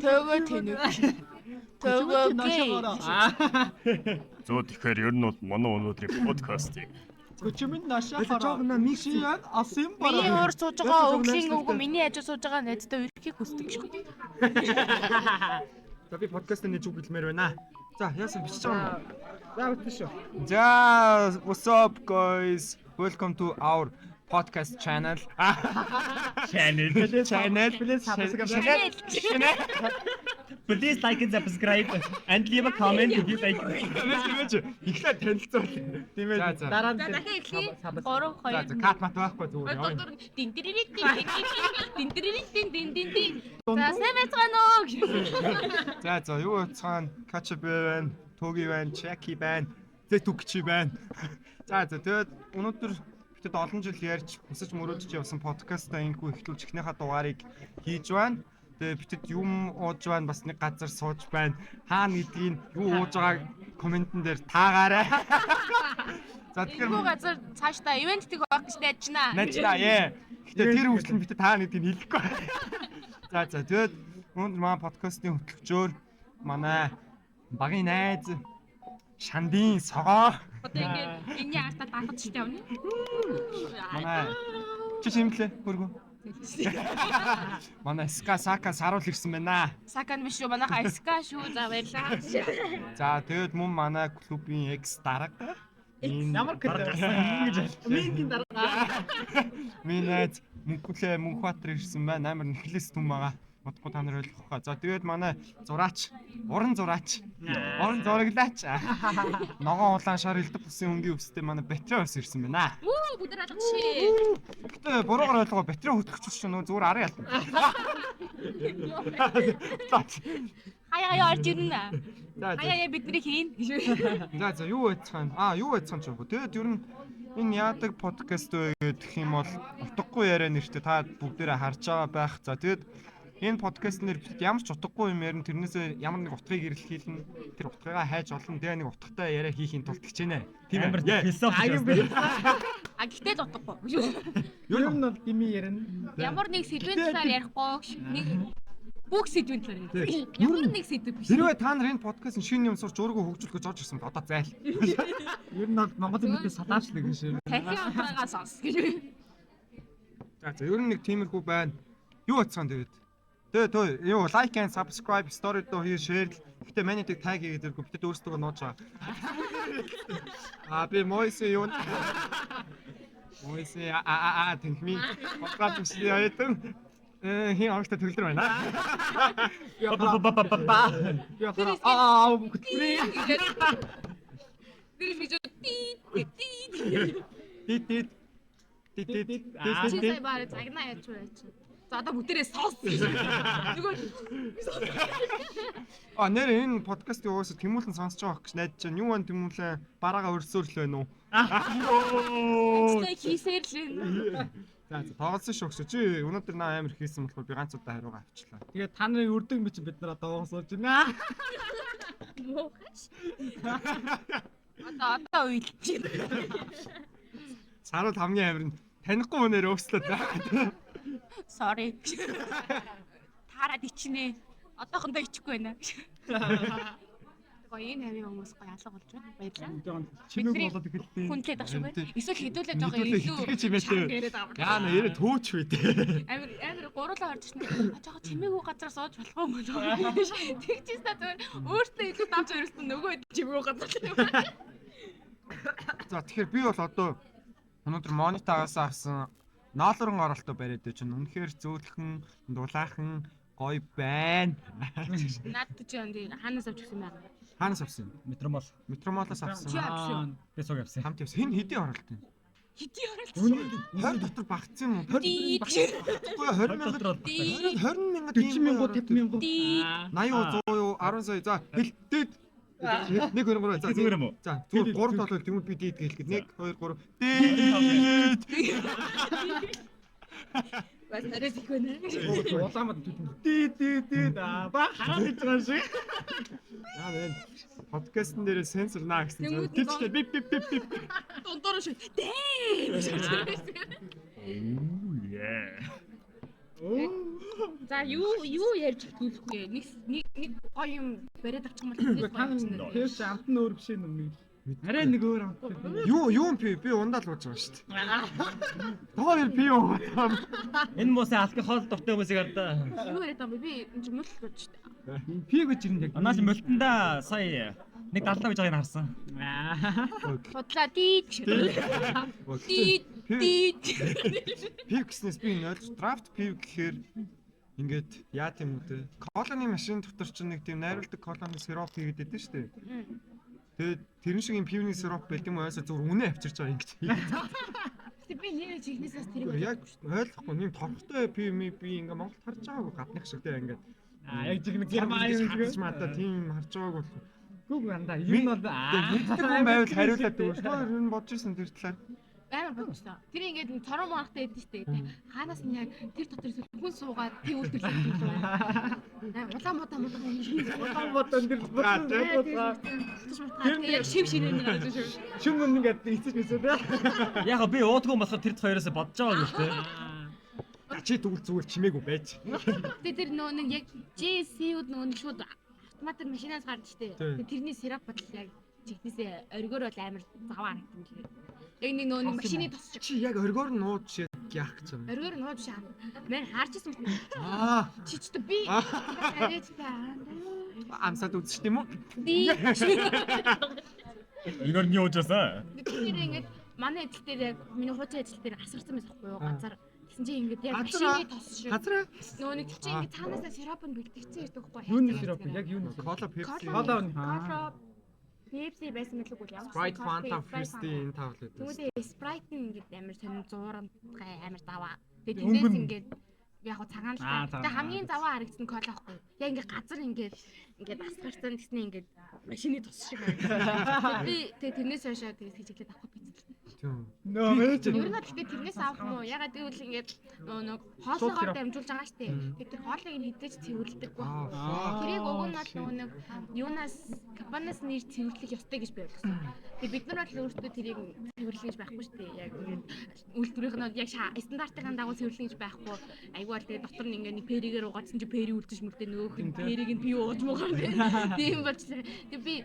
Төвөө тэнэг. Төвөөгүй. Зөө тэгэхээр ер нь бол манай өнөөдрийн подкастыг Көчмөн нашаа жоохон микс асан Миний өөр сууж байгаа өвлийн өвгөө миний ажил сууж байгаа найзтай үрхийг хүсдэг шүү. За би подкаст нэг зүг хэлмээр байна. За яасан бичиж байгаа юм. За үтэн шүү. За what's up guys? Welcome to our podcast channel. Please like and subscribe and leave a comment if you like. Ихлэ танилцуул. Тийм ээ. Дараа нь Дахиад эхлэе. 3 2 кат мат байхгүй зүгээр. За сайн байцгаана уу. За юу цаана качп байна, тоги байна, чаки байна, зэтүкчи байна. За тэгээд өнөөдөр битэд олон жил ярьж өсөж мөрөөдөж явсан подкастаа инхүү эхлүүлж эхнийхээ дугаарыг хийж байна. Тэгээд битэд юм ууж байна, бас нэг газар сууж байна. Хаана гэдгийг юу ууж байгааг комментэн дээр таагаарай. За тэгэхээр Юу газар цаашдаа ивент тийг байх гэж найдчихна. Найдаа яа. Гэтэ тэр үргэлж битэд хаана гэдгийг хэлэхгүй. За тэгээд өнөөдөр манай подкастын хөтлөгчөөр манай багын найз Шандын согоо. Одоо ингээд энэний артаа далгаж шít явна. Манай чи чимлээ хөргөө. Манай Сака саруул ирсэн байна. Сакан биш шүү, манайха Аска шүү. За баярлаа. За тэгээд мөн манай клубын экс дарга. ямар гэж минтийн дараа Миний найз Мөнхбаатар ирсэн байна. Амар нэхлэс түн байгаа. Бодохгүй та нар ойлгох хаа. За тэгээд манай зураач, уран зураач, уран зураглаач. Ногоон улаан шар элдв бүсийн өнгийн өстэй манай Батраа ус ирсэн байна. Бүгд алгаж шээ. Гэтэ буруугаар ойлгоо Батраа хөтлөгч чинь нөө зүгээр арын ялна. Хаяа орж ирнэ. За Хаяа бидний хийн. за юу байцгаана? Юу байцгаана ч юм. Тэгээд ер нь энэ яадаг подкаст вэ гэх юм бол утгагүй яриа нэртэй та бүгдээрээ харж байгаа байх. За тэгээд энэ подкаст нэр бид ямар ч утгагүй юм ярина, тэрнээсээ ямар нэг утгыг ирэл хийлнэ. Тэр утгаагаа хайж олон тэгээ нэг утгатай яриа хийхин тулд хичээнэ. Тийм Амар ээ. философи. А гэхдээ л утгагүй. ер нь бол дими ярина. Ямар нэг сэдвийн талаар ярихгүй нэг бүх сэдвийн талаар ярих. Ямар нэг сэдв биш. Хэрвээ та нар энэ подкастын шинэ юм сурч өөрийгөө хөгжүүлэх гэж орж ирсэн бол одоо зайл. Ер нь бол Монголын мэдээ салаачлаг гэж шүү. Дахин утраагаа сонс гэж. За ер нь нэг тиймэрхүү байна. Юу байцгаана тэгээд. Тэгээд юу like and subscribe story доо хий share. Гэтэ миний таг tag хийгээд иргүй битэд өөрсдөө нууж байгаа. Би Мойсе юу. Мойсе тэнхми подкаст үстэй яйтан. Хин авахта төгөлдөр байна. Тэр би Тит. чи сая баар загнаа яач вэ чи. За одоо бүтээрээ соос. Зүгээр. Нэр энэ подкастыг уусаа тэмүүлэн сонсож байгаа гэж найдаж байна. Юу вэ тэмүүлэн бараагаа өрсөөр л байна уу? Тэ хийсээр л. За тоглосон шүү гэж. Чи өнөөдөр наа амар хийсэн болохоор би ганц удаа хариугаа авчлаа. Тэгээд та нарын үрдэг мэт бид нараа доогсоож байна. Моохаш. Одоо уйлж байна. Саруул хамгийн амар нь танихгүй хүнээр өөслөөд байна. Sorry. Таарад ичнэ. Одоохондоо ичихгүй байна. Гоё энэ хамын хүмүүс гоё алга болж байна. Баярлалаа. Чимээг болоод эхэллээ. Хүнлээд ах шүү байна. Эсвэл хідүүлээд байгаа илүү. Чимээтэй. Яана яриа төөч вэ дээ. Амир гуруулаа харж шнэ. Жоо чимээгүй газар сууж болох юм болоо. Тэгчихсэн та зүгээр өөртөө илүү давж өрөлтөн нөгөө чимээгүй газар. За тэгэхээр би бол одоо өнөөдөр монитагаас авсан ноолорон оролтоо бариад байж байна. Үнэхээр зөөлхөн, дулаахан гоё байна. Наад чи хаанаас авч ирсэн бэ? Хаанаас авсан? Метромолоос авсан. Чи авсан. Би сууг явсан. Хамт явсан. Хин хэдийн оролт вэ? Хитий оролт. 20 дотор багцсан юм уу? 20 20 мянга 40 мянган 50 мянган 80 100 юу 10 сая за хэлтээд 1 2 3 за зүгээр юм уу? За зүгээр 3 толгой тэгвэл би дийд гэлэхэд 1 2 3 дийд Бас арайс их байна. улаамад дий ба хараад иж байгаа шиг. Яа вэ? Подкастн дээр сенсор наа гэсэн зөв. Тэчтэй бип. Дундуур шүү. Дээ. Oh yeah. За юу ярьж хэлэхгүй. Нэг гоё юм бариад авчих юм бол Та нар тэрч амт нь өөр биш юм. Арай нэг өөр амт. Юу би ундаал ууж байгаа шүү дээ. Тоо би юу. Энэ муусын алкогол дуртай хүмүүсийг ардаа. юу яриад байгаа юм бэ? Би энэ мөл гэж шүү дээ. Пиг гэж ирнэ яг. Анаас мөлтөндөө сая нэг далдаа гэж байгааг харсан. Бодлаа дийд гэж. Дийд. Пив гэснээс би энэ ойлгож драфт пив гэхээр ингээд яа тийм үү те. Колоны машин дотор ч нэг тийм найруулдаг колоны сироп хийгээд байдаг шүү дээ. Тэгээд тэрэн шиг юм пивний сироп байд юм аасаа зүгээр үнэ авчирч байгаа ингэж. Тэг би нэрээ чихнээсээс тэрийг Яг ойлгохгүй юм торхтой пив би ингээ Монголд харж байгаагүй гадных шиг те ингээд. Яг жиг нэг Герман юм гэж мата тийм харж байгаагүй бол. Гүг анда юм бол Мэддэг хүн байвал хариулаад өгөөч. Тэр нь бодож ирсэн тэр талаар. амар бодчихсон. Тэр ингээд цорон монхтой байдсан шүү дээ. Хаанаас нь яг тэр дотор хүн суугаад тэг үлдэрлээ. Улаан модон яг шив шинээр гарч шүү. шим мөн ингээд эцэж байсан тийм. Яг би уудгүй болохоор тэр хоёроос бодож байгаа юм шүү дээ. Чи тэгвэл зүгээр чимээгүй байж. Тэгээ тэр нөө нэг яг JC-уд нөө шууд автомат машинаас гарч штэ. Тэрний сироп бодол яг чихнээсээ оргиор бол амар заваа харагдсан юм. Яг нэг нөө машины тосч. Чи яг оргиор нууд шиг яах гэж байна. Оргиор нууд биш аа. Мэн харж ирсэн юм. Чи ч би. Амсаад үзчих тийм үү? Би. Игор нь юужаасаа? Тэр ингээд манай эдэл дээр яг миний хуучин эдэл дээр асарсан байсан байхгүй юу? Газар. Тэгсэн чинь ингээд яг Газар аа? машины тосч. Газар Нөө нэг чи ингээд цаанаасаа сироп нь бэлтгэцсэн ирдэг байхгүй юу? Юуны сироп яг юуны сироп? кола пепси. Кола. Пепси байсан мэтлэг үл ямар Sprite, Fanta, Frizzy энэ тавлаа. Тэгвэл Sprite нь ингээд амар сонир зуурантгай амар даваа. Тэгээ тэндээс ингээд яг го цагаан л та. Тэгээ хамгийн заваа харагдсан кола байхгүй. Яг ингээд газар ингээд асгарсан гэснээ ингээд машины тус шиг байна. Би тэгээ тэрнээс хойшоо тэгээ сэжиглээд авах гэж Тийм. Нөө мэж. Ер нь гэхдээ тэрнээс авах юм уу? Ягаад гэвэл ингээд нэг хоолойгоор дамжуулж байгаа штэ. Тэгээ тэр хоолойг нь хідэж цэвэрлдэг байхгүй. Тэрийг уг нь бол нэг юунаас компаниас нэр цэвэрлэх ёстой гэж би ойлгосон. Тэгээ бид нар бол өөрсдөө тэрийг цэвэрлэх гэж байхгүй штэ. Яг ингээд үйлдвэрийнх нь яг стандартын дагуу цэвэрлэх гэж байхгүй. Айгүй бол тэгээ дотор нь ингээд нэг перигээр угаацсан чи пери үлдэж мөрдөө нөгөөх нь перийг нь би ууж муугаар тийм болчихлоо. Тэгээ би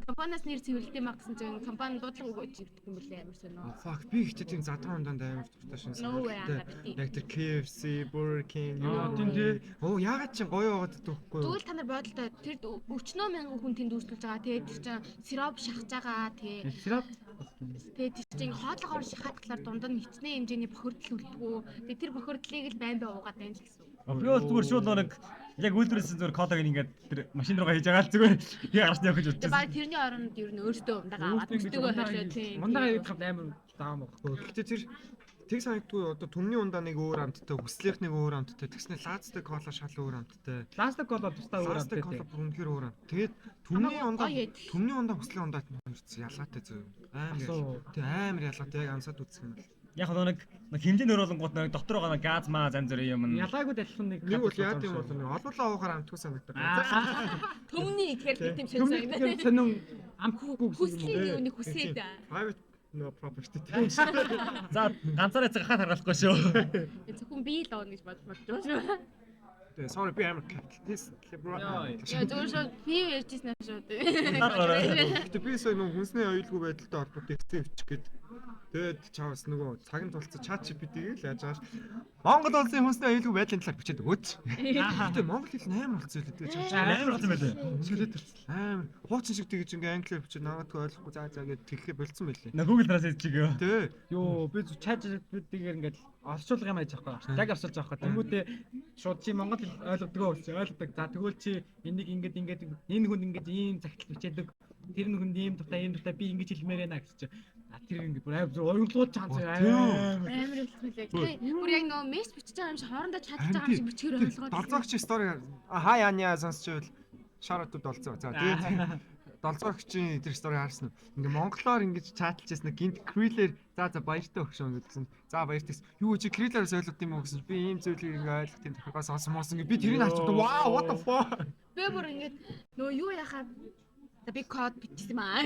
компаниас нэр цэвэрлэдэг маа гэсэн чинь компани дуудлага өгөөч гэдэг юм билээ амар сонио. Fuck би ихтэй тийм задран унданд амар дуртай шин. No way аа. Яг тэр KFC, Burger King тийм тий. Оо яагаад чи гоё яваад дүүхгүй юу? Тэгвэл та нар бодолтой тэр өчнөө мянган хүн тэнд үүсгэж байгаа. Тэгээд тэр чинь сироп шахаж байгаа. Сироп. Тэгээд тэр чинь хоолойгоор шахаад талаар дунд нь хичнээн хэмжээний бохирдол үлдгүү. Тэгээд тэр бохирдлыг л байн бай уугаад байна л гэсэн. Би бол зүгээр шууд нэг яг үйлдвэрсэн зүгээр колог ингээд тэр машин руугаа хийж байгаа л зүгээр би гарч явах гэж Тэгээд бодчихсон. баг тэрний оронд ер нь өөртөө ундагаа аваад өстөгөө хашаа тийм. Мундагаа яг амар даам байхгүй. Гэхдээ тэр тэг санагдгүй одоо түмний ундаа нэг өөр амттай, хүслийнх нэг өөр амттай, тэгснэ лаацтай кола шал өөр амттай. Пластик кола тусдаа өөр Лаацтай амттай. кола үнэхээр өөр амт. Тэгээд түмний ундаа хүслийн ундаа ялгаатай зөв. Амар. Тэг амар ялгаатай яг ансаад үзэх юм бол. Яг нэг хэмжээ нөрөөлөнгууд нэг дотор байгаа нэг газ маа зан зүрийн юм. Ялгаагүй адилхан нэг Нэг бол яа тийм бол олуулаа уухаар амтгүй санагддаг. Төмний тэгэхээр тийм шин тэр сонин амхгүй хүслийн нэг хүсээд. Private no property. За ганцаараа цахаад харгалахгүй шүү. Зөвхөн би л оно гэж бодож шүү. Тэгээ sorry би амар capitalist liberal. Яа зөвхөн шүү би ярьжсэн шүү. Гэтэ би сая нэг хүнсний аюулгүй байдалтай холбоотой ихтэй өвчих гээд тэгээд чаавс нөгөө цагт болцоо чат GPT-г л яаж байгаа ш. Монгол улсын хүнсний аюулгүй байдлын талаар бичээд өгөөч. Гэтэ монгол хэл 8 болцоо л дээ чаа. Амар болсон байлээ. Сүлээд төрсөн. Амар хуучин шиг тэгж ингээ англиар бичээд намайг ойлгохгүй заа гэд тэгэхээ болцсон байлээ. На Google Translate чигээ. Тэ. Йоо би чат GPT-гээр ингээд орчуулга юм яаж аахгүй. Яг орчуулж байгаа байхгүй. Тэнгүүдээ шууд чи монгол хэл ойлгодгоо болчих ойлгодог. За тэгвэл чи энийг ингээд энэ хүн ингээд ийм загтал бичээдэг. Тэр нэг хүн ийм дуртай би ингэж хэлмээр байна гэж чи. Тэр ингээд бүр амар ойлгуулж байгаа юм. Амар хэлмэлээ. Бүр яг нөгөө мессеж бичиж байгаа юм шиг хоорондоо чатж байгаа юм шиг бичгээр ойлгоод. Долзоогч стори хай Аня сонсчвал шарат долцоо. За тэгээд долзоогчийн тэр стори харсан. Ингээ монголоор ингэж чатлж ясна гинт крилэр за баяртай өгшөө гэдгсэн. За баяртай. Юу чи крилэрээс ойлгох юм уу гэсэн. Би ийм зүйлийг ингээ ойлгох тийм тохиолдол сонсон моосон. Би тэрийг харчихсан. Wow what the fuck. Би бүр ингээд нөгөө юу яхаа би код бичсэн маа.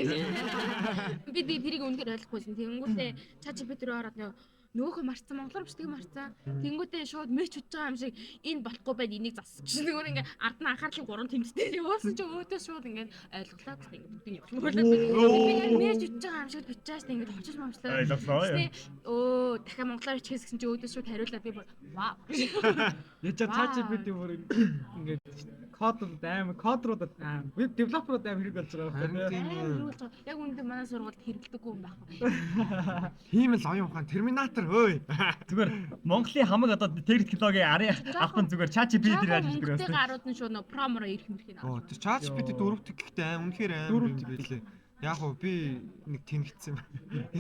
Би тэрийг үнээр ойлгохгүйсэн. Тэнгүүтээ ChatGPT рүү ороод нөгөө Нөгөөхөө марцсан монголоор бичдэг марцсан. Тэнгүүтээ шууд мэч хүч байгаа юм шиг энэ болохгүй байд энийг засчих. Нөгөө ингээ ард нь анхаарлын 3 тэмцтэй явуулсан чи өөдөө шууд ингээ ойлголоо гэсэн ингээ бүгдийг явуулсан. Мэч хүч байгаа юм шиг бичиж штэ ингээ очиж момчлоо. Ойлгосон. Өө дахиад монголоор бичихээс гэсэн чи өөдөө шууд хариулаад би вау. Яж ChatGPT бүр ингээд кодууд амар кодруудад веб девелоперууд амар хэрэг болж байгаа Харин тийм юу болж байгаа. Яг үүндээ манай сургуульд хэрэглэдэггүй юм байна. тийм л оюун ухаан терминатор хөөе. Зүгээр Монголын хамаг одоо технологийн арын авах зүгээр ChatGPT дээр яаж хэлдэг Мөнгөтэй вэ? гарууд нь шууд нөө проморо ирэх мэрхийг. Оо тэр ChatGPT 4 тэгхтэй аим үнэхээр аим байлээ. Яг уу би нэг тэнэгцсэн юм.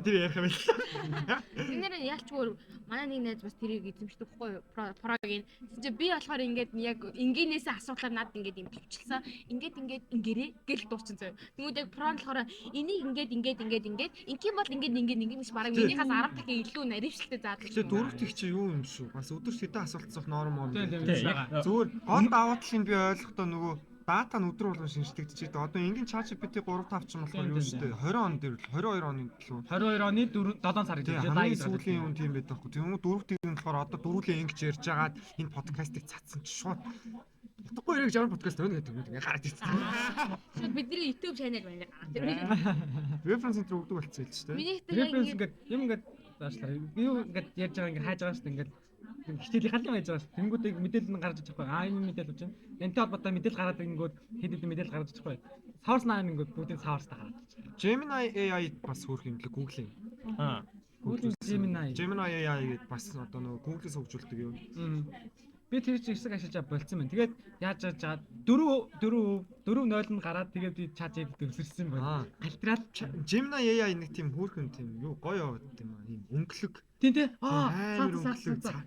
Тэр ярих юм байна. Тэнэр ялчгүй манай нэг найз бас тэрийг эзэмшдэг байхгүй юу? Прогийн. Тэгвэл би болохоор ингээд яг энгийнээс асуулаар надад ингээд юм төвчлсэн. Ингээд ингэрээ гэл дуучин зөө. Тэгмүүд яг прон болохоор энийг ингээд ингийн бол ингээд биш бараг минийхээс 10 дахин илүү наривчлалтай заадаг. Тэгээ 4 тэг чи юу юм шүү? Бас өдөр хэдэн асуулт зах норм мон. Тийм. Зүгээр гол даваа талыг би ойлгохдоо нөгөө дата нь өдөр болгон шинжлэгдэж байгаа. Одоо энгийн ChatGPT 3-5 ч юм болохоор юу шүү дээ. 20 он дээр 22 оны төлөө 22 оны 7 сар гэж тийм хамгийн сүүлийн юм тийм байдаг хгүй. Тэгмээ 4 тэг нь болохоор одоо дөрвөлээ ингэж ярьж агаад энэ подкастыг цацсан чи шууд утгагүй ярих ямар подкаст байна гэдэг юм ингээ гараад ирсэн. Шууд бидний YouTube channel байна гэдэг. Reference центр өгдөг болчихсон л шүү дээ. Миний Референс хэвээр ингээд юм ингээд заашлаа. Юу ингээд ярьж байгаа ингээд хайж байгаа шүү дээ ингээд хичээлийн халин байж байгаа шүү. Тэнгүүдээ мэдээлэл нь гарч иж байгаа. Энэ мэдээлэл үчин. Энтэй холбоотой мэдээлэл гараад ирэнгүүт хэд хэдэн мэдээлэл гарч иж байгаа. Source name ингээд бүгдийн source-та гараад иж байгаа. Gemini AI бас хөөх юм лээ Google-ийн. Аа. Google Gemini. Gemini AI гэдэг бас одоо нөгөө Google-с хөгжүүлдэг юм. Би тэр чинь хэсэг ашиглаж болцсон байна. Тэгээд яаж жаад 4.0 нь гараад тэгээд би ChatGPT өсөрсөн байна. Альтернат Gemini AI нэг тийм хөөх юм тийм юу гоё яваад тийм аа юм өнгөлөг. тий. Амар өнгөлөг.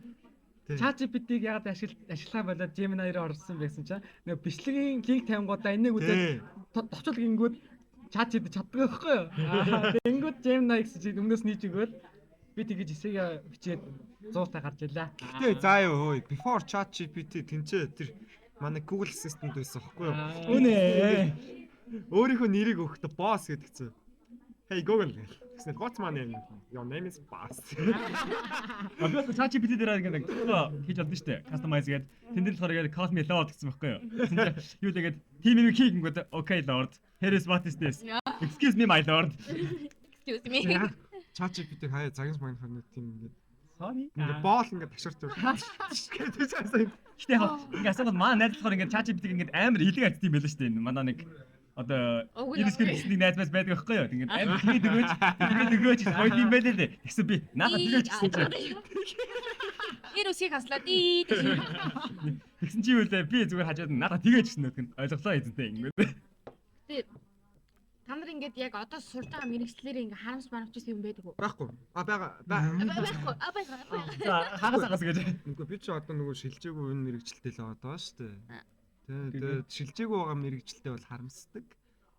ChatGPT-г ягаад ашиглахаа болоод Gemini руу орсон байсан чинь нөгөө бичлэгийн линк тавингуудаа энийг үзээд товчол гингүүд ChatGPT чаддаг байхгүй юу? Тэнгүүд Gemini гэсэн чинь өмнөөс нийж өгөөл би тэгэж эсэгээ бичээд 100-таа гарч илаа. Гэтэ заа юу хөөе. Before ChatGPT тэнцээ тэр манай Google Assistant байсан байхгүй юу? Үнэ. Өөрийнхөө нэрийг өгөхдөө boss гэдэг чинь. Hey Google гэсэн. What's my name? Your name is boss. Одоо ChatGPT дээр ингээд хийж олдсон шүү дээ. Customize гээд тэн дээр болохоор яг call me lord гэсэн байхгүй юу? Юу тэгээд team юм хийгэнгүүт okay lord. Here is what is this? Excuse me my lord. Excuse me. ChatGPT хаяа загас магнах нэг тийм ингээд Sorry. ингээд боол ингээд ташарч байгаа. Гэдэг чинь Гэтэ яг ингээд асуулт маань найзлахаар ингээд ChatGPT ингээд амар илэг ажт юм байл шүү дээ. Манай нэг одоо ирсгэр гэсний найз байж байдаг байхгүй юу? Ингээд амар тэгээд өгөөч гоё юм байл лээ. Тэгсэн би наахад тэгөөч гэсэн чинь. Ирүсийг хаслаа ди. Тэгсэн чи юу лээ би зүгээр хажууд наахад тэгөөч гэсэн нүгэн ойлголоо эзэнтэй ингээд. Та нар ингээд яг одоо сурж байгаа мэрэгчлэрээ ингээд харамс баравчсан юм байдаг уу? байхгүй. Байгаа. Байхгүй. За хагас гэж. Үгүй би ч одоо нөгөө шилжээгүй энэ мэрэгчлэлтэй л одоо шүү дээ. Тэгээд шилжээгүй байгаа мэрэгчлэлтэй бол харамсдаг.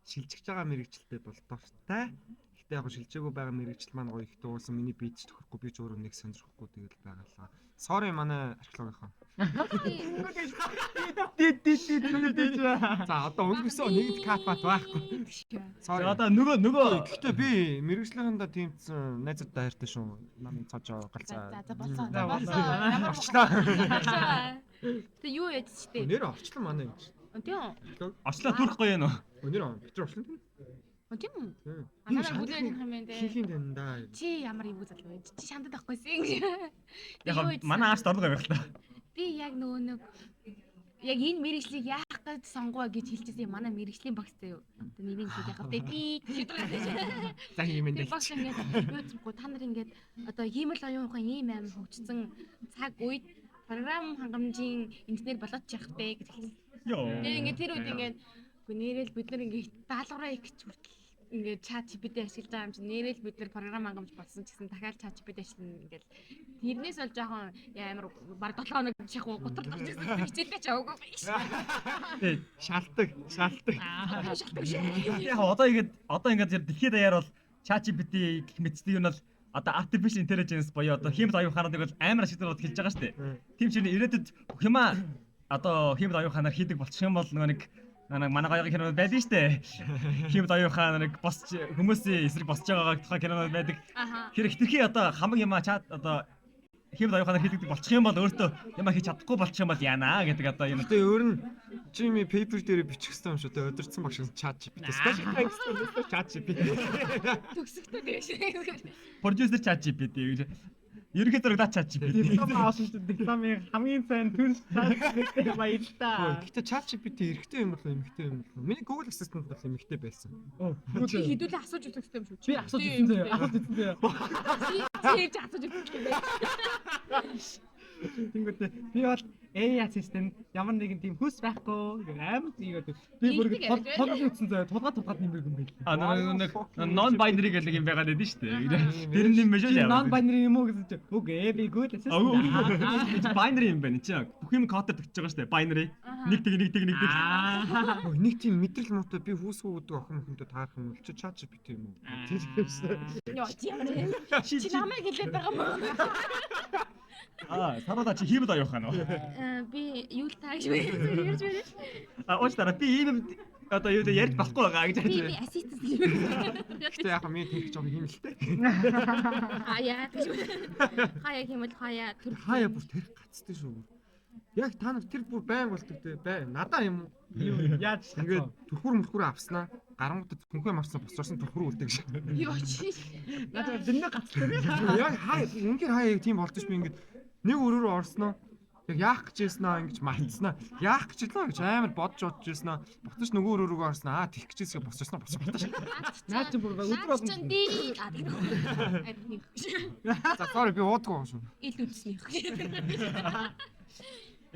Шилжиж байгаа мэрэгчлэлтэй бол дуртай. Гэтэ яг шилжээгүй байгаа мэрэгчлэл маань гоё их дуулсан. Миний бийд ч тохирохгүй би ч өөрөө нэг сонирхгүй тэгэл байгалаа. Sorry манай археологийнхаа. За одоо өнгөрсөн нэгд кат бат байхгүй. Sorry. Одоо нөгөө Гэхдээ би мэрэгчлэхэндээ тэмцсэн найзуудтай хайртай шүү. Намын цаажаа галзаа. За болсон. Орчлоо. Тэ юу яд ч Нэр орчлон манай юм чи. Тийм. очлоо түрхгүй юм уу? Өнөр Петр орчлон тийм. Тийм үү? Тийм. Анаа бүлээн юм байна дээ. Хийхин тань да. Чи ямар юм залуу вэ? Чи шандад авахгүйсэн. Яг манай ааш дордог байх л та. Би яг нөгөө нэг яг энэ мэрэгчлийг яах гэж сонгоо гэж хэлчихсэн юм. Манай мэрэгжлийн багцтай юу. Одоо нэрийг хэлэх яг тэ За юм тэр энэ. багш ингээд юу ч та нар ингээд одоо хиймэл оюун ухаан ийм аим хөгжсөн цаг үед програм хангамжийн инженер болоод ч явах бэ гэж хэлсэн. Йоо. Тэгээ ингээд тэр үед ингээд үгүй нэрэл бид нар ингээд даалгавраа их ч хүртэл ингээд ChatGPT ашиглаж байгаа юм чинь нэрэл бид нар програм хангамж болсон ч гэсэн дахиад ChatGPT ашиглана ингээд тэрнээс бол жоохон амар баг 7 хоног шахуу гутал гарч ирсэн хичээлээ ч аваагүй Тий. Шалтдаг. Яг одоо ингээд дэлхийд даяар бол ChatGPT гэх мэтчдэг юм бол одоо artificial intelligence боёо одоо хиймэл оюун ухаануудыг бол амар ашиглаж хэлж байгаа шүү дээ. Тийм чинь ирээдүйд бүх юмаа одоо хиймэл оюун ухаанаар хийдэг болчих юм бол нөгөө нэг Манай гоё кинонууд байдаг штэ. Химд оюухан нэг босч хүмүүсийн эсрэг босч байгаа тухай кинонууд байдаг. Аха. Тэр хитрхи одоо хамаг юмаа чад одоо химд оюуханаар хийдэг болчих юм бол өөртөө ямаа хийж чадахгүй болчих юм бол яана гэдэг одоо юм. Гэтэ өөр нь Jimmy paper дээр бичих хэвээр юм шүү дээ. Өдөрцөн багш чат GPT. Special thanks to chat GPT. Төгсөхдөө дээш. Продюсер чат GPT гэж. Ерөнхий зураг чат GPT. Диплом авсан чинь дипломын хамгийн сайн түнс цааш баярлаа. Гэтэ chat GPT эрэгтэй юм болоо эмэгтэй юм болоо. Миний Google Assistant бол эмэгтэй байсан. Чи хідүүлээ асууж үзэх юм шүү. Би асууж ирсэн зөө. Асууж ирсэн зөө. Чи асууж үзэх юм байна. Тэнгүүтээ би бол AI assistant ямар нэгэн тийм хүс байхгүй гэх амар тийгээд би бүр толгой ütсэн зөө. Тулгаад нэмэг юм байл. Нэг non binary гэх нэг юм байгаад байдсан шүү дээ. Тэр юм биш үү? Non binary юм уу гэсэн чинь үгүй би good assistant. Binary юм байна чи. Бүх юм кодер төгсөж байгаа шүү дээ. Binary. Нэг тэг. Нэг тийм мэдрэл мотоо би хүүсгүү гэдэг охин охинтой таарах юм бол чи chat GPT юм уу? Яа чи ямар юм? Чи намайг хэлээд байгаа юм уу? Сарада чи химд оюухан уу? Би юу л тааш ярьж байна. Уучлаарай. Би ийм одоо юу ярьж болохгүй байгаа гэж Би хэлж. ассистент юм. Гэтэ яг миний тэгж жоо химэлтэй. Яа гэж. Хаяа хэмэл хаяа төр. Хаяа бүр тэр гацтай шүү. Яг та нар тэр бүр байн болдог те. Надаа юм уу? Яаж Ингээд түрхүр авснаа. Гарангууд хүнхээ марцсан босчорсон түрхүр үлдэг шиг. Юу чи. надад зиннэ гацтай. Яг хаяа үнээр хаяа яг тийм болдож би ингээд нэг өрөөрөө орсноо. Яг яах гэж яснаа ингэж мартснаа. Яах гэж лөө гэж амар бодож яснаа. Ботч нөгөө өрөөрөө орсноо. Тих гэж ясгээ босчорсноо босч. Наад чи бүр өдөр болгон. За sorry би уудгүй шүү. Ил үдснийх.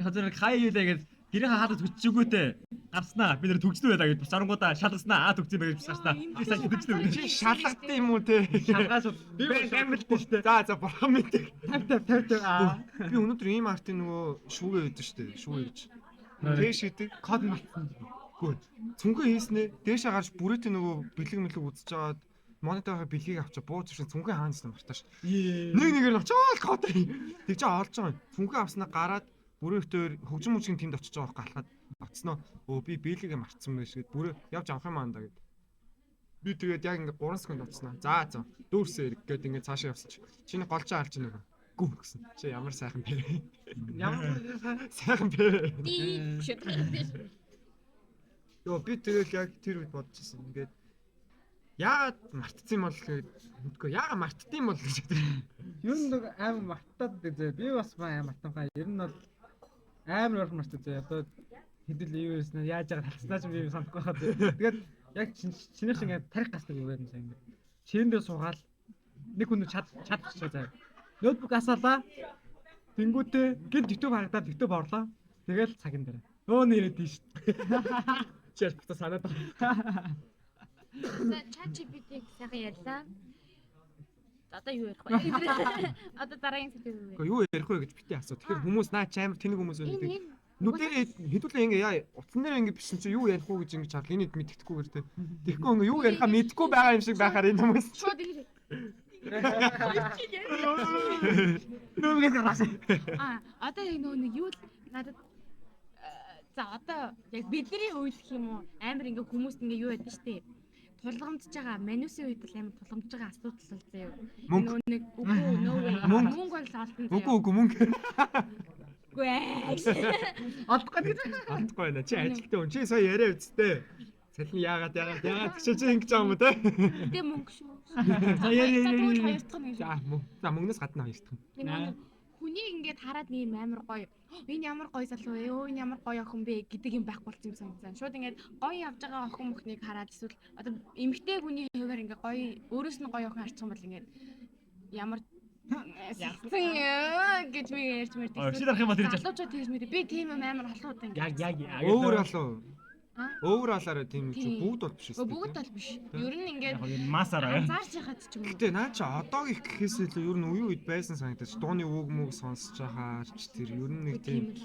Яг зэрэг хаяа юу лээ гэж гэрийн хаад төгсчихгүйтэй гарснаа. Би нэр төгсдөө байлаа гэж босарангуудаа шалгаснаа. Төгсөн байх гэж гарснаа. Би сайн төгсдөө. Чи шалгадсан юм уу те? Шалгаас би амжилттай шүү дээ. За бурхан мэдээ. 50. Би өнөөдөр ийм артын нөгөө шүүгээ өгдөө шүү дээ. Шүүгээ гэж. Дээш хийдэг. Код мартсан. Гүү. Цүнхээ хийснэ. Дээшээ гарч бүрээтэй нөгөө бэлэг үзэж жаад мониторын бэлгийг авчаа бууж ирсэн цүнхээ хаанаас мартааш. Нэг нэгээр очоод код. Тэг чи олж байгаа юм. Цүнхээ авснаа гараад бүрээхтөр хөгжим мөчгийн тэнд очиж байгаа байхгүй алхаад авцсноо. Би бэлгийг мартсан байж гээд бүрээ явж авах юм аандаа гэд. Би тэгээд яг ингээ 3 секунд авцснаа. За дүүрсээ эрг гээд ингээ цаашаа явсан чи. Чиний голчоо алж нөгөө. Гүү гэсэн. Чи ямар сайхан бэ? Ямар Сайхан бэ? Ди шүт. Йоо би тэгэл яг тэр үед бодчихсон. Ингээд яагаад мартцсан юм бол гэхэд мэдгүй яагаад мартдсан юм бол гэж. ер нь нэг амар мартаад дээ. Би бас амар мартанхаа. Ер нь бол амар орхон мартаад дээ. Одоо хэдэл юу юуснаа яаж яагаад талцнаа ч би санахгүй байгаа. Тэгээд яг чиний шиг ингээд тарих гасдаг юм байна сайн ингээд. Чиндээ суугаал нэг хүн чадчихсан заа. Ноутбук асаалаа. Тэнгүүтээ гэл YouTube харагдаад YouTube орлоо. Тэгэл цагийн дараа. Өө нэрэд тийш. Чигээр бата санаад байна. За ChatGPT-г сайхан ярьлаа. Одоо юу ярих вэ? Одоо дараагийн сэдв юу вэ? Гэхдээ юу ярих вэ гэж бити асуу. Тэгэхээр хүмүүс наа ч амар тэнэг хүмүүс байдаг. Нүдэрээ хэдүүлээ ингээ яа утсан дээр ингээ бичсэн чи юу ярих уу гэж ингээ чарл энийг мэддэхгүй гэр тэ. Тэгэхгүй ингээ юу ярихаа мэдгүй байгаа юм шиг байхаар энэ хүмүүс. Шууд ингэ. Нүгээс гараас. Одоо яг нэг юу л надад за одоо яг бидний үед гэх юм уу амар ингээ хүмүүст ингээ юу яд штэ. Тулгамдж байгаа манусын үед л амар тулгамдж байгаа асуудал бол заяа. Мөнгө Нэг үгүй мөнгө бол олсон заяа. Үгүй мөнгө. Үгүй Олдохгүй гэж. Алдахгүй байна. Чи ажилтаа хүн. Чи сая яриа үсттэй. Салхин яагаад гэж чи ингэж байгаа юм те. Тэ мөнгө шүү. За яриа. Хоёр дахь нь. За мөнгнөөс гадна хоёр дахь. Хүнийг ингээд хараад нэм амар гоё. Энэ ямар гоё залуу вэ? Өө энэ ямар гоё охин бэ гэдэг юм байхгүй болсон юм санагдсан. Шууд ингээд гоё явж байгаа охин мөхнийг хараад эсвэл одоо эмэгтэй хүний хуваар ингээд гоё өөрөөс нь гоё охин харчих юм бол ингээд ямар ялцсан гэж би ярьж мэрдэг. Өшил арах юм бол тэр жаа. Залуучууд тэгж мэдээ. Би тийм юм амар халуун ингээд. Яг. Өөр алуу. Өөр алаараа тийм ч бүгд бол биш үү? Бүгд бол биш. Ер нь ингээд масаараа. анзаарч яхад ч юм уу. Гэтэ наа чи одоогийн гэхээс илүү ер нь үеийн үед байсан санагдаж дууны үг мөг сонсож байгаач тэр ер нь нэг тийм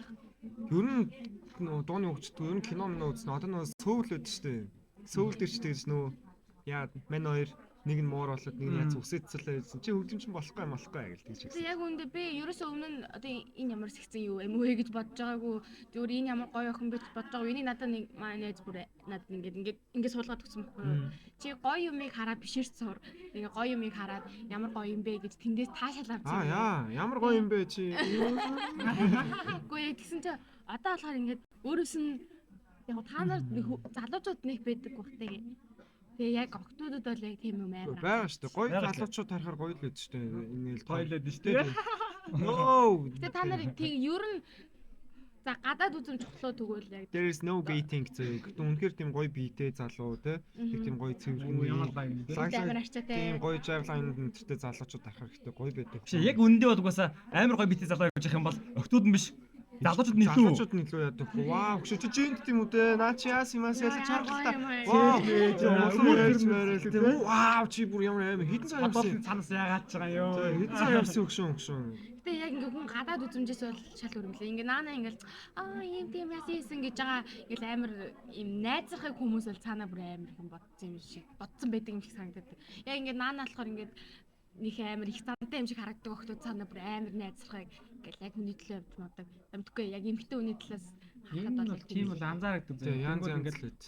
ер нь дууны үгчд ер нь кино мөн үзсэн. Одоо нөө сөүл үүд штэ. Сөүл дээр ч тэгж нөө яа мань хоёр нэг нь муур болоод нэг нь яц үсэцэлээ гэсэн чи хөгжимчин болохгүй юм болохгүй гэл тэгж Тэгээ яг үндэ би ерөөсөө өмнө нь одоо энэ ямар сэгцэн юу юм вэ гэж бодож байгаагүй. Зүгээр энэ ямар гоё охин бэ гэж бодож байгаа. Энийг надад нэг манай найз бүр надад ингээд суулгаад өгсөн байхгүй юу. Чи гоё юмыг хараад бишэрч сур. Тэгээ гоё юмыг хараад ямар гоё юм бэ гэж тэндээс таашаал авч байгаа. яа ямар гоё юм бэ чи. Үгүй тэгсэн чи одоо болохоор ингээд өөрөөс нь яг та нар залуучууд нэг байдаг багтаа. Тэгээ яг октодод бол яг тийм юм амар. Бага штэ гоё залуучууд харахаар гоё л байд штэ ингээл Тойлоод штэ. Ноо. Тэгээ та нар тэг ер нь за гадаад үзм чухлоо тэгвэл яг There is no gating зөө. Гэтэ үнэхээр тийм гоё биетэй залуу те. Тийм гоё цэвэрхэн Ямар баяр нэ. амар арчаатай. тийм гоё жаргалын өнөртэй залуучууд харахаар ихтэй гоё байдаг. Биш яг үндэ бол угаасаа амар гоё битээ залуу явж байгаа юм бол октод нь биш. Залуучууд нь илүү. Залуучууд нь илүү яадаг. Вау, хөшөө чи жинт тийм үү те. Наа чи яас юмас яла чаргалтай. Вау, чи бүр ямар амар хитэн цаа Адуулын явсан. цанаас яагаад ч байгаа ёо. Хитэн цаа явсан өгшөн. Гэтэ яг ингээ хүн гадаад үзмжээс бол шал өргөлээ. Ингээ наана ингээл ийм тийм яасан ийсэн гэж байгаа ингээл амар ийм найзрахыг хүмүүс бол цаанаа бүр амар юм бодсон юм шиг бодсон байдаг юм шиг санагдаад. Яг ингээ наана болохоор ингээд нэг амар их цантай юм шиг харагддаг охтууд цаанаа бүр амар найзрахыг ингээл яг хүний төлөө явж мадаг. Амтгүй яг эмхтэй хүний талаас Энэ бол тийм бол анзаардаг Тэгээ зөө. янз Ингээд янз л байд.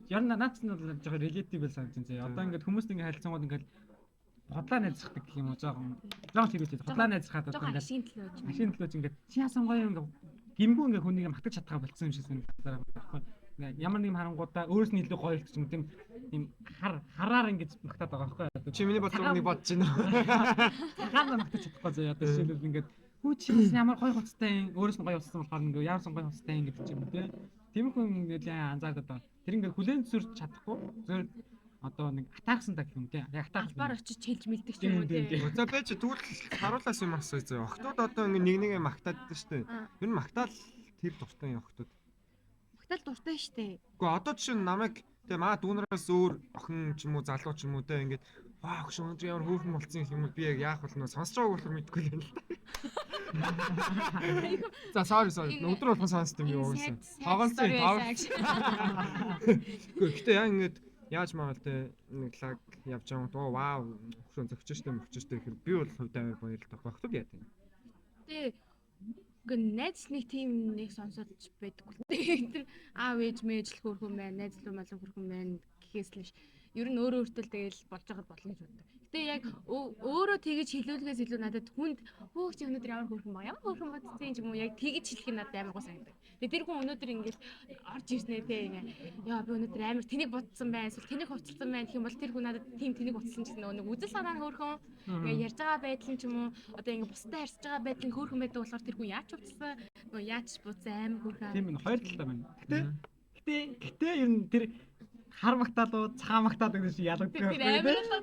яр наац нь бол жоохон relatable санагдсан зөө. Одоо ингээд хүмүүст ингээд харилцангууд ингээд хотлоо найзрахдаг гэх юм уу жоохон хэрэгтэй. Хотлоо найзрахад одоо жоохон ингээд ашигын төлөө гэж. машин төлөөж ингээд чи яасан гоё ингээд гимгүү ингээд хүнийг магтаж чадхаа болцсон юм шиг санагдаад байгаа байхгүй. Ингээд ямар нэгэн харангуудаа өөрөөс нь илүү гоё ч юм тийм хараар ингээд магтаад байгаа байхгүй. Чи миний бодлого нэг бодож байна. Хаана магтаж чадахгүй зөө. Одоо жишээлбэл ингээд хүү чи ямар гоё хуцтай өөрөөс нь гоё болсон болохоор ингээд ямар гоё хуцтай ингээд ч юм уу те. Тиймэрхүү ингээд анзаардаг даа. Тэр ингээд хүлэн зөвшөөрч чадахгүй зөв одоо нэг атаарсан та гэх юм те. Яг атаарсан. Албаар очиж хэлж мэлдэг ч юм уу те. За би чи тэгвэл харуулаас юм асууя зөө. Охтууд одоо ингээ нэг нэгэ магтаад дээ штэ. Юу н магтаал тэр дуртай юм охтууд. Магтаал дуртай штэ. Гэхдээ одоо жишээ нь намайг тэгээ маа дүүнараас өөр охин ч юм уу залуу ч юм уу те ингээд ваа өгш өндөр ямар хөөрхөн болцсон юм би яг яах бол нөө сонсож байгааг болохоор мэдгүй юм л та. За sorry өдөр болгон сонсд юм юу гэсэн. Тоглосон. Гэхдээ яа ингээд яаж магаал те нэг лаг явж байгаа гоо вау өгшөн зөгчөж штэ гэхээр би бол хувьд амар баярлалтай багтуд яа тийм. Тэ гэ найз нэг тийм нэг сонсоод байдаггүй. Тэр аав ээж мэж л хөрхөн байна, найз л малын хөрхөн байна гэхээс л биш. Ер нь өөрөө өөртөө тэгэл болж байгаад болно гэж боддог. Гэтэ яг өөрөө тэгэж хэлүүлгээс илүү надад хүнд хөөх чи өнөөдөр ямар хөрхөн баг, ямар хөрхөн бодсон юм уу яг тэгэж хэлэх нь надад амар гоо санагдав. Тэгээ тэр хүн өнөөдөр ингэж орж ирснээр те яа би өнөөдөр амар тэнийг бодсон байна, эсвэл тэнийг хувцалсан байна гэх юм бол тэр хүн надад тийм тэнийг утсан гэсэн нэг үзэл санаа нь хөрхөн ингээ ярьж байгаа байдал нь ч юм уу одоо ингээ бусдад харьцаж байгаа байдал нь хөрхөн байдаг болохоор тэр хүн яаж хувцалсан, яаж буцсан амар хөрхөн. Тийм ээ хоёр талтай байна. Гэтэ ер нь тэр хар магтаалуу цагаан магтаад гэдэг шиг ялгдаг.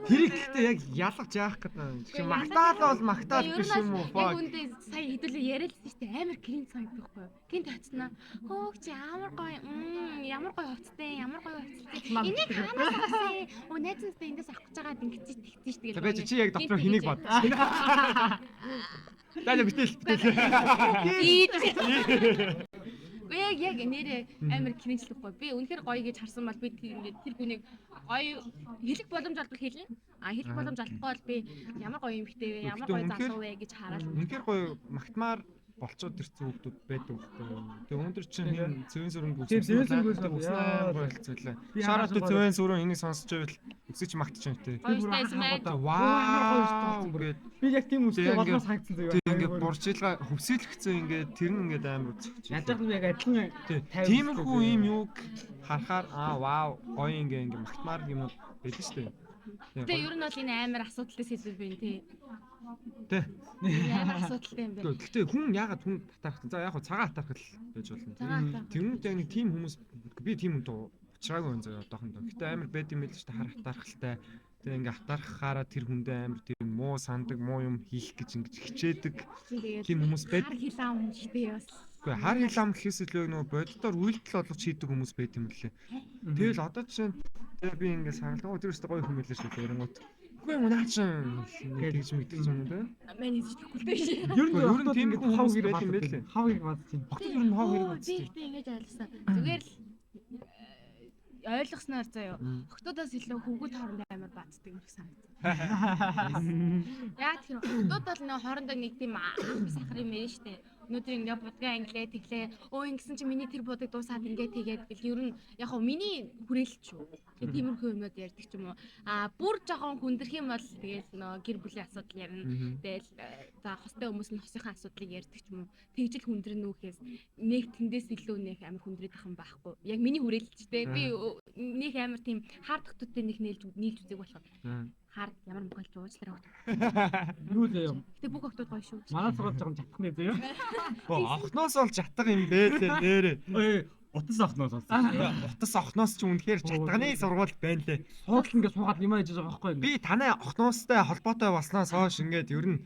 Тэр ихтэй яг ялгаж яах гэдэг. Чи магтаал бол магтаал биш юм уу? Яг үндэ сая хэдүүлээ яриадсан шүү дээ. Амар кринж санагдахгүй юу? Гинт хацнаа. Хөөх чи амар гоё. Ямар гоё хувцтай, ямар гоё хувцтай. Энийг хаанаас авсан? Оо найзтай эндээс авах гэж байгаа ингэж тэгсэн шүү дээ. За би чи яг доктор хэнийг бод. Даа битэл. Яг нэрээ амар кринжлэхгүй. Би үнэхээр гоё гэж харсан бол би тэр хүнийг гоё хэлэх боломж олбол хэлнэ. Хэлэх боломж олохгүй бол би ямар гоё юм хтэй вэ? Ямар гоё залуу вэ гэж хараад. Үнэхээр гоё магтмаар болцоод ирсэн хүмүүс байдаг байхгүй. Тэгээ өнөөдөр чинь цэвэн сүрэн үснээр болцоолаа. Шараад цэвэн сүрэн энийг сонсож байвал өсөж магтаж байна те. Вау. Би яг тийм үстэй болмоор санагдсан зөө. Тэг ингээд бурчилгаа хөвсөлгцэн ингээд тэр нь ингээд амар үзчих. Ядах нь яг адилхан тиймэрхүү юм юуг харахаар вау гоё ингээд магтмаар юм байдаг шүү дээ. Тэгээ ер нь бол энэ амар асуудалтай сэдв байна тий. Тэ. Амар асуудалтай юм байна. Гэхдээ хүн яагаад хүн татархах. За яг цагаан татархал байж болно. Тэрнүүд яг нэг тийм хүмүүс би тийм хүнд уучраагүй юм заяа одоохондоо. Гэхдээ амар байд юм байл шүү дээ хар татархалтай. Тэгээ ингээ атархахаараа тэр хүндээ амар тийм муу сандаг, муу юм хийх гэж ингэж хичээдэг. Тийм хүмүүс байд. Хар хилаам юмштэй бас. Үгүй хар хилаам гэхээс илүү нөгөө боддоор үйлдэл олгож хийдэг хүмүүс байт юм лээ. Тэгэл одоо жишээ нь би ингээ сарлаа тэр өстө гоё хүмүүс лээ шүү дээ. Өрөнгөт. Үгүй юм наач нэг тэгж мэдчих юм дээ. Мэн хийчихгүй дээ шээ. Ер нь тийм хав гэр байт юм байлээ. Хав гэр бат тийм. Багт ер нь хав гэр бат. Би ихтэй ингэж ойлгосон. Зүгээр л ойлгосноор заяа. Охтуудаас илүү хөвгүүд хоорондоо амар баацдаг юм шиг санагдсан. Яг тэр охтууд бол нөө хоорондоо нэг тийм сахар юм ээ штэ. Өнөөдөр ингээ будгаа англиа тэглээ. Өө ингэсэн чи миний тэр будаг дуусаад ингээ тэгээд гэл ер нь яг хөө миний хүрээлэл ч юу. Тэгээд тиймэрхүү юмнууд ярьдаг ч юм уу. Бүр жоохон хүндрэх юм бол тэгээд нөө гэр бүлийн асуудал ярина. Тэгэл за хостой хүмүүс нь хосынхаа асуудлыг ярьдаг ч юм уу. Тэгжил хүндрэн нүхээс нэг тэндээс илүү нэг амар хүндрээд ах юм байхгүй. Яг миний хүрээлэл ч дээ. Би нэг амар тийм хард охтуудтай нэг нийлж үзег болох. Хард ямар мөхөлж уучлаарай хот. Юу заяа. Гэтэ бүх охтууд гоё шүү. Манай сургууль жоохон жатах нэ заяа. Охноос бол жатах юм бэ лээ нэрээ. Ой, утас охноос болсон. Утас охноос ч үнэхээр жатганы сургууль байна лээ. Суудлаа ингээд суугаад юм хийж байгаа байхгүй юу? Би танай охноостой холбоотой болсноос хойш ингээд ер нь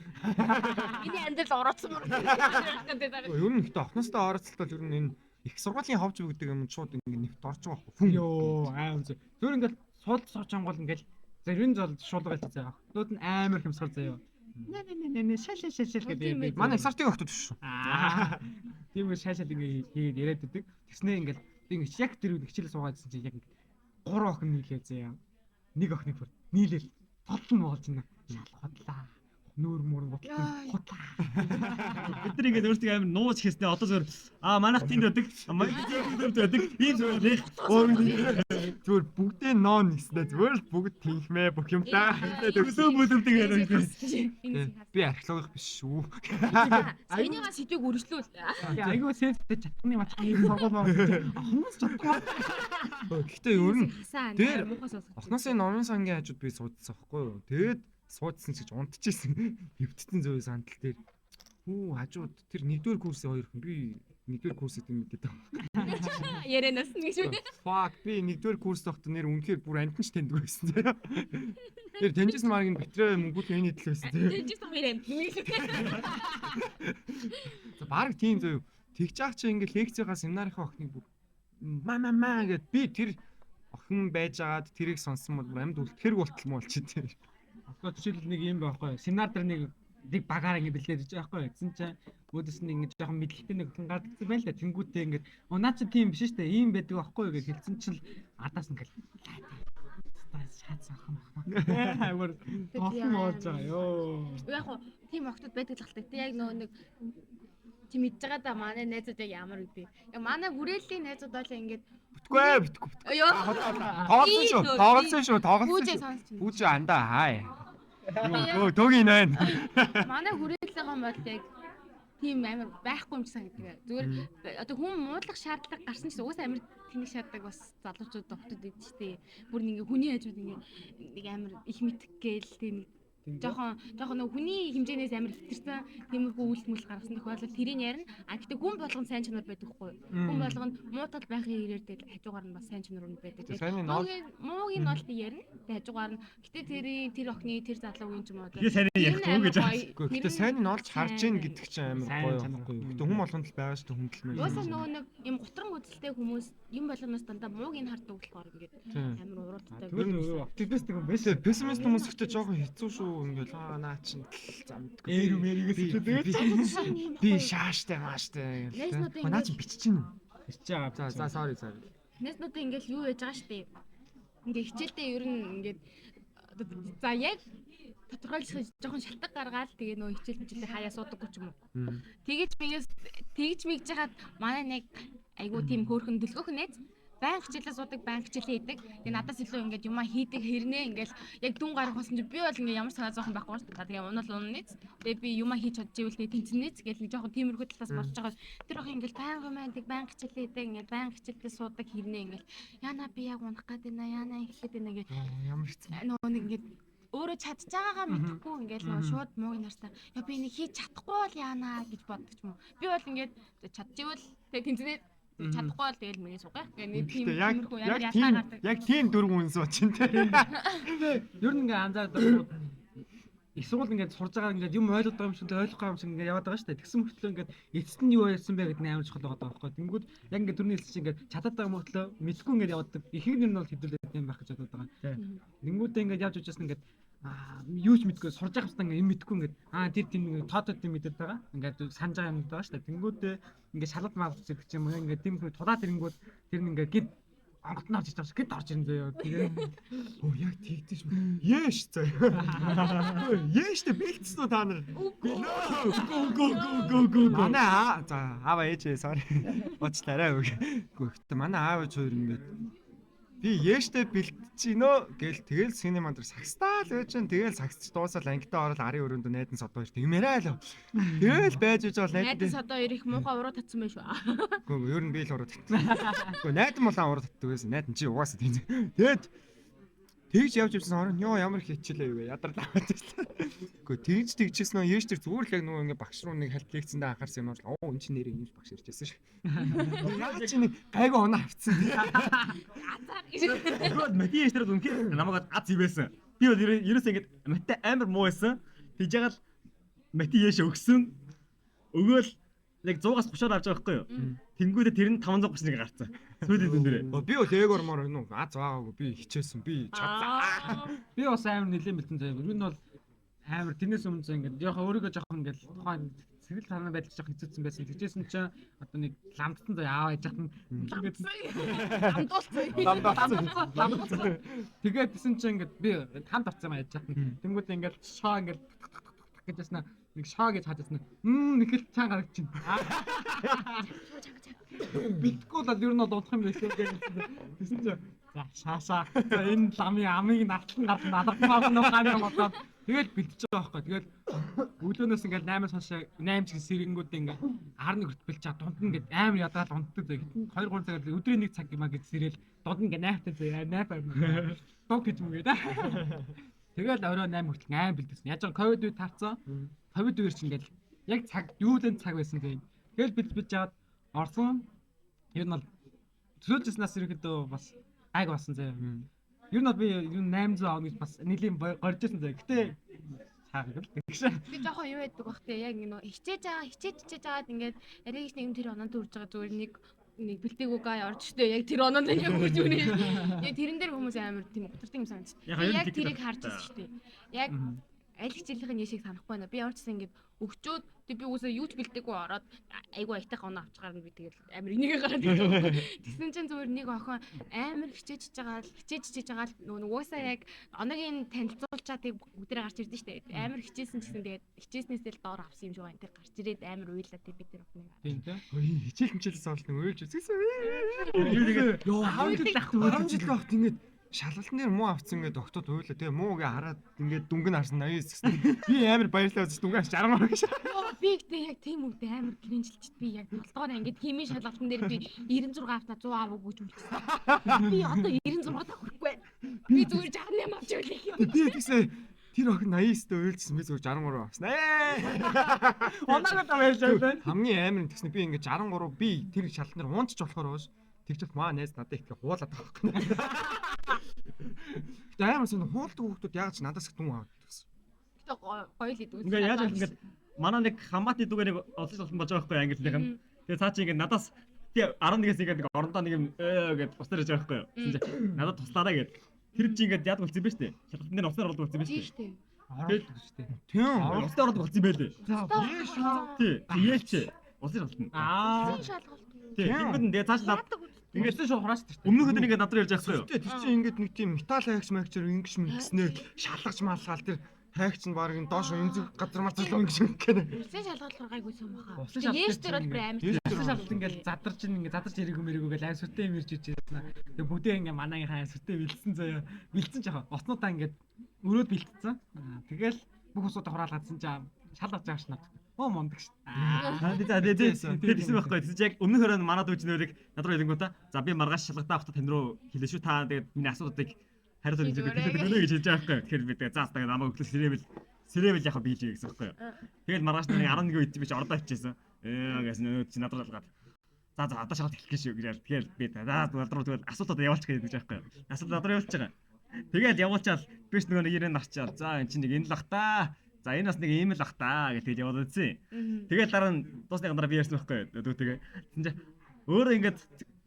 Миний амьдрал орооцсон мөр. ер нь ихтэй охноостой оролцолтол ер нь энэ их сургуулийн ховж бүгдэг юм шууд ингээд нэгт орж байгаа байхгүй. Йоо аим зү. Зүгээр ингээд суудлаа сууж ангуул ингээд зарим зал шуулгаал заяа. Нүүд нь амар хэмсгэр заяа. Нэ шал гэдэг. Манай сартын охтууд биш шүү. Тийм үү шал ингээд хийгээд яриад байдаг. Тэгснээ ингээд би яг тэр үед хичээл суугаадсэн чинь яг 3 охин нийлээ заяа. Нэг охиныг бүр нийлээл толсон болж байна. Шал хотлаа. Нүүр мөр бодлоо хотлаа. Бид нар ингээд өөрсдөө амар нууц хийснээр одоо зөвөр манайх тэнд байдаг. Манай тэнд байдаг. Ийм зөвөр Зүгээр бүгдээ ноон ниснэ. Зүгээр л бүгд тэнхмээ бүх юм даа. өсөө бүлэмдэг яриад. Би археологч биш шүү. Саяныгаа сэдвийг үргэлжлүүл. Айгуу сэнстэй чатганы матхны сургууль маа. Охноос чатгаа. Гэхдээ ер нь Тэр охносын номын сангийн хажууд би суудсан байхгүй юу. Тэгээд суудсан ч гэж унтчихсэн. Хөвдсөн зөө сандал дээр. Хүү хажууд тэр 1-р курсын хоёр хүн би 1-р курсэд юм мэдээд байгаа. Ярэнас нь гэж үү. Fuck би 1-р курс тогт нэр үнэхээр бүр амтнч таньдаг байсан заяа. Тэр таньжсэн маргийн битрээ мөнгөтэй энэ идэл байсан заяа. Тэгж хоёр амт нэг л. За баг тийм зөө. Тэгж аах чи ингээ лекцийнхаа семинарынхаа охиныг бүр маа гэд би тэр охин байжгаад тэрийг сонсон бол амьд үлдэхэрэг болтол муу болчих тийм. Одоо жишээл нэг юм байхгүй юу? Семинар дээр нэг багаар ингэ бэлдээд иж байгаа байхгүй юу? Гэсэн чинь өөдөөс нь ингэ жоохон мэдлэгтэй нэг хүн гадагсан байл да. Тэнгүүтээ ингэ наа чи тийм биш шүү дээ. Ийм байдаг байхгүй юу гэж хэлсэн чинь адаас ингэ шаацсан охин байна. Амар тохон болж байгаа ёо. Яг хоо тийм охтууд байдаг л халтай. Яг нөө нэг чи мэдж байгаа да манай найзууд яг ямар үгүй. Яг манай хүрээллийн найзууд бол ингэж битгүй. Ёо. Тоглосон шүү. Бүжээ сонсч. Бүжээ андаа хай. Төгин байна. Манай хүрээллийн гом бол яг тийм амар байхгүй юм шиг санагддаг. Зүгээр одоо хүн муудлах шаардлага гарсан ч уус амар тэнийг шаарддаг бас залуучууд октод идэв штэ. Бүр нэг хүний хажууд нэг амар их мэдх гээл тийм жоохон нэг хүний хэмжээнээс амар хитэрсэн тиймэрхүү үйлс мүл гаргасан тохиолдол тэрийг ярина. Гэхдээ хүн болгон сайн чанар байдаг хгүй. Хүн болгонд муутал байхын ирээр дээр хажуугаар нь бас сайн чанар нь байдаг. Муугийн бол ярина. Хажуугаар нь гэтээ тэр охины тэр залуугийн ч юм уу. Би сайн ярихгүй гэж байна. Гэхдээ сайн нь олж харж ийн гэдэг чинь амар гоё байхгүй юу. Гэхдээ хүн болгонд л байгаа шүү дээ хүндэлмээ. Уусаа нөгөө нэг юм гутран үзэлтэй хүмүүс юм болгоноос дандаа муугийн хардаг болохоор ингээд амар уруудтай. Тэгвэл оптимист юм биш. Пессимист хүмүүс ихтэй жоохон хэцүү шүү. Ингээл наа чин замддаг. Ээрүү мэригээс тэгээд би шааштай мааштай гэх. Наа чин биччихнэ. бичиж байгаа. За sorry. Нэснүүд ингээл юу яж байгаа штэ. Ингээ хичээлдээ ер нь ингээд за яг тодорхойлох жоохон шалтгаан гаргаад тэгээ нөө хичээлдээ хаяа суудаггүй ч юм уу. Тэгэж мэгж хаад манай нэг айгуу тийм хөөрхөн дөлгөөх найз баян хичээлээ суудаг, баян хичээлээ хийдэг. Тэгээ надаас илүү ингээд юмаа хийдэг хэрнээ ингээл яг дүн гарах болсон чи би бол ингээ ямар санаа зовхон байхгүй шүү дээ. Тэгээ унал уннэц. Тэгээ би юмаа хийж чадчихвэл тэгээ тэнцэнэц гэж нэг жоохон тиймэрхүү талаас бодож байгаа. Тэр охин ингээл баян юмаадаг, баян хичээлээ хийдэг, ингээ баян хичээлээ суудаг хэрнээ ингээл яана би яг унах гээд байна, яана ихэд байна гэ. Ямар хэцүү. Нөгөө нэг ингээд өөрөө чадж байгаагаа мэдэхгүй ингээл нөгөө шууд муугийн нартай яа би нэг хийж чадахгүй бол яана гэж боддог юм уу. Би бол ингээд чадчихвал тэгээ тэнцэнэ чадахгүй бол тэгэл миний суугаа. Нэг тийм тиймэрхүү ямар ялгаа гардаг. Яг тийм дөрвөн үнс бачин те. Ер нь ингээ анзаардаг. Их сургууль ингээд сурж байгаа ингээд юм ойлгох байгаа юм шиг ойлгох байгаа юм шиг ингээд яваад байгаа шүү дээ. Тэгсэн мөртлөө ингээд эцэст нь юу ярьсан бэ гэдэг нь амар чухал байгаа байхгүй. Тэнгүүд яг ингээд түрний хэлсэн чинь ингээд чадаад байгаа мөртлөө мэдгүй ингээд явдаг. Ихэнх нь бол хэдүүлээд юм байх гэж бодоод байгаа. Тэнгүүдээ ингээд явж ижсэн ингээд юу ч мэдгүй сурж байгаа хэвээр ингээд юм мэдгүй ингээд тэр тийм тоотод юм мэдээд байгаа. Ингээд санаж байгаа юм байгаа шүү дээ. Тэнгүүдээ ингээд шалгалт маалт гэдэг ч юм уу ингээд тийм тулаад ирэнгүүт тэр нь ингээд онгот нь орж иж байгаа гэд орж ирэн заяа. Тэгээ Оо яг тэгдэж яаш заяа. Яаштай бэлдсэн үү та нар? Гүү. Манай аава ээж sorry. Боцлаарай үг. Гэхдээ манай аав ээж хоёр ингээд би яаштай бэлтчихинөө гэл тэгэл синема дээр сагстаал байж чинь тэгэл сагсч дуусаад ангитаа орол арын өрөөнд найдан сод хоёр тиймэрээ л. Тэгэл байж иж бол Найдас одоо ирэх муухай уруу татсан байх шүү. Гүү ер нь би л уруу татсан. Гүү найдан болоо уруу татдаг байсан. Найдан чи угаасаа тийм. Тэгэд тэгж явж ирсэн хорон ёо ямар их хичээлээ юу ядарлаа байсан. Гүү тэгжсэн нөө яаш тэр зүгээр л яг нөгөө ингээ багш руу нэг хальт лекцэндээ анхаарсан юм бол оо эн чинь нэрээ юм багш ирж байсан шүү. Яг чи нэг гайгүй оноо авцсан. Гоод Мати яштраад үнхээр намайг аз ивэсэн. Би бол ерөөсөө ингэж Мати амар муу байсан. Тэгж ягаал Мати яш өгсөн. Өгөөл яг 100-аас 30-аар авч байгаа байхгүй юу? Тэнгүүдээ тэр нь 531 гарцсан. Сүүлийн дүн дээрээ. Би бол эгормоор нүү аз байгаагүй би хичээсэн би чадлаа. би бас амар нэлээд бэлтэн заяа. Юу нь бол амар тэрнээс өмнө заа ингээд яг өөрийгөө жоохон ингээд тухайн сэрэл тарна байдал жоох хэцүүцсэн байсан. Тэгжсэн чинь одоо нэг ламдсан заяа аав ээж хат Ламдуулсан. тэгээд тэсэн чинь ингээд би хамт авцсан ээж хат. Тэнгүүд ингээд шоо ингээд гэж яснаа нэг шоо гэж хадсан. Нэг л цаан гарч чинь. Битггүй л ер нь дуудах юм байсан гэсэн. Тэсэн чинь за шаашаа. Энэ ламын амыг натлан гарсан алгамаа нөхөөр бодоод тэгэл бэлтэж байгаа байхгүй. Тэгэл өглөөнөөс ингээл 8-аас хойш 8 чиг сэрэнгүүд ингээд 11 хүртэл бэлж чад дунд нь ингээд амар ядаал унтдаг заяа. 2-3 цагаар өдрийн нэг цаг юм а гэж сэрэл дунд нь ингээд найфтай заяа. Найф амар. Дог гэж юм гээд. Тэгэл орой 8 хүртэл аим бэлдсэн. Яаж ковид үед таарсан. Ковид үеэр чинь ингээл яг цаг юулын цаг байсан заяа. Тэгэл бэлж жаад орсон. Ер нь бол төсөөлжснээс ирэхэд бас гайг болсон заяа. Ер нь би 800 авах гэж бас нэлийн горж ирсэн заяа. Гэтэ цаагаад л тэгшээ. Би жоохон юу яддаг бах те яг нэг хичээж жаад ингээд аригч нэг тэр оноонд үрж байгаа зүгээр нэг бэлтээгүү гай орж штэ яг тэр оноонд яг үрж үнэ. Яг тэрэн дээр хүмүүс амар тийм утгардаг юм санаж. Яг тэрийг харж ирсэн штэ. Яг аль хичээлийн яшиг санахгүй байна. Би орчсон ингээд өгчөөд тэг би үсээ юуч бэлдээгүй ороод айгу аятайх оноо авч гарна би тэгэл амар энийг гараад тэгсэн чинь зүгээр нэг охин амар хичээж байгаа л угаасаа яг оногийн танилцуулчаад тэг бүгдээ гарч ирдэ штэ амар хичээсэн гэсэн тэгээд хичээснээсээ л доор авсан юм шиг байна. Тэг гарч ирээд амар уйлаа тэг бид тэр охиныг Тийм тийм. Хичээлээс олж нэг уйлж үзсэн. Ёо Хамгийн жил багт ингээд шалгалтын дээр муу авцсан ингээд октод уйлаа. Тэгээ муугээ хараад ингээд дүнг нь харсан 89 гэсэн. Би амар баярлалаа үзэж дүнгээ харч 60 мөр гэж. би гэдэг яг тийм үгтэй амар гэрэнжилчихэд би яг 7 дугаар ингээд химийн шалгалтын дээр би 96 автаа 100 авах гэж үлдсэн. Би одоо 96 таа хүрэхгүй байна. Би зүгээр 68 авч явлаа юм. Би тэгсээ тэр охин 89-тэй уйлжсэн би зүгээр 63 авсан. Оноотой байж байгаа. Хамгийн амар нь тэгснэ би ингээд 63 би тэр шалгалтын дээр уунчих болохоор боош. Тэгчэд маа найз надад их хуулаад байгаа байхгүй. Гэтэ амар сон хуулдаг хүмүүс яг ч надаас их дүн аваад гэсэн. Гэтэ гоё л идэв. Ингээ яаж ингэж манай нэг хамаатны дүгээр нэг олж олсон болж байгаа байхгүй ангиллийнх нь. Тэгээ цаа чи ингээ надаас тий 11-ээс ингээ нэг орондоо нэг юм гэд бусдаар яж байгаа байхгүй юу. Надад туслаарай гэд. Тэр чи ингээ яд болцсон юм ба штэ. Шалгалтын дээр уснаар болдог болцсон юм ба штэ. Тийш Ороод шүү дээ. Тийм. Уснаар болдог болцсон юм байлээ. Тий. Яэлч. Усын шалгалт. тийм шалгалт. Тий. Тэнгүүд нь тэгээ цааш над Ингээд шүү хураас шүү дээ. өмнөх өдөр ингээ над руу ярьж байгаа байхгүй юу. Тэр чинь ингээд нэг тийм металл хайгч магчаар ингэш мэгснээр шалгаж малгаал тэр хайгч нь баг энэ доош өнзөг газар марцлаа ингэш гэнэ. Усын шалгалт гайгүйсэн баха. Усын шалгалт Яаш тэр бол бүр амар. Усын шалгалт ингээд задарч ирээгүй мэрэгүүгээл айн сүтээ мэрж иж яснаа. Тэгээ бүдээ ингээ манайхаа айн сүтээ бэлдсэн заяа. Бэлдсэн жахаа. Оснуудаа ингээд өрөөд бэлдсэн. Тэгэл бүх усуудаа хураалгадсан чам шалгаж байгаа шнаа. Оо мундаг ш. Тэгээд тэгсэн байхгүй. Тэгсэн яг өмнөх өрөөнд манад үуч нэрийг над руу ялангуутаа. За би маргааш шалгалтаа авах тань руу хэлээ шүү. Та тэгээд миний асуудлыг хариулт өгч хэлээд өгнө гэж хэлж байгаа байхгүй. Тэгэхээр би тэгээд заас тэгээд намайг өглөө сэрэвэл яг би хийж гэсэн байхгүй. Тэгээд маргааш нэг 11 үед би ч ордоо очижсэн. Гэсэн нөө чи над руу ялгаад. За одоо шалгалт хэлэх гэж шүү гэж. Тэгэхээр би над руу тэгээд асуултад явуулчих гэж байгаа байхгүй. Асуулт над руу явуулчих байгаа. Тэгээд явуулчаал биш нөгөө нэг ирэн нарчаал. За эн чинь нэг энэ л ах та. За энэ бас нэг ийм л ах та гэж тэгээд яваад үзсэн. Тэгээд дараа нь дуусны гадараа би ярьсан байхгүй дүүтэйгээ. Тэгсэн чинь өөрөө ингээд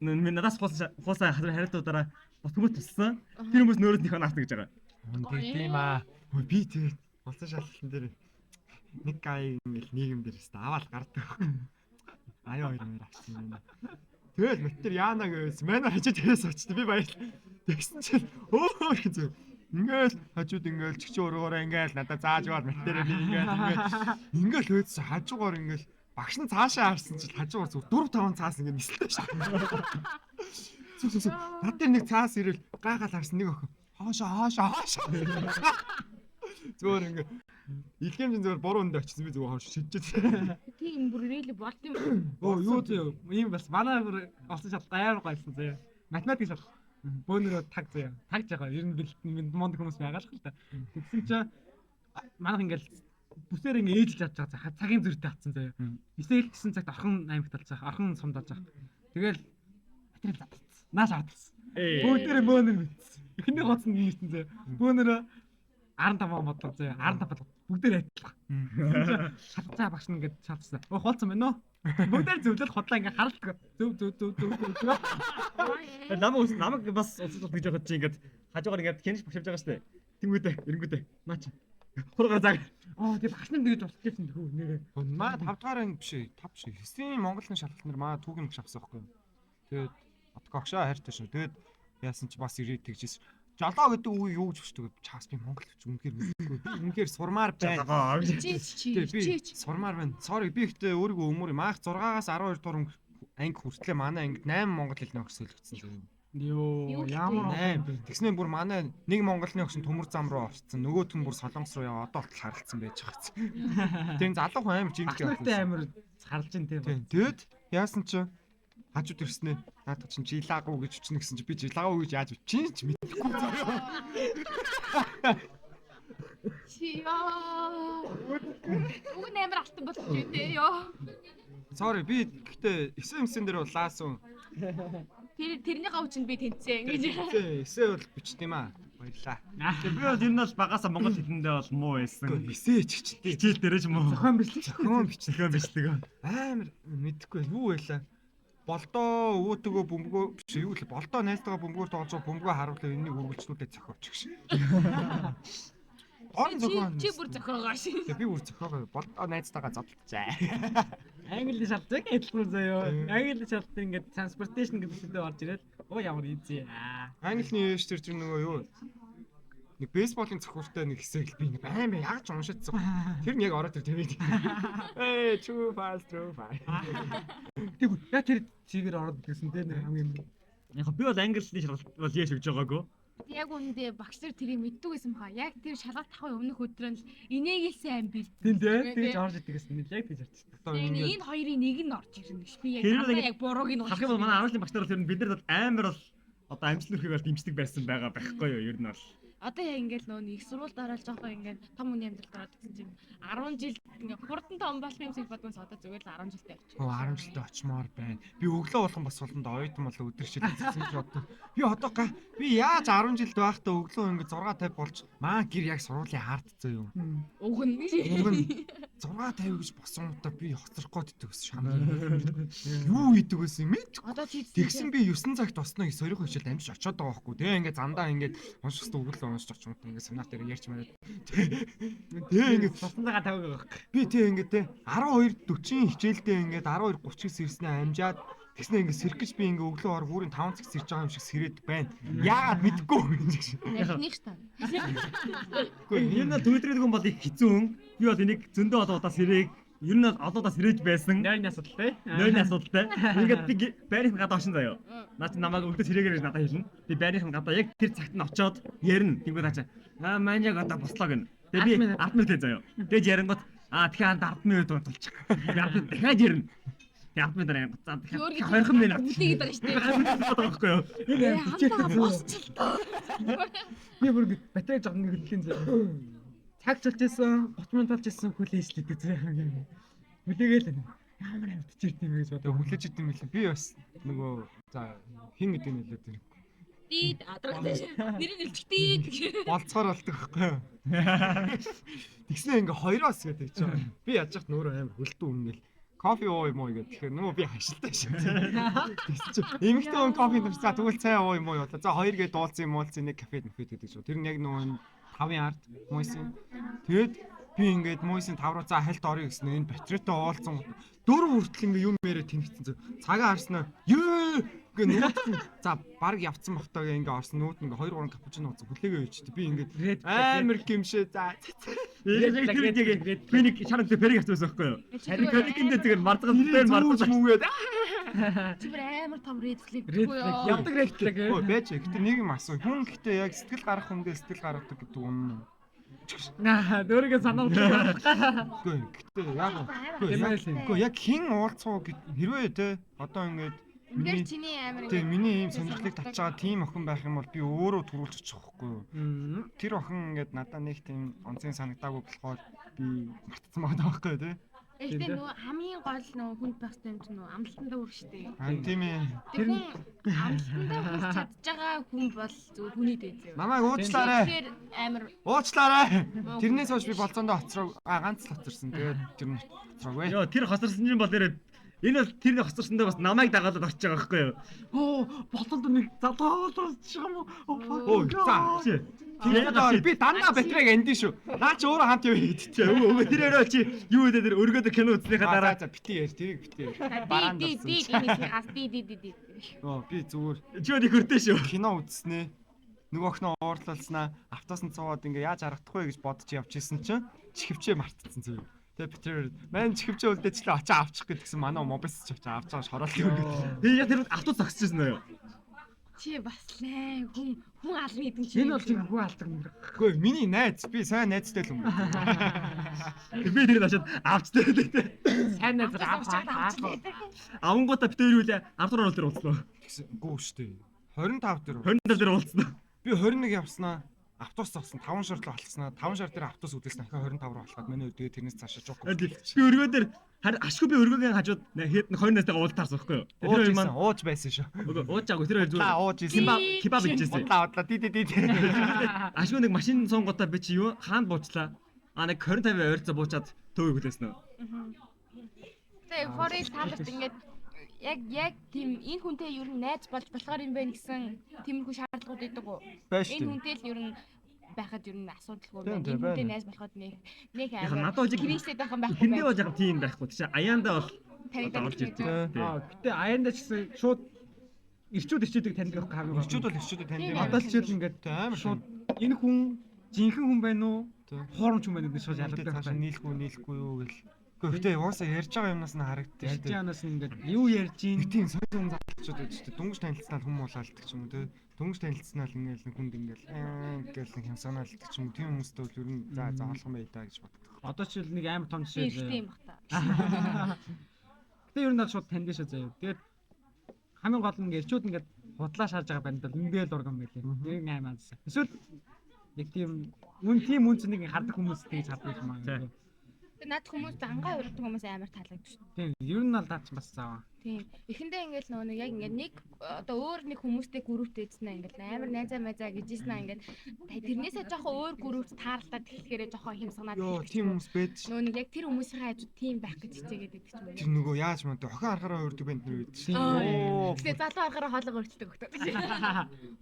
надаас хуусан хариултуудаараа бот хүмүүс туссан. Тэр хүмүүс нөөрэд нөхөө наасна гэж байгаа. Тийм аа. Би тэгээд болсон шалгалтын дээр нэг гай ингээл нийгэм дээр өстө аваад гардаг. Аяа хоёр авсан юм байна. Тэгэл Матер яана гэсэн. Манай хажууд тэрээс очсон. Би баяр. Тэгсэн чинь өө гэсэн. Ингээл хажууд ингээл чигч өөрөөрөө ингээл надад зааж аваад Матер би ингээл хөөдсөн хажуугаар ингээл багш нь цаашаа харсан чинь хажуугаар зүг 4-5 цаас ингээд нисэлтэй шээ. Зүг. Над дээр нэг цаас ирэл гайхал харсан нэг охин. Хаашаа. Зүгээр ингээд илгээмжийн зүгээр буруу өндө очсон би зүгээр хоош шидчихсэн. Тийм бүр рейли болт юм. Оо юу зөө ийм бас манай бүр олсон шалгалт аяар гайсан зөө. Математик шалгалт. Бөөнөрөө таг зөө. Тагж байгаа. Ер нь бэлтгэн монд хүмүүс байгаа л та. Тэгсэн чинь манайх ингээл бүсээр ингээ ээжлж чадж байгаа. Цагийн зүртэй атсан зөө. 9-эл гэсэн цагт орхон аймагт болсон. Орхон сумд болж байгаа. Тэгэл материал татсан. Нааш хатсан. Бүгдээрээ бөөнөр мэдсэн. Эхний гоцсон нэмсэн зөө. Бөөнөрөө 15 бодлоо зөө. 15 бодлоо. Бүгдээр адилхан. Шалцаа багш нь ингээд шалцсан. Оо хуулцсан байна уу? Бүгдээр зөвлөл хотлаа ингээд харалдаг. Зөв. Намайг бас уцаж гэж явахад чи ингээд хажуугаар ингээд хянаж багш явж байгаа штэ. Тэнгүүдээ наа чи. Хургаар заг. Тэг багш нар нэгж устчихсан хөө нэрээ. Маа 5 дугаар анги биш ээ. 5 биш. 9-ийн Монголын шалгалт нар маа түүх юм авсан байхгүй юу? Тэгээд отгоогшоо хайртай шүү. Тэгээд яасан ч бас ирээд тэгжсэн. Жолоо гэдэг үе юу гэж өчтөг чаас би Монгол ч үнэхээр мэдгүй. Би үнэхээр сурмаар байна. Би сурмаар байна. Sorry би ихтэй өөрийгөө өмөр маах 6-аас 12 дугаар анги хүртлээ манай ангид 8 монгол хэлний өгс хэлэгдсэн зүйл. Йоо ямар тэгснээр бүр манай нэг монголны өгс нь төмөр зам руу орцсон. Нөгөөх нь бүр солонгос руу яваа одоо болтол харилцсан байж байгаа. Тийм залуу хүн амар жимтэй байна. Амар харалж ин тийм. Тэгэд яасан ч хажууд ирснээ наадах чинь жилаагүй гэж үчнэ гэсэн чи би жилаагүй гэж яаж үчин ч мэдэхгүй заяа. Уг нэмэр алтан болох юм дээ ёо. Sorry би гэхдээ 9-9 дээр бол лаасан. Тэрний гавчнд би тэнцээ ингэж. Эсээ бол бичт юм аа. Баярлаа. Тэгээ би бол энэ бол багасаа монгол хэлэндээ бол муу байсан. Эсээ ч хичтэй. Хичээл дээрэж муу. Зохион бичлэг. Амар мэдэхгүй юу байлаа. Болдоо өвөөтгөө бөмбөгөө биш юу л болдоо найзтайгаа бөмбөгөөр тоглож байгаа бөмбөгөө харуулаа энийг үргэлжлүүлээд зохиоч гэж. Орон зохион. Чи бүр зохиогоо шин. Би бүр зохиогоо болдоо найзтайгаа зодтолцаа. Англи шалдаг хэлбэр заяа. Англи шалдаг ингээд transportation гэдэг зүйлээ орж ирээд оо ямар easy. Английн ээш тэр нөгөө юу нэг бейсболын цохиуртай нэг хэсэг би амар яаж уншаадсан. Тэр нь яг ороод тэр тэгээд. True fast. Тэг яа тэр чигээр ороод гэсэн тэ нэг хамгийн Яг би бол англи хэлний шалгалт бол яаж өгж байгаагүй. Яг үндэ багш нар тэрийг мэддэг байсан баха. Яг тэр шалгалт авахын өмнөх өдрөө л энийгээс айн бил. тийм тэгж орж идэг гэсэн яг тэгж орчихсон. Энэ хоёрын нэг нь орж ирнэ гэж би яг бурууг нь харах юм бол манай аруулын багш нар бол бид нар бол амар бол одоо амжилт нөхрийг бол дэмждэг байсан байгаа байхгүй юу? Ер нь бол одоо яг ингээл нөө их сурвалд ороод жоохон ингээд том хүний амьдралд ороод гэсэн чинь 10 жил ингээд хурдан том болох юм шиг бодгоос одоо зүгээр л 10 жилтэй болчих. 10 жилтэй очмоор байна. Би өглөө болгон бас болонд ойтон болоо өдөршил гэсэн чи боддог. Би одоо би яаж 10 жилд байхдаа өглөө ингээд 6:50 болж маа гэр яг сургуулийн хаардцсан юм. Уг нь 6:50 гэж босон удаа би хоцрох гээд идэг ус шам. Юу хийдэг байсан юм бэ? одоо чи Тэгсэн би 9 цагт босноо их сорих хичээл амжиж очиод байгаа байхгүй. Тэгээ ингээд замдаа ингээд уншихс өглөө уншиж очих юм ингээд санаат дээр ярьж мараад. Тэгээ ингээд цуснаагаа тавиг байгаа. би тэг ингээд те 12:40 хичээлдээ ингээд 12:30-с ирснээ амжаад тэгснэ ингээд сэргэж би ингээд өглөө хор бүрийн 5 цаг сэрж байгаа юм шиг сэрээд байна. Яагаад мэдэхгүй юм шиг. нэг ш та. Гэхдээ энэ төвлөрөөд хүн бол их хэцүү хүн. Би бол энийг зөндөө одоодаа сэрэг ер нь одоодаа сэрэж байсан. Нойрны асуудалтай. Нойрны асуудалтай. Ингээд би байрны гадаа очсон заяа. Наа чи намайг өгдөө сэрээгээр надад хэлнэ. Би байрны гадаа яг тэр цагт нь очиод ярина. Тэнгүүд хаачаа. Маань яг одоо бослоо гэнэ. Тэгээ би 10 минут дээ заяа. Тэгж ярингууд тэгэхээр 10 минут дуулчих. Би 10 минут дахиад ярина. Тэгээ 10 минут дараа гоцаад дахиад 20 минут үлээгээд байгаа шүү дээ. байхгүй юу? Энэ Хамтаа босчлоо. би бүр батарей жоохон нэг хэлхийн зэ. Цаг чулж исэн 30 минут болж исэн хүлээжлээд зэ. Хүлээгээл ямар амтч ирд юм бэ гэж бодоо. Хүлээж идэм билээ. Би бас нөгөө за хин гэдэг нь хэлээд байна. Дид адрагтай. Нэрийг нэлтгтээ. Болцохоор болдог байхгүй юу? Тэгснэ ингээ хоёроос гэдэг чи. Би яаж яхад нөөрөө амар хөлтөө ингээл кофе ууя юм уу гэдэг. Тэгэхээр нөгөө би хашилтай шээ. Тэгсэн чи эмэгтэй хүн кофе дурсаа тэгвэл цай ууя юм уу яваа. За хоёр гээд дуулсан юм уулзсан нэг кафед мэфед гэдэг шүү. Тэр нь яг нөгөө 5-ын ард хүмүүс юм. Тэгэд Би ингээд мөйсийн 5 руу за хальт орё гэсэн энэ батарейтай уулзсан 4 хүртэл ингээ юм ярэ тэнхсэн зөө. Цагаа харснаа ёо гээ нууцсан. За баг явцсан бахтаа ингээ орсон нүүд ингээ 2 3 капучино ууцсан. Хүлээгээ үйчтэй. Би ингээд амар гимшээ за. Би нэг шаран тэрийг авчихсан байхгүй юу? Харин коллегиндээ зүгээр мардгал дээр мардгал мүгээд Зүгээр амар том рэдфлэг Явдаг рэхтлэг. өө байж. Гэтэ нэг юм асуу. Хүн гэтээ яг сэтгэл гарах хүндээ сэтгэл гаргадаг гэдэг үнэн. Өөрийгөө санаа Үгүй гэтээ яг хин уулзах хэрвээ те одоо ингээд Үнээр чиний амар тийм миний ийм сонирхлыг татж байгаа тийм охин байх юм бол би өөрөө төрүүлж очих واخгүй юу. Тэр охин ингээд надад нэг тийм онцгийн санагдаагүй болохоор би мартсан байгаа байхгүй тий. Гэхдээ нөгөө хамгийн гол нөгөө хүнд байх юм чинь нөгөө амлалтандаа хүрэх штеп. Аа тийм ээ. Тэр хүн амлалтандаа хүрч чадж байгаа хүн бол зөв хүний дээд. Намайг уучлаарай. Тэгэхээр амар Уучлаарай. Тэрнээс хойш би болцоондоо хоцроо ганц л хоцорсон. Тэгээд тэр нь хоцроогүй. Йоо тэр хоцорсон юм бол нэрээ энэ бол тэрний хоцорсондоо бас намайг дагаад очиж байгаа байхгүй юу? Оо болтонд нэг залуу болчих юм уу? Оо за. Тэгээд би дандаа батарейг энд шүү. Наа чи өөрөө хамт явъя гэдчихээ. Өө тэр өрөө чи юу гэдэг тэр өргөдөө кино үзснийхаа дараа За бити яар тэрийг бити яар. ди. Оо би зүгээр чи өдий хөрдөө шүү. кино үзснээ. Нөгөө охиноо уурлалснаа автооснд цуугаад ингээ яаж харагдахгүй гэж бодож явж исэн чинь чихвчээ мартцсан зү. Тэгээ би тэр мань чихвчээ үлдээчлээ очиж авчих гэдгсэн манай мобис ч очиж авч байгаа шороолт өргөд. Би яг тэр авто зогсчихсон уу? Чи бас лээ хүн алны гэдэг чинь. Энэ бол тийм хүн алдаг юм. Үгүй миний найз би сайн найзтай л юм. Би тэр очиод авчтай лээ. Сайн найз авах. Авангуудаа битээр үлээ 10 дугаар дээр уулзлаа. Гүү штэ. 25 дээр. 20 дээр уулзсан. Би 21 явснаа автобус зогсон 5 шар руу алхснаа 5 шар дээр автобус үдээсэн ахаа 25 руу алхаад манай өдөө тэрнээс цаашаа жоохгүй. Би өргөө дээр ашгүй би өргөөгийн хажууд хэд 20 найзтайгаа уулзтаарсан байхгүй юу? Тэр маань ууж байсан шүү. ууж аагүй тэр хоёр Та ууж исэн. кебаб ичээсэн. Удлаа ди. Ашгүй нэг машин сонготоо би чи юу хаанд буучлаа. Нэг 25 ойрцоо буучаад төвөө хүлээсэн үү? Тэгээ хорыг таалт ингээд яг тийм энэ хүнтэй ер нь найз болж болохоор юм байна гэсэн тиймэрхүү шаардлагууд байдаг уу? Энэ хүнтэй л ер нь байхад ер нь асуудалгүй байна. Энэ хүнтэй найз болоход нэг Яг надад жиг криштэй байх юм байхгүй. хиндээ бол яг тийм байхгүй тийш. Аяанда бол танигдаад олж ирдэг. Гэтэ аяанда ч гэсэн шууд ирчүүдэд таньдаг байхгүй. Ирчүүд бол ирчүүд танд юм. Одоо л жишээл ингээд амар шууд энэ хүн жинхэнэ хүн байна уу? Хуурамч хүн байна уу гэж шууд ялгдаг ялгдаг цаашаа байна. нийлэхгүй юу гэл. Гэхдээ уусаа ярьж байгаа юмнаас нь харагддаг Ярьж шүү дээ. яанаас ингээд юу ярьж ийн Тийм сонь залчууд байж дээ. Дүнгийн танилцсанаа хүм болаалдаг ч юм уу те. Дүнгийн танилцсанаа л ингээл хүнд ингээл ингээл хямсаанаалдаг ч юм уу. Тийм хүмүүстэй бол ер нь за олхон бай даа гэж боддог. одоо ч нэг амар том тийм жишээ. бах та. Гэтэ ер нь надад шууд танд шээ заяа. Тэгээд хамгийн гол нь ирчүүд ингээд худлаа шаарж байгаа байна даа. Ингээл урган байлээ. Нэг аймаа. Эсвэл яг тийм үнц нэг хардаг хүмүүс тэгж хардаг юм аа. Над хүмүүс ангаа урддаг хүмүүс амар таалагддаг шүү. Тийм ер нь л даач бас зааваа. Тийм. Эхэндээ ингээл нөгөө яг ингээд нэг одоо өөр нэг хүмүүстэй групптэй идсэн ингээл амар найзаа майзаа гэж ийсэн ингээд тэрнээсээ жоохон өөр группт тааралдаад тэгэхээр жоохон хямсганаад. Йоо тийм хүмүүс байд ш. Нөгөө нэг яг тэр хүмүүсийн хажууд тийм байх гэж хичээгээд байдаг ч юм уу. Тэр нөгөө яаж мөн охин арахаараа өрдөг банд нэр байд ш. Тэгээ залуу арахаараа хоолой өртөлдөг өгдөг.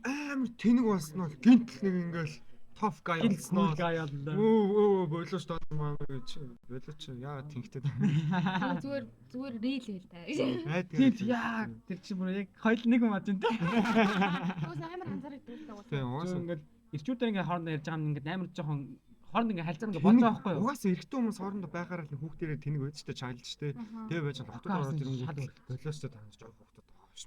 Амар тэнэг болсон нь гинт нэг ингээл топ гай болсноо. Өө болоо ш таа маа гэж. Болоо ч яагаад тэнхтэй. Зүгээр рил хэл та. Тийм яа тэр чинь бүр яг хоёул нэг юм ад юм те. Хүмүүс амар анзаардаг даа. Тийм уусаа Ингээд ирчүүдээр ингээд хоорондоо ярьж байгаа юм ингээд амар жоохон хооронд ингээд халзаар ингээд болж байгаа байхгүй юу? Угаасаа эрэгтэй хүмүүс хоорондоо байхаараа л хүүхдэрээ тэнэг байд ч тэ чайлж тэ. Тэгээ байж хотод ороод ирэнгүүт болоос ч таанч жоо хүүхдүүд байгаа ш.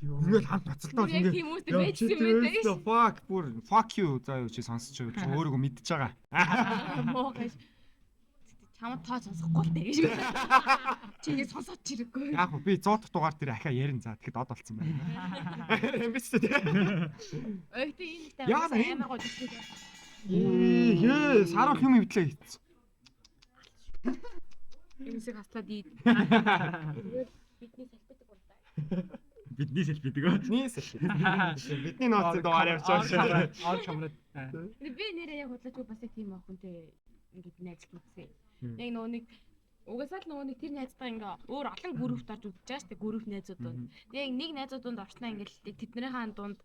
Ингээл хамт бацалтаа Яг тийм хүмүүстэй байжсэн юм байна. Fuck бүр fuck you заа юу чи сонсч өөрийгөө мэдчихэж байгаа. Моогаш. Чамд тоо сонсохгүй л дээ гэж. Чи ингэ сонсоод ч хэрэггүй. Яг би 100 дахь дугаар дээр ахаа ярин за тэгэхэд од болцсон байна. Эмбис тэ. Ойгтой энэ ихтэй амар гоо дийсэн. Ээ сарах юм ивдлээ хийц. Юмсыг хаслаад ий. Бидний салбидаг бол та. Бидний сэлбидэг. Нийс. Бидний ноцын дугаар явж байгаа шүү. Оор чамраад. Би нэрээ яг худлаач бас яг тийм охинтой ингээд найзлах үзье. Яг нөгөө нэг угаасаа л нөгөө нэг тэр найзтайгаа ингээ өөр олон группт орж үзэж байгаа шүү дээ. Групп найзууд байна. Тэгээ нэг найзууд донд орсноо ингээл тэднийхээ дунд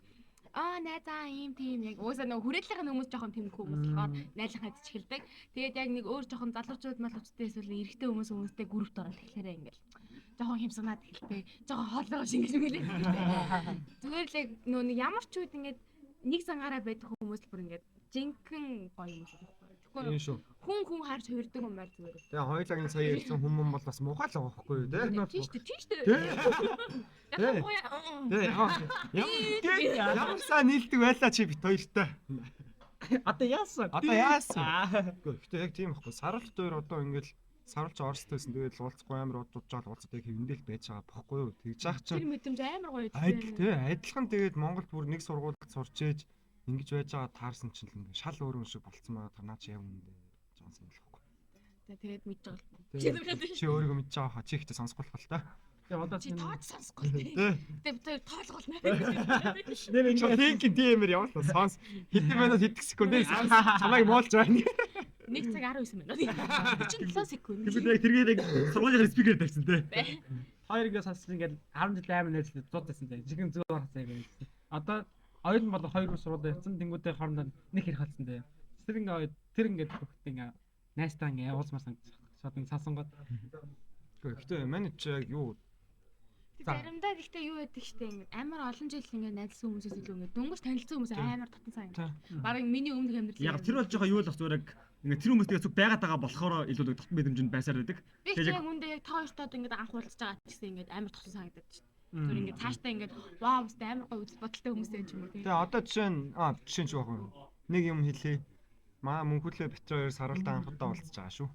найзаа ийм тийм яг уусаа нөгөө хүрээллийн хүмүүс жоохон тийм хүмүүс болохоор найзынхаа идэж эхэлдэг. Тэгээд яг нэг өөр жоохон залуучууд малуучтай эсвэл эрэгтэй хүмүүстэй группт ороод тэгэхээр ингээл жоохон хямсганаад эхэлдэг. Жоохон хоолойгоо шингэж мгэлээ. Зүгээр л яг нөгөө нэг ямар ч үед ингээд нэг сангаараа байдаг хүмүүс л бүр ингээд жинхэнэ гоё юм шиг. Тийм шүү. Хүн харж хувирдаг юм байна зүгээр. Тэгээ хоёулагийн сая ярьсан хүмүүс бол бас муухай л байгаа байхгүй юу те? Тийм шүү. Ямар сайн нийлдэг байлаа чи бит хоёртай. Одоо яасан? Гэхдээ яг тийм байхгүй. Саралт хоёр одоо ингээл саралж Оростойсэн тэгээд уулзахгүй амар удажаал уулздаг хэвэндэл байж байгаа байхгүй юу? Тэгж яах чинь Тэр мэдрэмж амар гоё адил те адилхан тэгээд Монголд бүр нэг сургуульд сурч ээж ингэж байж байгаа таарсан чинь л ингээ шал өөр юм шиг болцсон байгаа та наа чи яг үндэ жоон санахгүй. Тэгээд мэдж байгаа. Чи өөрийгөө мэдж байгаа хаа чи ихтэй сонсох болох л та. Тэгээ одоо Чи тооч сонсохгүй. Тэгээд бид хоёр тоолголно. Нэр ингээ линкийн тиймэр явуулсан сонс хэдэн минут хэдэн секундээр чамайг моолж байна. 1 цаг 19 минут. 47 секунд. Тэгээд яг тэргээд яг сургуулийн спикер тавьсан те. хоёр ингээ сонссон ингээд 10 жил амар найзлаад дуудсан те. Жихэн зүг гаргасан яг юм. Одоо оюутан болоо 2 бүр сургууль явсан. Тэнгүүдээ хоорондоо нэг хэрэг халдсан те. Тэр ингээд хөхтэй ингээ найстаа ингээ явуулмаар шууд ингээ сасангууд. Гэхдээ манай чи яг юу Заримдаа гэхдээ юу байдаг штэ ингээд амар олон жил ингээд найзлсан хүмүүсээс илүү ингээд дөнгөж танилцсан хүмүүс амар татан сайн юм. Бараг миний өмнөх амьдрал. Яг тэр бол жоохон юу л баг зүгээр ингээ тэр хүмүүстэй зөв байгаад байгаа болохоор илүү дотн мэдрэмжинд байсаар байдаг. Тэгээд яг үндэ яг та хоёртоо ингээд анх уулзж байгаа ч гэсэн ингээд амар татан санагдаад штэ. Зүгээр ингээд цаашдаа ингээд вау өстэй амар гоё үзэл бодолтой хүмүүстэй юм уу. Тэгээ одоо жишээ нь ч баг юм. Нэг юм хэлээ. Маа мөнхөлөө бит хоёр саралт анхудаа уулзж байгаа шүү.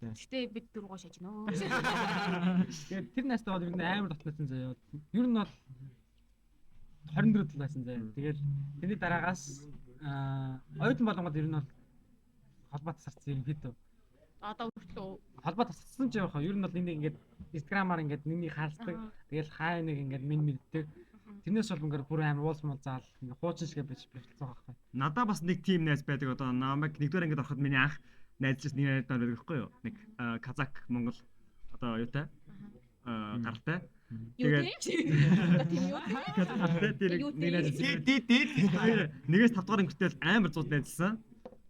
Гэтэ бид дургуй шаж нөө. Тэгээд тэр настаа бол ер нь амар дотносон заяа. Ер нь бол 24 жил байсан заяа. Тэгээд тэрний дараагаас оюутан болгоод ер нь бол холбоо тасарсан юм хэд вэ? Одоо хүртлөө Холбоо тасарсан ч яах вэ? Ер нь бол энийг ингээд инстаграмаар ингээд нэгнийг хаалцдаг. Тэгэл хаа нэг ингээд мэддэг. Тэрнээс бол ингээд бүр амар уулзмал заал ингээд хуучин шиг байж болцсон байхгүй. Надаа бас нэг тим найз байдаг одоо намайг нэгдүгээр ингээд ороход миний анх найзлж нэг найз байдаг байхгүй юу? Нэг казак Монгол одоо юутай? Гаралтай. Тэгээд тийм юу? нэгээс 5 дахь ангитай амар зууд найзлсан.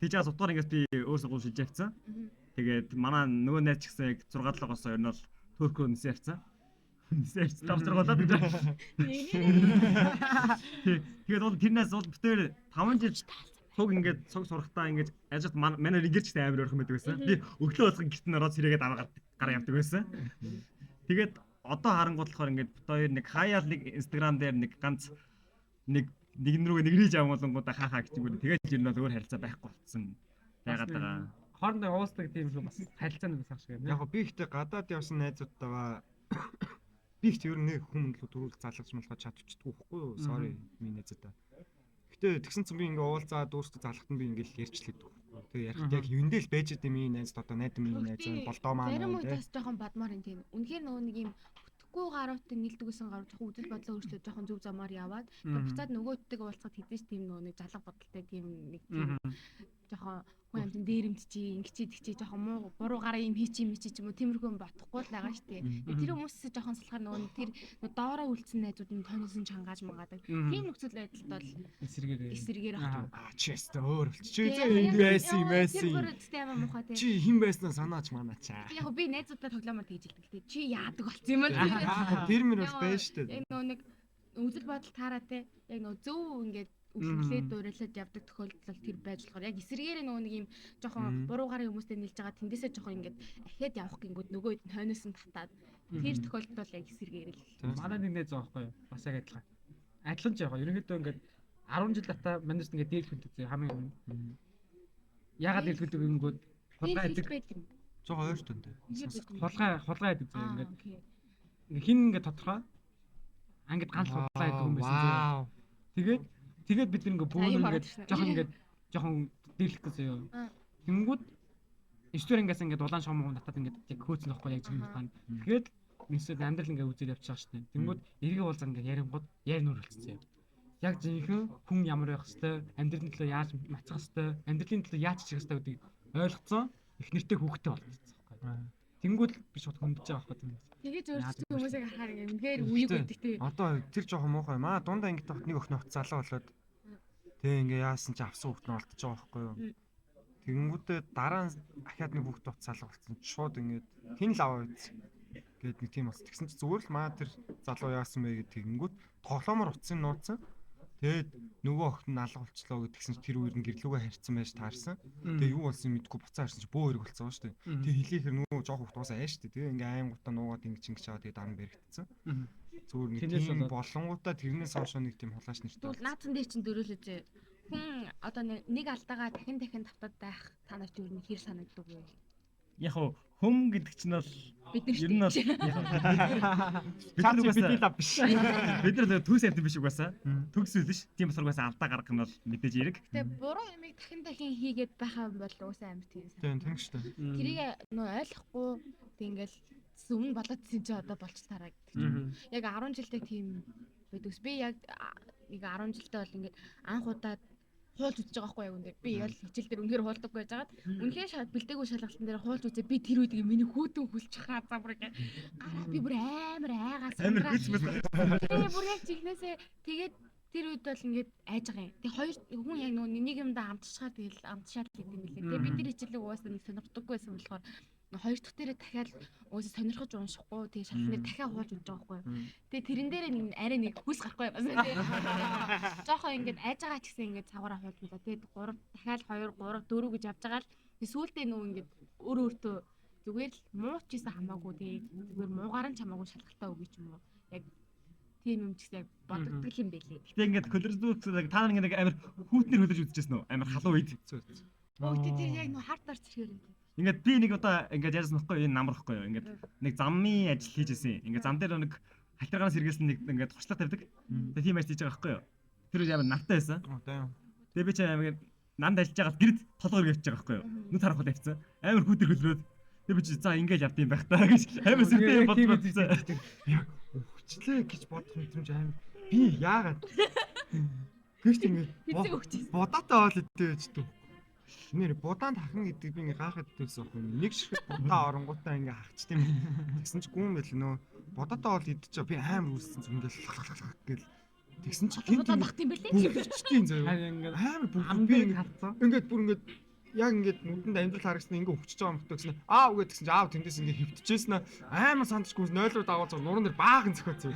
Тэгж 6 дахь ангиас би өөр сургууль шилж явцсан. Тэгээд манай нөгөө найз ч гэсэн яг 6-7-оос ер нь бол Турк руу нисээ явцсан. Нисээ явцсан сургуулаад гэж. Тэгээд бол тэрнээс бол битээр 5 жил цуг ингээд цуг сурахтаа ингээд ажид манай ингэрч амар ойрхон байдаг байсан. Би өглөө болгон гэртэн ороод сэрээгээд аваа гараа явдаг байсан. Тэгээд одоо харангуут болохоор ингээд бит хоёр нэг хаяал нэг инстаграм дээр нэг ганц нэг рүүгээ нэгрийж авангуулангуудаа хаа гэж юм. Тэгээд ер нь бол өөр харилцаа байхгүй болцсон. Байгаад байгаа. Хоорондоо уусдаг тийм шүү бас харилцааны бас ашиг юм. Яг би ихтэй гадаад явсан найзуудтайгаа би ихтэй ер нь нэг хүмүүн л төрүүл залгаж малгаж чадчихдаггүй байхгүй юу? Sorry миний найзуудаа. Гэтэ тэгсэн чинь би ингээ уулзаад өөртөө залхад нь би ингээл ярьчлаадаг. Тэгээ ярихт яг юундэл байж идэм миний найзд одоо найд миний найз болдоо маань зарим үедээс жоохон бадмаар юм тийм. Үнэхээр нөгөө нэг юм бүтэхгүй гаруутай нийлдэг гэсэн гаруу жоохон үзэл бодлоо өөрчлөө жоохон зөв замаар яваад буцаад нөгөөдтэйгээ уулзахад хэдэж тийм нөгөө нэг залга бодолтой тийм нэг тийм жоохон хүн амтэн дээрэмдчий ингэчий тэгчий жоохон муу буруу гараа юм хийчих юм уу тиймэрхүү бодохгүй л байгаа шүү дээ. Тэр хүмүүсээс жоохон салахаар нөгөө тэр доороо үлдсэн найзууд нь тоньсон чангааж магаадаг. Тийм нөхцөл байдалд бол эсэргээр авах. Чест өөр болчих. Чи байсан юм байсан. Тэр бүрэлдэхүүн амар муухай тийм. Чи хэн байснаа санаач манаачаа. Яг би найзуудаа тоглоомоор тэгж илдэг тийм. Чи яадаг болсон юм бол. Тэр мөр бол байна шүү дээ. Яг нөгөө нэг үзэл бодол таараа те. Яг нөгөө зөв ингээд үлгэлээд дуурайлаад явдаг тохиолдол тэр байж болохоор яг эсэргээр нөгөө нэг юм жоохон буруу гарын хүмүүстэй нийлж байгаа тэндээсээ жоохон ингээд ахиад явах гингүүд нөгөө хэд хойноос нь татаад тэр тохиолдол бол яг эсэргээр л. Манай нэг найз байгаа байхгүй юу? Бас яг адилхан. Адилхан ч яг ерөнхийдөө ингээд 10 жил дата манайс ингээд дээлхэнтэй зөө хамгийн өмнө. Ягаад дээлхэнтэй гингүүд хулгай байдаг. Жогоо ойр төнтэй. Хулгай байдаг зөө ингээд. Хин ингээд тодорхой. Ангид ганц хулгай байдаг юм байсан зөө. Тэгээд бид нэг бөөнө ингээд жоохон дийлэх гэсэн юм. Тэнгүүд эсвэр ингээс ингээд улаан шогмог натад ингээд яг хөөцөн байхгүй яг зөвхөн байна. Тэгээд нэгсэд амьдрал ингээд үзэл явчих шээ. Тэнгүүд эргээ уулзаа ингээд ярингууд нөр болчихсон юм. Яг жинхэнэ хүн ямар байх хэвээр, амьдралын төлөө яаж мацах хэвээр, амьдралын төлөө яаж чих хэвээр гэдгийг ойлгоцсон их нэртэй хүүхдтэй болчихсон байхгүй. Тэнгүүд би шууд хөндөж байгаа байхгүй тийм. Тэгээд өөрсдөө хүмүүсийг харахаар үнээр үеиг өгдөг тий. Одоо тэр жоохон муухай. Маа дундаа ингэж тахт нэг охин залуу болоод тэг ингээ яасан чи авсан хүүхд нь олдож байгаа байхгүй юу? Тэгэнгүүтээ дараа нь ахаад нэг хүүхд тот залуу болсон. Шууд ингээд тэн л аваа үйц. Гээд нэг тийм бас. Тэгсэн чи зүгээр л маа тэр залуу яасан бэ гэдэг тэгэнгүүт тоглоомор утсан нууцсан. Тэгээд нөгөө охин нь алга болчлоо гэдгсэн чи тэр үер нь гэрлүүгээ харьцсан байж таарсан. Тэгээ юу болсон мэдгүй буцаа харсан чи бөө хэрэг болцсон шүү дээ. Тэгээ хэлийхэр нөгөө жоох хүүхдуусаа ааш шүү дээ. Тэгээ ингээ аим гутаа нуугаад ингэж ингэж аваад тэгээ дараа нь бэрэгдсэн. Зүгээр нэг тийм болонгуудаа тэрнээс хойш нэг тийм хулгайч нэртэй. Тэгвэл наацсан дээр чинь дөрөөлөж хүн одоо нэг алдаага дахин давтаад байх та нарт юу нэг хэр санагддаг вэ? Яг хүм гэдэг чинь бол Бид нар ер нь бол Бид лав биш. бид нар төс амт биш угаасаа. Төгс үл биш. Тийм болохоор угаасаа алдаа гаргах нь бол мэдээж эрэг. Тэгээ буруу юмыг дахин хийгээд байхаа бол уусаа амар тийм сан. Тийм шүү дээ. Тэрийг нөө ойлгохгүй тэг ингээл өмнө болоодсэн чи одоо болч тараа гэдэг чинь. Яг 10 жилдээ тийм байдагс. Би яг нэг 10 жилдээ бол ингээд анх удаад хуулж үзэж байгаа байхгүй яг үнээр. Би яг хичээл дээр үнээр хуулдаггүй байжгаад үнхээр шат бэлдээгүй шалгалтын дээр хуулж үзээ. Би тэр үед миний хүүтэн хүлж хаа замбар гэ. Би бүр амар айгаас Амар хүч мэт. Тэгээ бүр яг чихнээсээ тэгээд тэр үед бол ингээд айж байгаа юм. Тэгээ хоёр хүн яг нэг юмдаа амтчихаар тэгэл амтшаал гэдэг юм лээ. Тэгээ бид тэр хичээлээ угаасаа нэг сонирхдаггүй байсан болохоор хоёр дахь дээрээ дахиад уусаа сонирхож уншихгүй тэгээ шалгалтын дээр дахиад хуулж үзэж байгаа байхгүй. Тэгээ тэрэн дээрээ нэг арай нэг хүс гарахгүй юм. Жохон ингээд айж байгаа ч гэсэн ингээд цаваараа хуулж үзээ. Тэгээ 3 дахиад 2 3 4 гэж явж байгаа л сүүлдээ нөө ингээд өөртөө зүгээр л муучсан хамаагүй тэгээ зүгээр муугаар нь чамаагүй шалгалтаа өгье ч юм уу. Яг тийм юм ч гэсэн яг бодогдол юм байлээ. Гэтэ ингээд колоризук та нар ингээд амар хүүтнэр хөлөж үзчихсэн үү? Амар халуун үед. Өөдөө тэр яг нөө хартаар зэрэг юм. Ингээд би нэг удаа ингээд яасан байхгүй энэ намрахгүй юу. Ингээд нэг замын ажил хийж ирсэн. Ингээд зам дээр нэг халтаргаанаас сэргээсэн нэг ингээд туршлага тавьдаг. Тэгээ тийм ажил хийж байгаа байхгүй юу. Тэр үе амар нартай байсан. Тэгээ би ч амар нанд ажиллаж байгаа гэрд толгойр явж байгаа байхгүй юу. Нүд харахгүй тавьсан. Амар хүүтэр хөлрөөд тэгээ би чи за ингээд явд юм байх таа гэж амар сүртэй юм бодсон. Яг хүчлээ гэж бодох мэдрэмж амар. Би яагаад гэхдээ ингээд бодоотой бол өдөө гэж дүү. Нэр будаанд хахна гэдэг би ингээ гайхаад байсан юм. Нэг ширхэг будаа оронгуудаа ингээ хахчих тийм. Тэгсэн чи гүн байл нөө бодоотой бол идэж би амар үүссэн зүгэл гэл. Тэгсэн чи Бодоо багт юм бэлээ. Бүгдчтийн заяа. Ингээд Амар бүгд би ингээд бүр ингээд яг ингээд нүдэнд амьдрал харагснаа ингээ өвчөж байгаа юм хөтө гэсэн. Аав гэдгсэн чи аав тэндээс ингээ хөвтчихсэн амар сандчгүй 0 руу дагуулж нуран дээр баахан зөхөөцөө.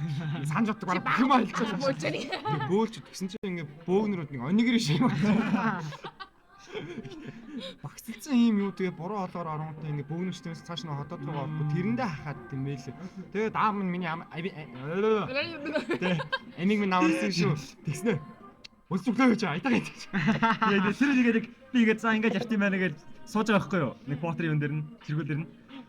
Санж боддог бараг юм айлчаа. Бөөлч тэгсэн чи ингээ бөөгнөрүүд нэг онигэр шиг юм. Багцсан юм юу тэгээ буруу олоор оронготой ингээ бөөгнөрчтөөс цааш нь хотод руу орох тэрэндээ хахаад тийм байлээ. Тэгээд аав минь миний энийг минь авсан шүү. Тэгснэ. Өсөглөө гэж айтаа гэдэг. Тэгээд тэр нэгээд би ингээд за ингээд явт юм байна гэж сууж байгаа байхгүй юу? Нэг потер юм дээр нь тэргүүл дээр нь.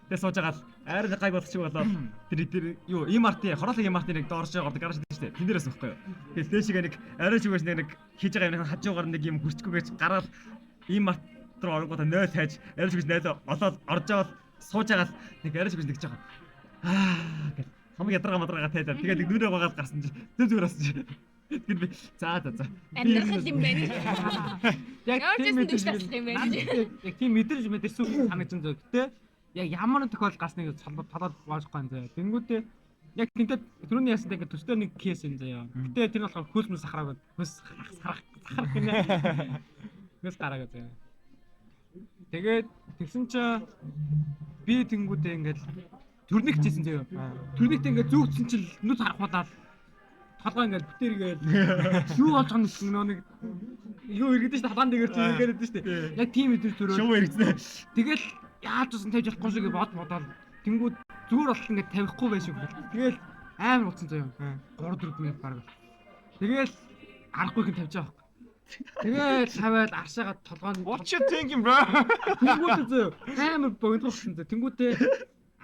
Тэгээд сууж байгаа л айр гайг болчих болоо. Тэр юу имарти хороолог имарти нэг доорж байгаа гараж дээ шүү дээ. Тэн дээрээс байхгүй юу? Тэгээд дэшигээ нэг арай чигээс нэг хийж байгаа юм хажуугаар нэг юм хүрчгүйгээж гараад имарт руу оронгоо 0 хайж арай чигээс 0 олоод орж аваад сууж байгаа л нэг арай чигээс нэгж байгаа. Гэх хамаг ядаргаа мадрага тайлаа. Тэгээд нэг нүрээ гаагаад гарсан чи зүгээр болсон чи. Тэгэхээр би за. Амьдрах юм байна. яг тийм мэдэрч юм байна. Яг тийм мэдэрч сүг санагдсан зөө. Гэтэ яг ямар нэг тохиол гарсныг толоод баажхгүй юм заяа. Тэнгүүтээ яг тэнтэд түрүүний ясантай ингээд төстэй нэг кейс юм заяа. Гэтэ тэр нь болохоор хөлс сахараад хөлс сахарах гинэ. Хөлс гараагаа заяа. Тэгээд тэгсэн чи би тэнгүүтээ ингээд төрник хийсэн заяа. Төрниктэй ингээд зүгтсэн чил нүд харахуулаад толгой ингээд бүтээргээл юу болж байгаа юм нэг юу иргэдэж шүү дээ халаан дээр чинь иргэдэж шүү дээ. Яг тийм өдөр төрөө. Шоу иргэсэн. Тэгэл яаж ч тавьж болохгүй шиг бодоод тэнгүүд зүгээр болт ингээд тавихгүй байх шиг. Тэгэл амар утсан заяа. 3-4 минут баг. Тэгэл арахгүй хин тавьж байгаа. Тэгэл тавиад аршаага толгойн What you thinking bro? тэнгүүд заяа амар богинохсон заяа. Тэнгүүдээ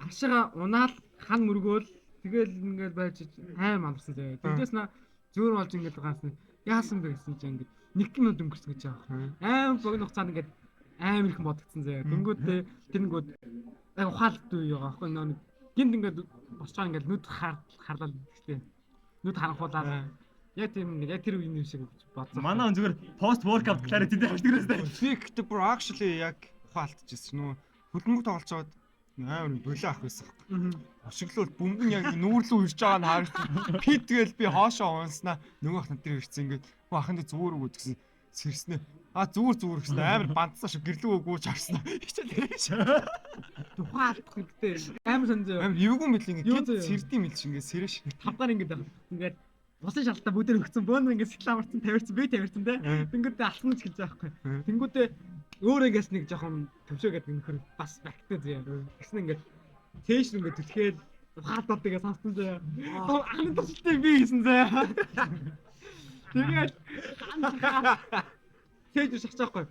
аршаага унаал хан мөргөөл тэгэл ингээд байж аим амарсан заяа. Тэгдээс на зөөр болж ингээд ганц яасан бэ гэсэн чинь ингээд нэг минут өнгөрсөн гэж байгаа. Аим богино хугацаанд ингээд аим их бодгдсон заяа. Тэнгүүд яг ухаалт үе байгаа аахгүй нэг гинт ингээд босчоо ингээд нүд харлаа гэхдээ нүд харанхуулаад яг тийм нэг яг тэр үеийн юм шиг бодсон. Манай зүгээр пост воркаут clarity дээр хашдаг гэсэн. Фикт bro actually яг ухаалтчихсэн нүү хөлбөмбөг тоглож чаад амар болоо ах байсан. Ушиглуул бөмбөн яг нүүрлүү ирж байгаа нь харагдсан. Би тэгэл би хоошоо унснаа нөгөө ах нар ирсэн ингээд ахын дээр зүгээр өгөө гэсэн сэрснэ. Зүгээр гэсэн амар бандсаа шиг гэрлүү өгөөч харснаа. Хичээл дээрш. Тухайн алдах гэдэг амар сонзоо. Амар эвгүй мэл ингээд сэрдэм мэл шиг ингээд сэрэш. Тавгаар ингээд усан шалтаа бүдэр өгсөн бөөнөр ингээд сэлам марцсан тавирсан би тавирсан те. Тэнгүүд алхна гэж хэлж байгаа байхгүй. Тэнгүүдээ өөр ингээс нэг жоохон төвшөөгээд нөхөр бас бактэ зөө. Тэгсэн ингээд тээш ингээд түлхээд ухаалтаад тэгээ сансан зөө. Аны тусалтай би хийсэн зөө. Тэгээд тээж шахаж байхгүй.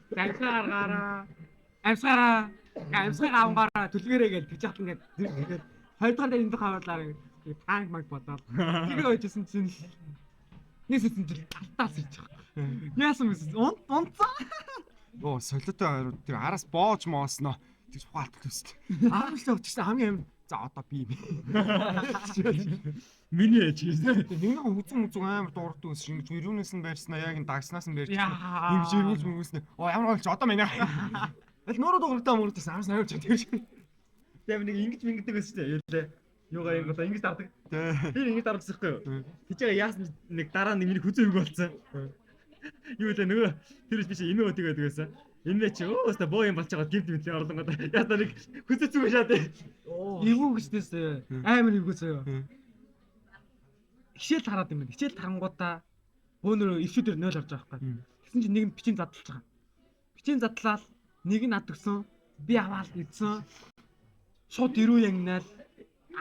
Амсгараа авангаараа түлхээрээ гэж тэгж хат ингээд тэгээд хоёрдугаар дээр энэ хаваалаар ингээд панк маг бодоод тэгээ ойжсэн чинь нийсэсэн чинь талтаас ирж байгаа. Яасан мэс унцаа. Оо солиотой тэр араас боож моосноо тэгж ухаалт төстэй. Араас л өчсөн хамгийн амар за одоо би юм. Миний ээж гэсэн. Нэг үзэн амар дуурдаг ус шинж өрөөнөөс нь байрснаа яг энэ дагснаас нь байрч юм жиргүүлж мөнгөснө. Оо ямар болж одоо манай. Аль нөрөө дуурдаа мөрөдсөн амс авч тэгж. Тэгээ нэг ингэж ингэдэг байсан чинь юу юугаа юм одоо ингэж дардаг. Би ингэж дардсан байхгүй юу? Тэжээ яасан нэг дараа нэг миний хүзээ өгөө болсон. Юу лээ нөгөө тэр биш имээ өтгээд байсан. Имээ чи өөстө боо юм болж байгаа гимт мэтлийн орлонгод ястаа нэг хүзээ зүг шаад. Эвгүй гэжтэйс амар эвгүй зөө. Хичээл хараад юм байна. Хичээл тарангуудаа бөөнөр өвчүүдээр 0 авч байгаа байхгүй. Тэгсэн чинь нэг нь бичийн задлж байгаа. Бичийн задлаад нэг нь ад өгсөн. Би аваад идсэн. Шууд ирүү ягнаал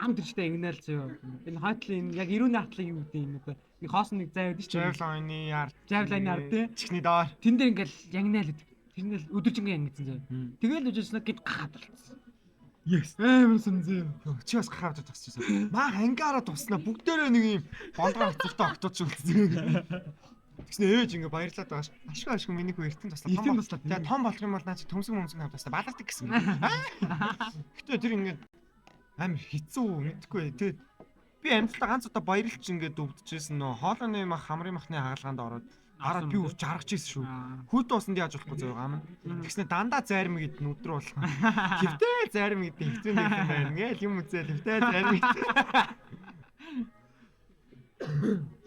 ам төрчтэй ягнаал зөө. Энэ хойтлын яг ирүүний хатлыг юу гэдэг юм бэ? Нэг хоос нэг зай байдаг чинь. Жавлайны ард тий. Чихний доор. Тэн дээр ингээл ягнаал гэдэг. Тэрнэл өдөржингэн ягнацсан зөө. Тэгэл үжсэн гэд гахаад болчихсон. Yes. Амар сонзөө. Чи бас гахаад тасчихсан. Маа ангаараа туснаа бүгдээрээ нэг юм бондгоо хацуултаа огтооч үлдсэн. Тэгснэ ээж ингээ баярлаад байгаа ш. Ашгүй миний хүү эртэн туслаа. Эртэн туслаа. Тэгээ том болох юм бол наа чи төмсөн хамтаасаа балардаг гэсэн. Гэтэ тэр ингээ амар хэцүү мэдгүй. Тэгээ би амьдлаа ганц удаа баярлж ингээ өвдөжсэн нөө хоолойны мах хамрын махны хаалгаанд ороод араа би үрж жаргаж ирсэн шүү. Хүйт усанд яаж болохгүй зөө гам. Тэгснэ дандаа зарим гэд нүдрэ болох. Хөвтэй зарим гэд хэвтэн нэг юм байна. Ингээл юм үзэл хөвтэй зарим гэд.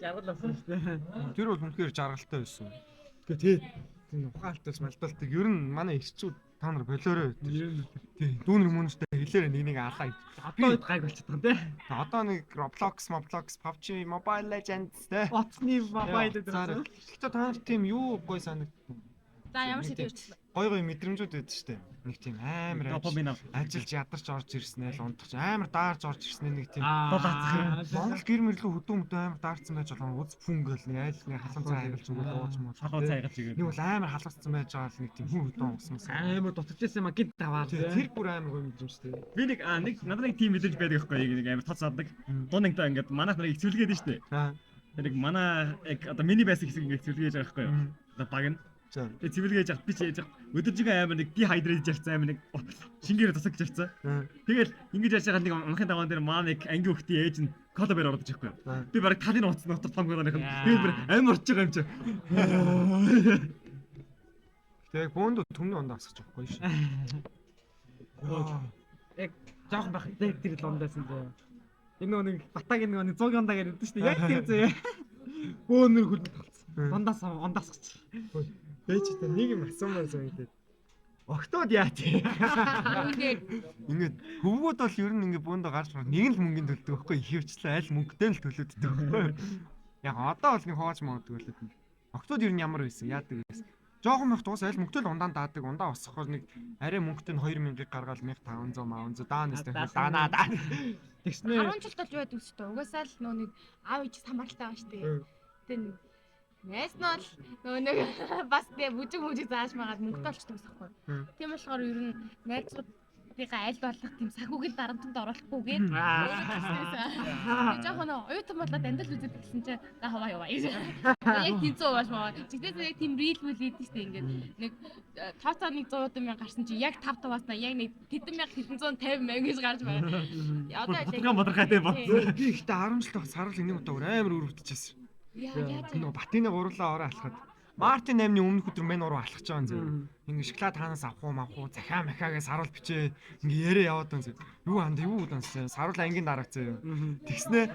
Жаргалсан шүү дээ. Тэр бол үнэхээр жаргалтай байсан. Тэгээ тийм ухаалтаас малдалтыг ер нь манай ирчүүд та нар болоорой. Тийм дүүнэр мөнөстэй хэлээрээ нэг алаа. Одоо хэд гайг болчиход байгаа юм те. Одоо нэг Roblox, PUBG, Mobile Legends те. Оцны мобайл дээр. Гэхдээ та нар тийм юу гой санагд. За ямар шийдвэр өгчлээ. Гой мэдрэмжүүд байдаг шүү дээ. Нэг тийм амар ажиллаж ядарч орж ирснээр л унтах амар даарж орж ирснээр нэг тийм Монгол гэр мэрлүү хөдөө амар даарцсан байж байгаа үз фүнгэл нэг айл нэг халуун цай хагалж өгөх ууж муу. Халуун цай хагалж игээд. Нэг бол амар халууссан байж байгаа л нэг тийм хүн хөдөө уусмас. Амар дутчихсан юм гинт таваад. Тэр бүр амар гоё мэдрэмжтэй. Би нэг надад нэг тим мэдээж байдаг байхгүй нэг амар тоц саддаг. Дуунагтаа ингээд манайх нарыг хэцүүлгээд нь штэ. Тэр нэг манай яг одоо миний байсан хэсэг ингээд хэцүүлгээж байгаа байхгүй юу. Одоо баг нь. Тэгээ цэвэрлгээж авах би ч өдөржингөө амар нэг дихайдрейж явцсан амар нэг шингээр тусаг гэж явцсан. Тэгэл ингэж яаж байгаа нэг унахын даваан дээр маа нэг анги хөхтийн ээж нь кола бэр ороод ичихгүй. Би бараг талын уцсан дотор том гонох юм. Тэгээд бүр амар орж байгаа юм чи. Тэгээ бөөндө төмний ондоо асгаж авахгүй шээ. Яг жоохон байх тэр лондоос зөө. Энэ нэг батагийн нэг 100 ондаа гэдэг шүү дээ. Яг тийм зөө. Бөөнөр хөлөнд талцсан. Ондоос гэж. Ээж та нэг юм асуумаар зөөгээд. Октод яа тий. Ингээд хөвгүүд бол ер нь ингээд бөөндө гарч нэг л мөнгөнд төлдөг байхгүй ихэвчлэн аль мөнгөтэй л төлөөддөг байхгүй. Яг одоо бол нэг хооч магадгүй л. Октод ер нь ямар байсан? Яадаг гэсэн. Жохон их туус аль мөнгөтэй л ундаа даадаг. Ундаа усахаар нэг арай мөнгөтэй нь 2000-ыг гаргаад 1500 500 даанаас даанаа. Тэгснээ 10 жил болж байдаг шүү дээ. Угаасаа л нөө нэг аав ээж самбаралтай байгаа шүү дээ. Тэгээ Нэснол нөгөө нэг бас тэгээ бүжиг зааж магаад мөнгөтэй болчихдог байхгүй. Тийм болохоор ер нь найзуудынхаа аль болох тийм сахиугийн дарамтанд оруулахгүйгээд жоохон оюутан болоод амдал үзээд гэсэн чинь за хаваа яваа. Яг тэнцүү ууш маа. Чигтээс яг тийм рил мэл хийдэг шүү дээ ингээд нэг тооцоо нэг 100 мянга гарсан чи яг 5 тавааснаа яг нэг 1,750 мянга гэж гарч байгаа. Одоо бодрохайтай бат. Би ихтэй 10 жил тах сарал энийг удаа амар өрөвдөжсэн. яа. Нөө Батины гурлаа ороо алхаад Мартин 8-ны өмнөх өдөр мен уруу алхаж байгаа юм зөө. Ингээ шоколад хаанаас авах уу мавах уу захаа махаагээ саруул бичээ ингээ ярээ яваад байгаа зөө. Юу анда юу удаанс саруул ангийн дараач зөө. Тэгснэ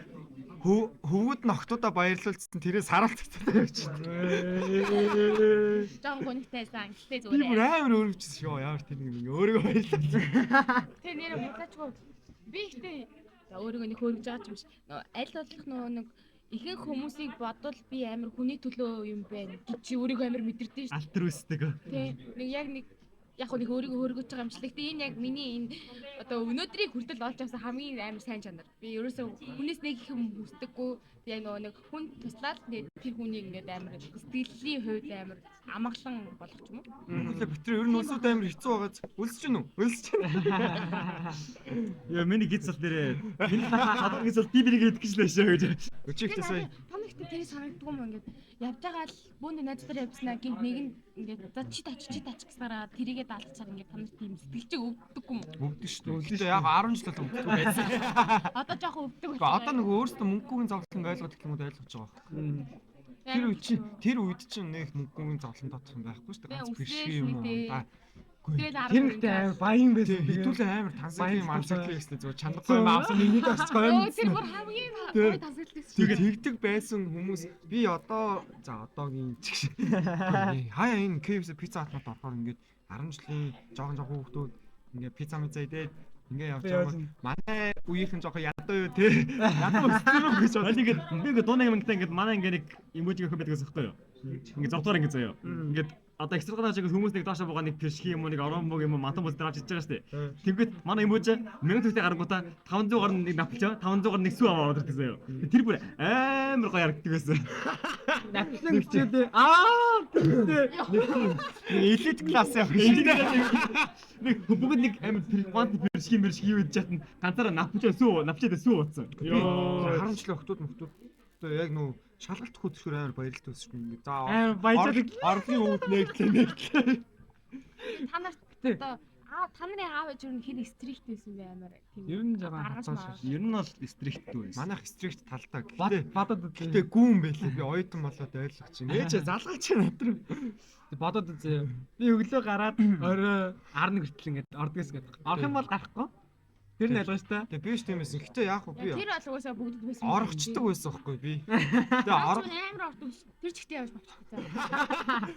хөвгүүд нь октоудаа баярлуулсан тэрээ саруул цацтай явчихсан. Жон гонхтайсан гэтээ Би бүр зүгээр. амар өөрөвчсөн шүү ямар тийм ингээ өөрийгөө баярлуулсан. Тэ нэр мутаачгүй. Би ихтэй өөрийгөө нэг хөргөж байгаа юм шиг. Аль болох нэг ихэнх хүмүүсийг бодвол би амар хүний төлөө юм байна гэж өөрийгөө амар мэдэрдэж шүү. Альтруистик. Тэ нэг яг нэг яг нэг өөрийгөө хөргөж байгаа юм шиг. Гэтэ энэ яг миний энэ одоо өнөөдрийг хүртэл олж авсан хамгийн амар сайн чанар. Би ерөөсөө хүнээс нэг их юм хүсдэггүй. Би яг нэг хүн туслаад тэр хүнийг ингээд амар сэтгэлийн хувьд амар амгалан болгох юм уу? Үгүй Батэр ер нь улсууд амар хэцүү байгааз үлсэж гин үү? Үлсэж гин. Яа миний гизэл дээрээ миний садар гизэл би бинийг идэх гэж лээшээ гэж. Өчигтэй сая Тоногт тэр санагддгүй юм ингээд явж байгаа л бүүнд найзтар явснаа гинт нэг нь ингээд за чи тач гэсараа тэрийгээ даалгацаар ингээд танаар тийм сэтгэлжээ өвддөггүй юм. өвдөж шүү дээ. Яг 10 жил бол өвдөг байсан. Одоо жоохон өвддөг Гэхдээ одоо нөгөө өөрөөсөө мөнгөгийн зовлон ойлгоод гэх юм уу ойлгож байгаа юм. Тэр үед чинь нэг мөнгөгийн зовлон доторх юм байхгүй шүү дээ. Ганц бишгүй юм уу? Тэгээд Тэр ихтэй амар баян байсан. Хэдүүлээ амар тансагын мамсаглаа гэсэн зүгээр чангагүй юм авсан миний тасчгүй юм. тэр бүр хамгийн гоё тасгалтай. Тэгээд тэгдэг байсан хүмүүс би одоо за одоогийн чиг хаяа энэ KFC пицца хатнууд орохоор ингээд 10 жилийн жоохон хүүхдүүд ингээд пицца мэдээ идээд ингээ явж байгаа. Манай үеийнхэн жоохон ядуу юу те. Ядуу өссөн гэж Одоо ингээд би ингээд дуунаг юм ингээд манай ингээд нэг эможи гэх байдаг байхгүй юу? Ингээд зовдоор ингээд заяа. Ингээд одоо экстра гараад байгаа хүмүүс нэг доошо байгаа нэг першиг юм уу нэг орон мөг юм уу мантан бус дараач хийж байгаа шүү дээ. Тэгэнгүүт манай эможи 1000 төгрөг гарангуудаа 500 гарна нэг напчаа 500 гарна нэг сүү аваад ирдэг заяа. Тэр бүр амар гоё харагддаг байсан. Наплын гэчээд тэгтээ нэг элит класс явах Нэг бүгд нэг амар квант першиг юу гэж чатна ганцаараа напчаа сүү утсан. Йоо харамчлаа охтууд яг нөө шалгалт хөтөлбөр амар баярлалт өссөн шүү дээ. За амар баяждаг. орлын өвд нэглээ. Та нарт одоо та нарын аав ээж юу хэр стрикт байсан бэ амар тийм. Ер нь жаахан гаргаж хатаа маргаж. шүү. Ер нь бол стрикт байсан. Манайх стрикт талдаа. Бодод Гэтэ гүүн байлээ. Би оюутан болоод ойлгох чинь. Ээжээ залгаач надруу. бодод үзье. Би өглөө гараад орой 11 хүртэл ингээд ордгоос гэдэг. Орох юм бол гарахгүй. Тэр нь ялгаа штэ. Тэгээ би ч тийм байсан. Гэтэ яах вэ? Би Тэр бол угаасаа бүгд байсан. орохчдаг байсан байхгүй би. Тэгээ орох амар ордог. Тэр ч ихтэй явж болчихсон.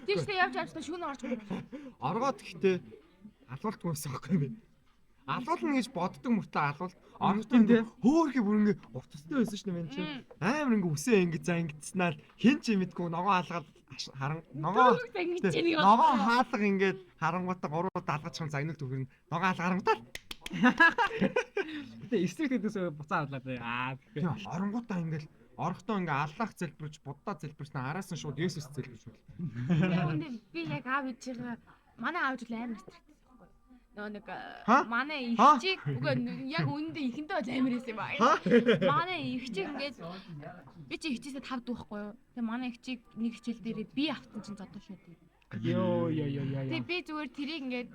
Тэр ихтэй явж шүүн орж байгаа. оргоод гэхдээ алуултгүй байсан байхгүй би. Алуулна гэж боддог мөртөө алуулт орохтой тий. хөөхий бүр ингээ утастай байсан шүү дээ мен чинь. Амар ингээ үсээ ингээ за ингэцснаа хин ч мэдгүй ногоо хаалгаад ногоо ногоо хаалга ингээд харангуйтаа гуруу даалгачхан загнал төгөрн ногоо хаалга харангуйтаа Гэтэ эсрэг гэдэгсээ буцаа авлаа дээ. тийм оронгуудаа ингээл орохдоо ингээ аллах залбирч буддаа залбирсан араас нь шууд Есүс залбирч байна. Би яг аав ээжигээ манай аав жил амар стрикт байхгүй. Нөө нэг манай Ха? ихчиг үгүй яг үүндээ ихэндээ бол амар байсан юм аа. Манай ихчиг ингээд би чи ихчээсээ 5 дүүхгүй юу. Тэгээ манай ихчиг нэг хичээл дээрээ би автсан чинь зодоо шууд. Йоо. Тэгээ би зүгээр тэрийг ингээд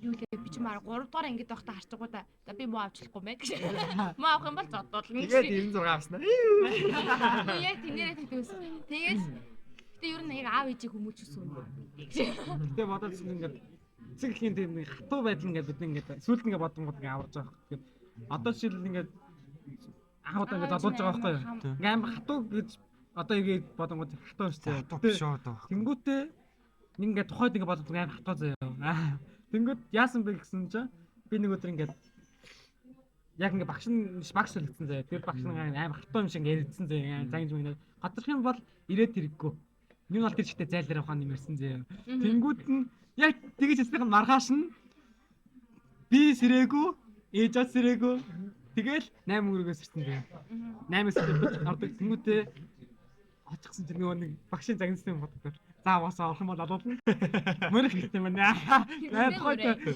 юу лээ би чи маар 3 дугаар ингээд байхдаа харчихгүй да. За би муу авчлахгүй мэ гэж. Муу авах юм бол зодоолно гэж. Тэгээд 96 авснаа. Яг тэнээрээ тэгдэгсэн. Тэгэл гэтээ ер нь яг аав ээжийг хүмүүжүүлсэн юм. Гэтэ бодоод ингээд цэг ихийн тийм нэг хатуу байдал ингээд бид ингээд сүүлд ингээд бодонгууд ингээд аварж байгаа. Тэгэхээр одоо жишээл ингээд аавдаа ингээд залуулж байгаа байхгүй юу? Ингээд амар хатуу гэж одоо ингээд бодонгууд хатуу шүү дээ. Биш одоо. Тэнгүүтээ нэг ингээд тухайд ингээд бодоод амар хатуу заяа. Тэнгүүд яасан бэ гэсэн чинь би нэг өдөр ингээд яг ингээд багш солигдсон заяа. Тэр багш амар хатуу юм шиг ярьдсан заяа. Загинж мэнэ. Гадрах юм бол ирээд хэрэггүй. Нэг бол тэр чигтээ зайлдаар ухаан нэмэрсэн заяа. Тэнгүүд нь яг тэгэж хэлсэх нь маргааш нь би сэрээгүй, ээжээ сэрээгүй. Тэгэл 8 өргөөс ирсэн заяа. 8-аас ордог тэнгүүдээ очихсан чинь нөгөө нэг багшийн загинсан юм боддог. За уусаа орох юм бол олуулна. Мөрөх гэдэг юм байна.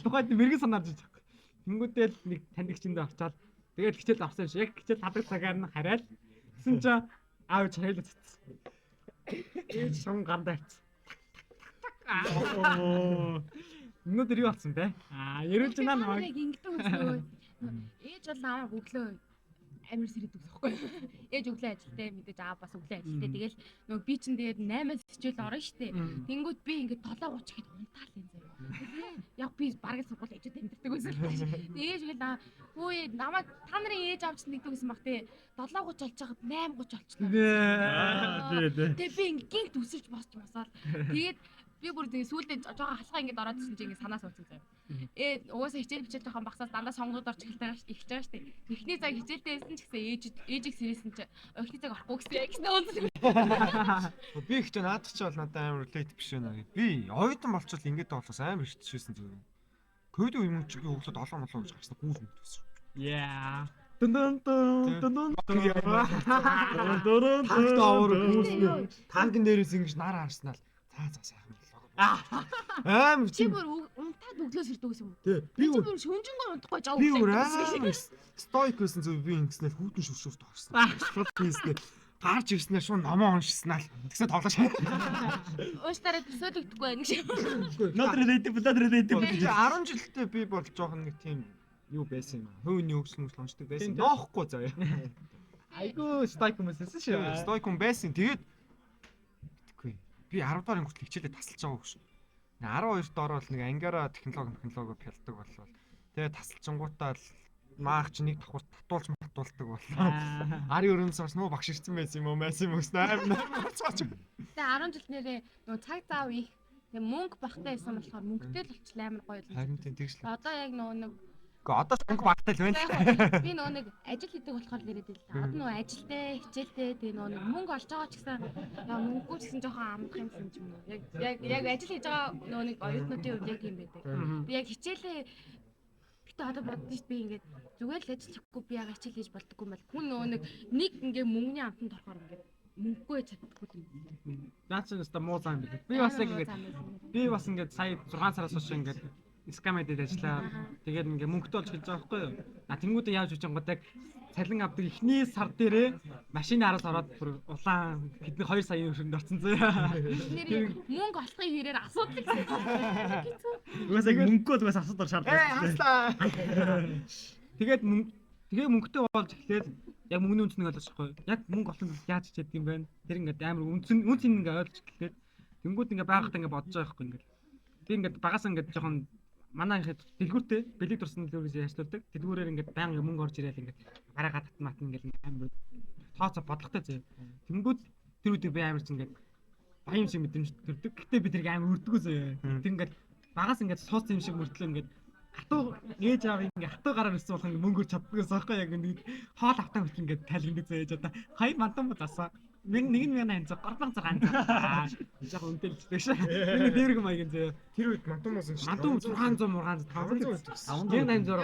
Тухайд мэрэгэн санаарж байгаа. Тэнгүүдэл нэг таньдагчиндээ очиад тэгээд хичээл авсан шиг яг хичээл хадаг цагаар нь хараад гэсэн чинь аав чайл цэцсэн. Ээж шон гандаац. Өнөөдөр юу болсон бэ? Ярилж байна намайг. Яг ингэдэг үснөө. Ээж бол намайг өглөө амар сэрэгдэг байхгүй. Ээж өглөө ажилдаа мэдээж аав бас өглөө ажилдаа. Тэгэл нөгөө би чинь тэгээд 8-аас хичээл орно штэ. Тэнгүүд би ингээд 7:30 гэхэд унтаал юм заяа. Яг би бараг сургууль ээжүүд амьддаг байсан. Ээж тэгэл хөөе намайг та нарын ээж авч нэгдэг гэсэн баг те 7:30 болж байгаад 8:30 болчихлоо. Тэгээ би ингээд гинт үсэрч босч мосаал. Тэгээд би бүр тэгээ сүүлдээ жоохон халахаа ингээд ороод ирсэн чинь ингээд санаа суудсан заяа. Угаасаа хичээл бичээл жоохон багсаас дандаа сонгоод орж эхэлж байгаа шүү дээ. Эхний цаг хичээлдээ байсан ч гэсэн ээжийг сэрээсэн чи эхний цаг орохгүй гэсэн үнэн. Би их ч наадах чи бол надад амар лейт биш байна. Би оюутан болчихвол ингэж болохоос амар ихтэйшсэн зүгээр. Ковид үеийн ч өглөө 7 молоо гэж гарсан гүүл мэдвэсэн. Yeah. Дун Танкт аваар гүүл. Танкн дээрээс ингэж нар харснаа л цаа сайхан боллоо. Амар Чи бүр унтаад өглөө сэрдэг гэсэн юм. Тий. Би бүр шүнжэнгөө унтахгүй жаа. би амар стоик байсан зөв би ингэснээр хүүтэн шүршүрт орсон. Шууд хийснээр гарч ирснээр шууд номоо уншснаа л тэгсээ тоглож. Ууштай төсөөлөгдөхгүй байх шиг. Not related, not related. 10 жилдээ би бол жоохон нэг тийм юу байсан юм аа. Хувийн өгсөн хүмүүс уншдаг байсан. Ноохгүй заяа. Айгу стойк хүмүүсээс шүү. Стоик хүн байсан. Тэгээд итгэхгүй. Би 10 дахь хүртэл хичээлээ тасалж байгаа хөш. 12 доор бол нэг ангиара технологи пялдаг боллоо. Тэгээд тасалчингуудаа л маах чи нэг давхар татуулж матуулдаг боллоо. Ари өрөөс бас нөө багш ирсэн байсан юм уу гэсэн амар цаач. Тэгээ 10 жил нэрээ нөгөө цаг зав их. Тэгээ мөнгө багтаа байсан болохоор мөнгөтэй л болчихлоо амар гоё л. Харин тийм тэгш л. Одоо яг нөгөө нэг Гэхдээ одоо ч мөнгө багтаал байна л. би нөгөө нэг ажил хийдэг болохоор нэрэд л. Одоо нөгөө ажилдаа хичээлдээ тэгээ нөгөө нэг мөнгө олж байгаа ч гэсэн яа мөнгөгүй ч гэсэн жоохон амрах юмсан ч юм уу. Яг ажил хийж байгаа нөгөө нэг оюутнуудын хувьд яг юм байдаг. Би яг хичээлээ гэтээ одоо бодсон шүү дээ би ингээд зүгээр л ажил хийхгүй би яг хичээл хийж болдоггүй юм байна. Хүн нөгөө нэг ингээ мөнгөний амтанд орохоор ингээд мөнгөгүй чаддаггүй юм. Наач нэстэ муу зам бид. Би бас ингээд сая 6 сараас хойш ингээд скамэдэд ажиллаа. Тэгээд ингээ мөнгөтэй болж хэлж байгаа байхгүй юу? Тэнгүүдээ яаж хийж байгаа яг цалин авдаг эхний сар дээрээ машины араас ороод бүр улаан хэдний 2 сая өршөнд орсон зөө. Нэр мөнгө олохын хэрээр асуудал гэсэн. Угаас яг мөнгөө угаас асуудал шаардлагатай. Тэгээд мөнгөтэй болж эхлээл яг мөнгөний үнцнийг ойлгохгүй. Яг мөнгө олох нь яаж хичээдэг юм бэ? Тэр ингээд амар үнц ингээ ойлгож эхлэхэд тэнгүүд ингээ байгаад ингээ бодож байгаа байхгүй ингээ. Би ингээ багаас ингээ жоохон манай ихэд дэлгүүртэй бэлэг дурсан дэлгүүрээс ярьцлуулдаг. Дэлгүүрээр ингээд байнга мөнгө орж ирээл ингээд гараа татмат ингээд амар тооцоо бодлоготой зөө. Тэнгүүд тэр үедээ би амар ч ингээд баян шиг мэдрэмж төрдөг. Гэтэ би тэрийг амар өрдгөө зөө. Тэр ингээд багаас ингээд сууц юм шиг мөртлөө ингээд хатуу ээж аав ингээд хатуу гараар ирсэн болох ингээд мөнгө өрч чаддгаас аахгүй яг нэг хоол автаа хүртэл ингээд тайлгдаг зөө ээж одоо хоёр мантан бод асаа. Нэг 1,800 3,600 яг үнэлдэг шээ. Нэг дээрэг маягийн зөө. Тэр үед мантан болсон шүү. Мантан 600 500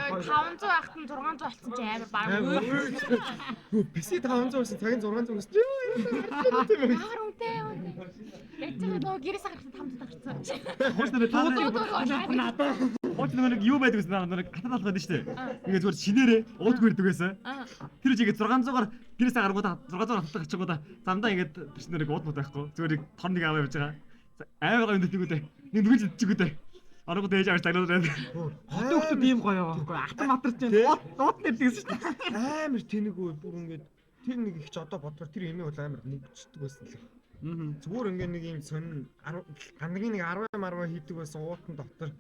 500 ахт нь 600 болсон чи амар баг. PC 500 байсан, цагийн 600 байсан. Ямар үнэтэй юм. Яг ч нөгөө гэрээс гарахад 500 гарцсан. Хөөс надад Хөөс нэг юу байдаг гэсэн нэг хатад алгаад нь штэ. Ингээ зүгээр шинээрээ уудгүй ирдэг байсан. Тэр үчигээ 600-аар гэрээс гаргуудаа 600-аар хатдаг ачаагуудаа замдаа ингээд тэрснэр нэг ууднууд байхгүй. Зүгээр нэг тон нэг аваа явж байгаа. Аймаг гоё нэгдэгүүдээ. Нэг нүгэл идчихгүүдээ. Оргод ээж авч таглаад байна. Хот өгтөд ийм гоё байхгүй. Алтан матар чинь дууд нэрдэгсэн шүү дээ. Амар тэнэг үе бүр ингээд тэр нэг их ч одоо бодвол тэр эмээ бол амар нэгждэг байсан л. Зүгээр ингээд нэг юм сонин гандагийн нэг 10 хийдэг байсан уутан дотор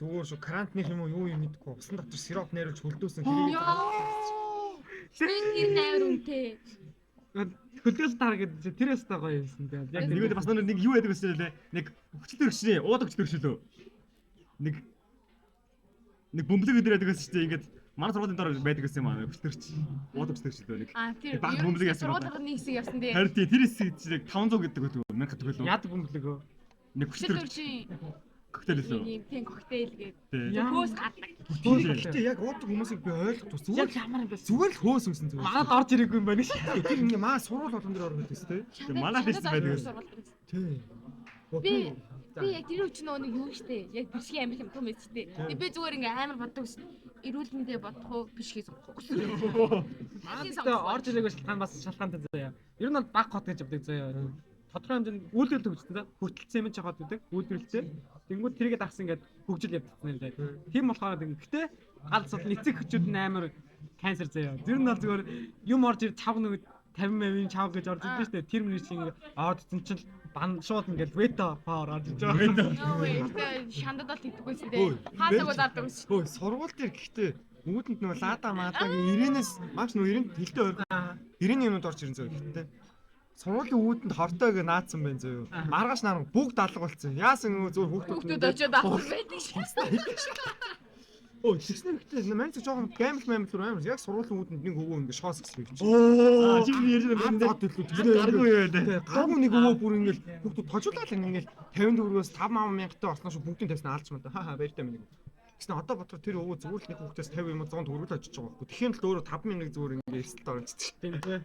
зүгээр шүү карантины юм уу юу юм мэдэхгүй усан дотор сироп найруулж хөлдөөсөн хэрэг. Тэр амар үнэтэй. Хөлдөөс таар гэдэг тэрээс та гоё юмсан дээ. Яг нэгэд бас нэг юу байдаг гэсэн лээ. Нэг хүчтэй өршнээ, уудаг хүчтэй өршөлөө. Нэг бөмбөлөг өдөр байдаг гэсэн чинь ингээд манай сургуулийн доор байдаг гэсэн юм аа. Хүчтэй өрч. Уудаг хүчтэй өршөлөө нэг. Тэр баг бөмбөлөг яасан. сургуулийн хэсэг явсан дээ. Харин тэр хэсэг чинь 500 гэдэг үү? 1000 төгрөг лөө. Яадаг бөмбөлөг. Нэг хүчтэй өрч. Коктейл лөө. Тийм коктейл гэдэг. Тий. Хөөс гадаг. Гэхдээ яг уудаг хүмүүсийг би ойлгох тус Яг зүгээр ямар юм бэ? зүгээр л хөөс юмсан зүгээр. Манад орж ирээгүй юм байна шээ. Тэр ингээ маа сургууль болгон дээр орох гэсэн тий. Тэгээ манай дэс байдаг. Тий. Би яг тэр үуч нэг юу штэ. Яг бишгийн амил юм том эс штэ. Би зүгээр ингээ амар боддог ш. Эрүүл мэндэ бодох уу бишгийг сонгох уу. Манад орж ирээгүй шалтгаан бас шалтгаантай заяа. Ер нь бол баг хот гэж авдаг заяа. Тодорхой хэмжээнд үйлдвэрлэлт хөгжсөн. Хүртэлцээ мэн жахад үүдэг. Үйлдвэрлэлтэй. Тэнгүүд тэрийгээ дагсан ингээд хөгжил явагдсан юм даа. Тийм болохоор гэхдээ галзал эцэг хүчүүд нь амар Cancer заяа. Тэр нь бол зүгээр юм орж ир цав нэг 50 чав гэж орж ирдэ штэ. Тэр мөр чинь ордсон чинь бан шууд ингээд вето павер орж иж байгаа. Нөө шандад бол идэхгүйс дээ. Хаасаг удаардаг ус. Хөөе, сургууль дээр гэхдээ үүдэнд нөө лада маадагийн ирээнээс маш нөө ирэнд хилтэй ойр. Ирээний юмуд орж ирэн зөө гэхдээ. Сургуулийн үүдэнд хортой гэ наадсан байна зөө. Маргааш нарга бүгд алга болсон. Яасан нөө зөв Хүүхдүүд очиод авах байдаг шээ. Оо, тэгснэ гэхдээ мань ч жоохон гамбл амар яг сургуулийн үүдэнд нэг өвөө ингэ шоос гэсэн юм чи. Оо, чи ярьж байгаа Гад төлөв. гаргүй юу дээ. Гаггүй нэг өвөө бүр ингээл хүүхдүүд тожуулаад ингээл 50 төгрөгөөс 5 мянгатай орсноо шүү бүгдийн тавьсан алж маа. Хаа баяртай минь. Гэсэн одоо бодохоор тэр өвөө зүгээр л нэг хүүхдээс 50 юм 100 төгрөг л очиж байгаа байхгүй. Тэхийн л өөрөө 5 зүгээр ингээ эрсэлт орчихчих. Тийм тий.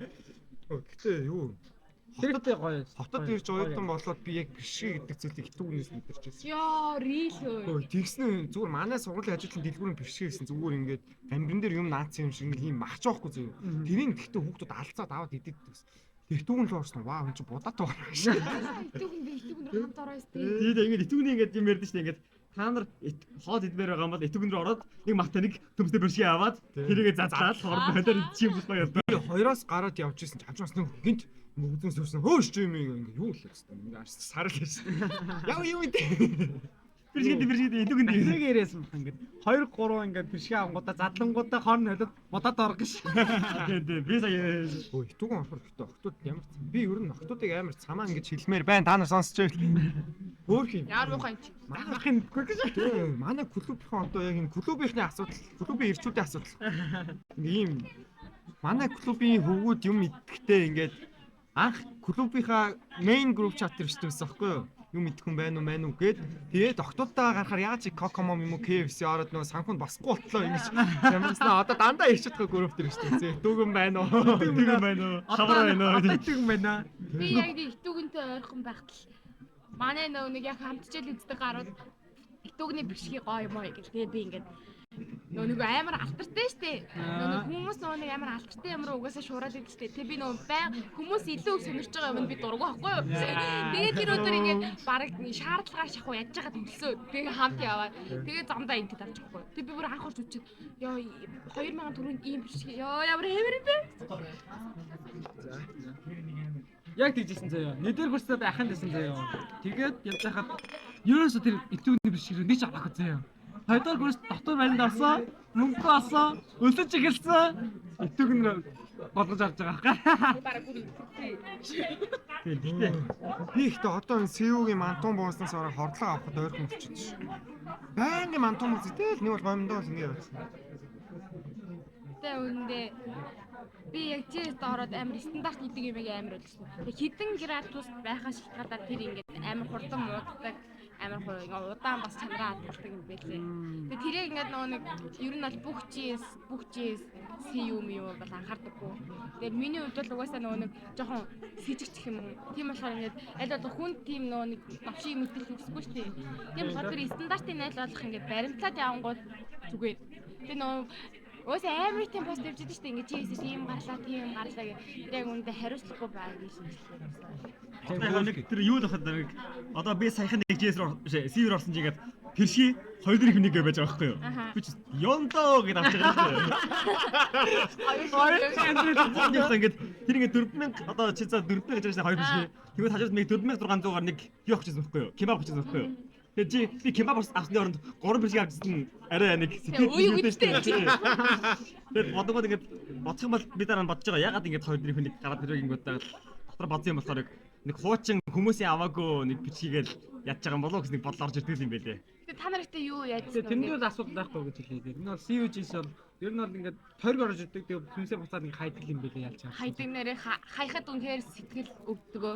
Гэхдээ юу Хэрэгтэй гоё. хотод ирж оюутан болоод би яг бишгэ гэдэг зүйлийг хитүүгнээс мэдэрч байсан. Яа, рил өө. Тэгснэ зүгээр манай сургуулийн ажилтны дэлгүүрийн бишгэ гэсэн зүгээр ингээд амбирэн дээр юм наацсан юм шиг ингээл ийм махж байхгүй зөө. Тэрийг гэхдээ хүүхдүүд алцаад аваад идэв гэсэн. Тэр түүн л орсон. Ваа энэ чи будаатай байна гэж. Итүүгэн хамт ороо өстэй. Тэгээд ингээд итгүний ингээд юм ярьдэн штэ ингээд та нар хоол идмээр байгаа юм бол итгүн рүү ороод нэг мата нэг төмсдөө бэршгээ аваад тэрийгээ задлаад хорд бодоор чим бус гоё. Би хоёроос гараад явж исэн чи авчраас нэг гинт мөгдөн сүрсэн хөөш чи юм ингээ юу л гэсэн ингээ сарал байсан. Яа юу вэ? Бэршгээ итгүн дээр. Нэг ярээсэн баг ингээд 2 3 ингээд бишгээ авангуудаа задлангуудаа хорн холиод бодоод орох гэж. Тэгээд би сая Өө итүүгэн орохор гэхдээ октод ямар би ер нь октодыг амар цамаа ингэж хэлмээр байна. Та нар сонсч байвал. Өөр хин. Яар муухай чи. Манайхын Тийм манай клубийнхэн одоо яг энэ клубийнхний асуудал, клубийн ирчүүдийн асуудал. Ийм манай клубийн хөвгүүд юм идэхтэй ингээд анх клубийнхаа main group chat дээр штэ байхгүй юу? Юм идэх хүн байна уу мэн үү гээд тэгээд октодтаа гарахаар яаж Cocomo юм уу KFC ороод нөгөө санхунд басахгүй болтлоо ингэж ямарснаа одоо дандаа ирчдэх group дээр штэ. Дүүгэн байна уу? Дүүгэн байна уу? Хавар байна уу? Итгэн байна. Би яг нэг итүүгэнтэй ойрхон байхад л манай нөө нэг яг хамтчил үздэг гарууд итүүгний бишги гоё юм аа гэх. Тэгээд би ингээд нөө нэг амар алтартай штэ. Нөө хүмүүс нөө нэг амар алтартай ямар угаасаа шуураад идэлтэй. Тэг би нөө бай хүмүүс илүү их сонирч байгаа юм би дургу байхгүй юу. Тэгээд тэр өдөр ингээд баг шаардлагаар шахуу ядж байгаа төлсөө. Тэгээ хамт яваад тэгээ замдаа интэд авч байхгүй. Тэг би бүр анхаарч үчихэд ёо 2000 төгрөнд ийм бишги ёо ямар хэмэр бэ. Яг тэгжсэн заяа. Нэдэр хүрсээд ахын дэсэн заяа. Тэгээд явж хахад ерөөсө тэр итүүний бишгээр нэг ч авах заяа. Хоёрдугаар курс дотор баринд орсон, мөнгө олсон, өлөж эхэлсэн. Итүүгнэр болгож авч байгаа. Бараг бүр Би ихтэй одоо энэ СУ-гийн мантун бууснаас ороо хордлого авахд ойрхон болчихсон шүү. Байнга мантун бууз идэл нэг бол гомдоо л ингэ явсан. Тэ үүндээ би яг тийст ороод амар стандарт гэдэг юм амар болсон. Тэг хідэн градус байхаа шалтгаалаад тэр ингээд амар хурдан мууддаг, амар удаан бас чанараа алддаг юм байлээ. Тэг тэрийг ингээд нөгөө нэг ер нь бол бүх GS CU юм бол анхаардаггүй. Тэг миний хувьд бол угаасаа нөгөө нэг жоохон сэжигч юм. Тийм болохоор ингээд аль болох хүн тийм нөгөө нэг навшиг мэдрэл үүсэхгүй шүү дээ. Тийм болохоор тэр стандартын айл болох ингээд баримтлаад явангууд зүгээр. Тэг нөгөө өөс амар тийм пост тавьж идэв шүү дээ. Ингээ GS ийм гарлаа, тийм гарлаа гэх. Тэр яг үүндээ хариуцлагагүй байгаа гэж шинжилгээ. нэг тэр юу л бахад нэг одоо би саяхан нэг JS руу CV руу орсон чи ингээд тэрши хоёр дөрөв хүнийг байж байгаа байхгүй юу? Би ч ёндоо гэж авч байгаа юм. Ингээд тэр ингээд 4000 одоо чи за 4000 гэж байгаа хоёр бишээ. Тэгвэл хажууд нэг 4600-аар нэг юу авчихсан байхгүй юу? Кебаб авчихсан байхгүй юу? Тэгээ чи би кебаб авсны оронд 3 бишээ авчихсан арай нэг сэтгэл. Тэгээд бодгоод ингээд бодох юм бол би дараа нь бодож байгаа. Ягаад ингээд хоёр дөрөв хүнийг гараад тэрийг ингээд дотор бодсон юм болохоор нэг хуучин хүмүүсийн аваагүй нэг бичигээл ядж байгаа юм болов уу гэж нэг бодол орж ирдэг юм байлээ. Тэгээ та нартай юу яаж Тэнд бол асуудал байхгүй гэж хэлээ. Энэ бол CUG-с бол ер нь бол ингээд тойрог орж ирдэг. Тэгээ хүмүүсээ буцаад ингээд хайдаг юм байлээ ялж байгаа. хайдаг нэрээ хайхад үнэхээр сэтгэл өгдөгөө.